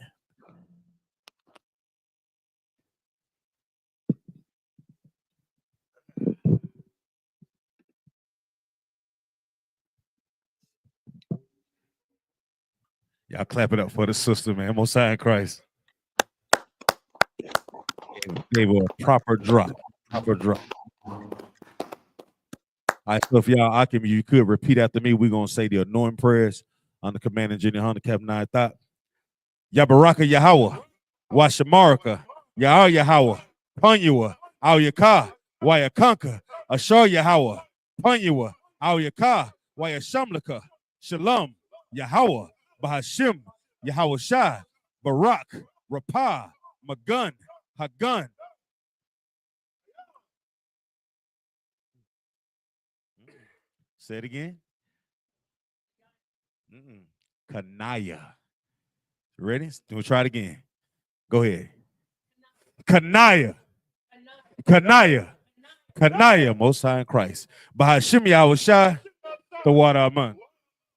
Y'all clap it up for the sister, man. Most High in Christ. Gave her a proper drop. Proper drop. All right, so if y'all, you could repeat after me. We're going to say the anointing prayers under Commander Junior Hunter, Captain Nayathaq. Yabaraka Yahweh, Washamaraka, Yahal Yahweh, Panyua, Al Yaka, Wayakanka, Ashar Yahweh, Panyua, Al Yaka, Wayashamlaka, Shalom, Yahweh, Bahashim, Yahweh Shai, Barak, Rapah, Magun, Hagun. Say it again. Kanaya. Ready? We'll try it again. Go ahead. Kanaya. Kanaya. Kanaya, Most High in Christ. Bahashim Yahweh Shai, the water Aman.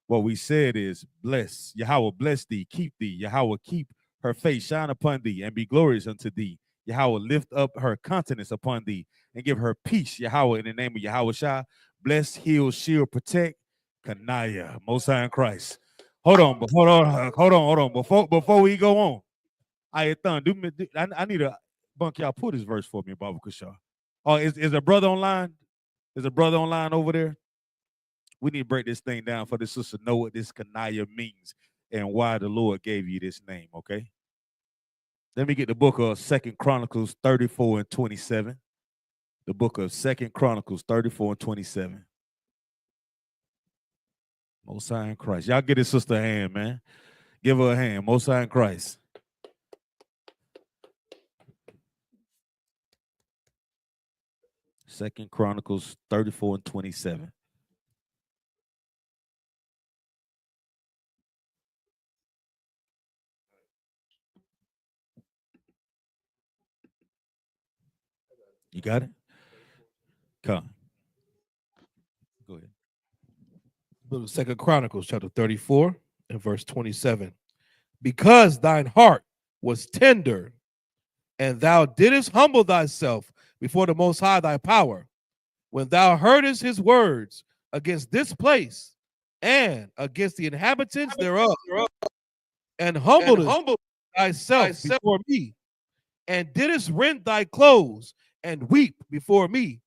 What we said is, bless. Yahweh bless thee, keep thee. Yahweh keep her face shine upon thee and be glorious unto thee. Yahweh lift up her countenance upon thee and give her peace. Yahweh, in the name of Yahweh Shai, bless, heal, shield, protect. Kanaya, Most High in Christ. Hold on. Before we go on, I need a bunk. Y'all put this verse for me, Baba Kushaw. Oh, is a brother online? Is a brother online over there? We need to break this thing down for the sister to know what this Kanaya means and why the Lord gave you this name, okay? Let me get the book of 2 Chronicles 34 and 27. The book of 2 Chronicles 34 and 27. Most High in Christ. Y'all get his sister a hand, man. Give her a hand. Most High in Christ. Second Chronicles 34 and 27. You got it? Come. Go ahead. Book of 2 Chronicles chapter 34 and verse 27. Because thine heart was tender, and thou didst humble thyself before the Most High thy power, when thou heardest his words against this place and against the inhabitants thereof, and humbled thyself before me, and didst rend thy clothes and weep before me,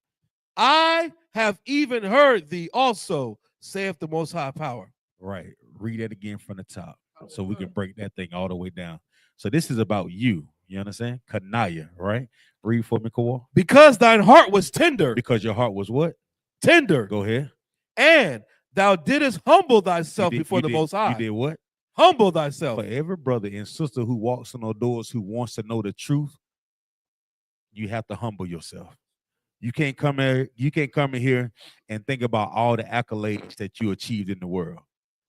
I have even heard thee also, saith the Most High power. Right. Read that again from the top so we can break that thing all the way down. So this is about you. You understand? Kanaya, right? Read for me, Kawal. Because thine heart was tender. Because your heart was what? Tender. Go ahead. And thou didst humble thyself before the Most High. You did what? Humble thyself. For every brother and sister who walks on those doors who wants to know the truth, you have to humble yourself. You can't come in here and think about all the accolades that you achieved in the world.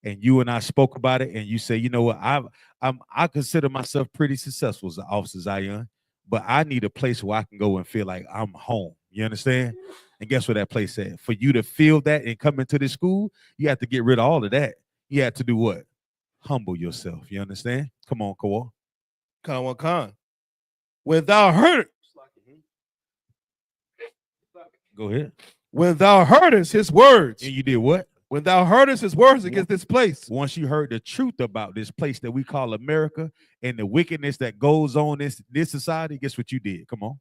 And you and I spoke about it, and you say, you know what, I consider myself pretty successful as an officer, Zion, but I need a place where I can go and feel like I'm home. You understand? And guess what that place said? For you to feel that and come into this school, you have to get rid of all of that. You have to do what? Humble yourself. You understand? Come on, Kawal. Khan. When thou heard, go ahead. When thou heardest his words. And you did what? When thou heardest his words against this place. Once you heard the truth about this place that we call America and the wickedness that goes on in this society, guess what you did? Come on.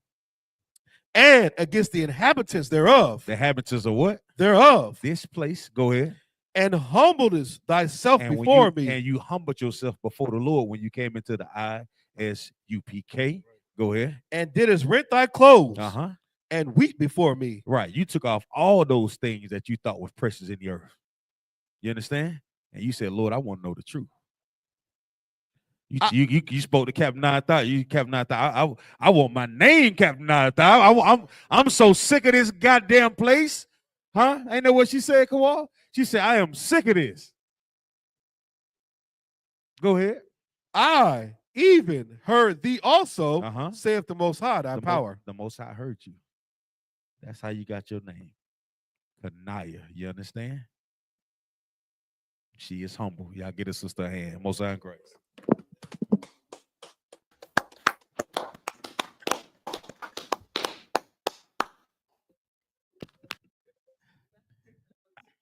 And against the inhabitants thereof. The inhabitants of what? Thereof. This place. Go ahead. And humblest thyself before me. And you humbled yourself before the Lord when you came into the I.S.U.P.K. Go ahead. And didst rent thy clothes. Uh-huh. And weep before me. Right. You took off all those things that you thought was precious in the earth. You understand? And you said, Lord, I want to know the truth. You spoke to Captain Nayathaq. You Captain Nayathaq. I want my name, Captain Nayathaq. I'm so sick of this goddamn place. Huh? Ain't that what she said, Kawal? She said, I am sick of this. Go ahead. I even heard thee also, saith the Most High, thy power. The Most High heard you. That's how you got your name. Kanaya. You understand? She is humble. Y'all get a sister a hand. Most High in Christ.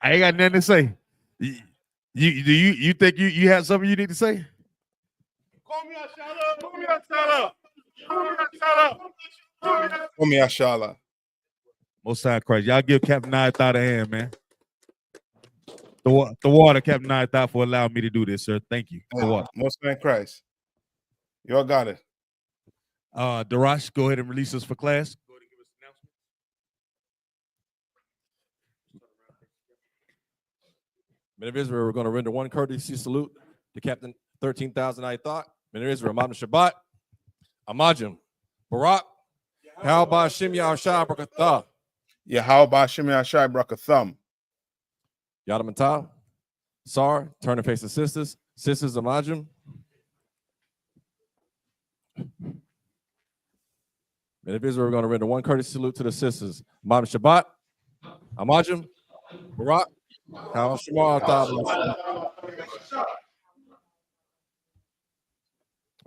I ain't got nothing to say. You think you have something you need to say? Call me a SHALAM. Call me a SHALAM. Call me a SHALAM. Call me a SHALAM. Most High in Christ. Y'all give Captain Nayathaq a hand, man. The water, Captain Nayathaq, for allowing me to do this, sir. Thank you. The water. Most High in Christ. You all got it. Darash, go ahead and release us for class. Go ahead and give us an announcement. Men of Israel, we're going to render one courtesy salute to Captain 13,000 Nayathaq. Men of Israel, Madam Shabbat, Amajim, Barak, How about Shem Yahshai Brakatha? How about Shem Yahshai Brakatham? Yadamatah, Sar, turn and face the sisters. Sisters Amajim. Men of Israel, we're going to render one courtesy salute to the sisters. Madam Shabbat, Amajim, Barak, How Shema.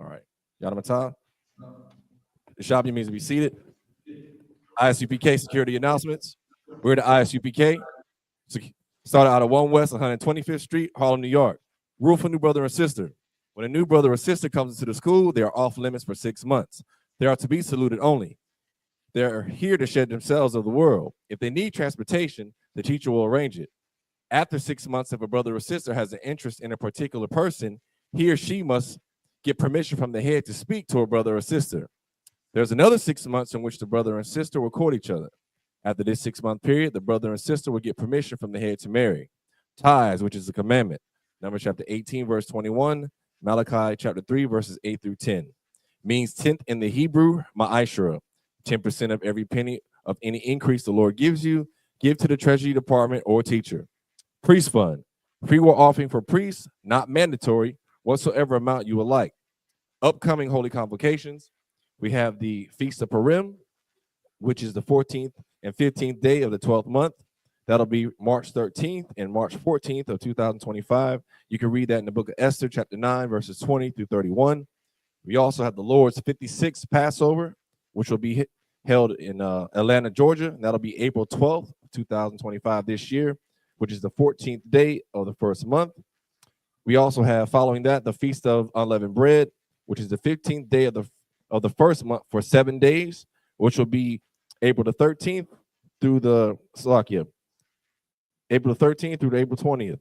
All right. Yadamatah. Ishabi means to be seated. I.S.U.P.K. security announcements. We're the I.S.U.P.K. Started out of 1 West 125th Street, Harlem, New York. Rule for new brother and sister. When a new brother or sister comes into the school, they are off limits for 6 months. They are to be saluted only. They are here to shed themselves of the world. If they need transportation, the teacher will arrange it. After 6 months, if a brother or sister has an interest in a particular person, he or she must get permission from the head to speak to a brother or sister. There's another 6 months in which the brother and sister will court each other. After this 6-month period, the brother and sister will get permission from the head to marry. Tithes, which is a commandment. Numbers chapter 18, verse 21. Malachi chapter 3, verses 8 through 10. Means tenth in the Hebrew, ma'ashra. 10% of every penny of any increase the Lord gives you, give to the treasury department or teacher. Priest fund. Free will offering for priests, not mandatory, whatsoever amount you would like. Upcoming holy convocations. We have the Feast of Purim, which is the 14th and 15th day of the 12th month. That'll be March 13th and March 14th of 2025. You can read that in the book of Esther, chapter 9, verses 20 through 31. We also have the Lord's 56th Passover, which will be held in Atlanta, Georgia. That'll be April 12th, 2025 this year, which is the 14th day of the first month. We also have, following that, the Feast of Unleavened Bread, which is the 15th day of the first month for 7 days, which will be April the 13th through the April the 13th through the April 20th.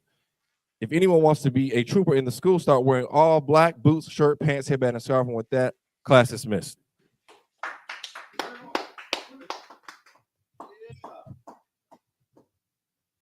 If anyone wants to be a trooper in the school, start wearing all black boots, shirt, pants, headband, and scarf. And with that, class dismissed.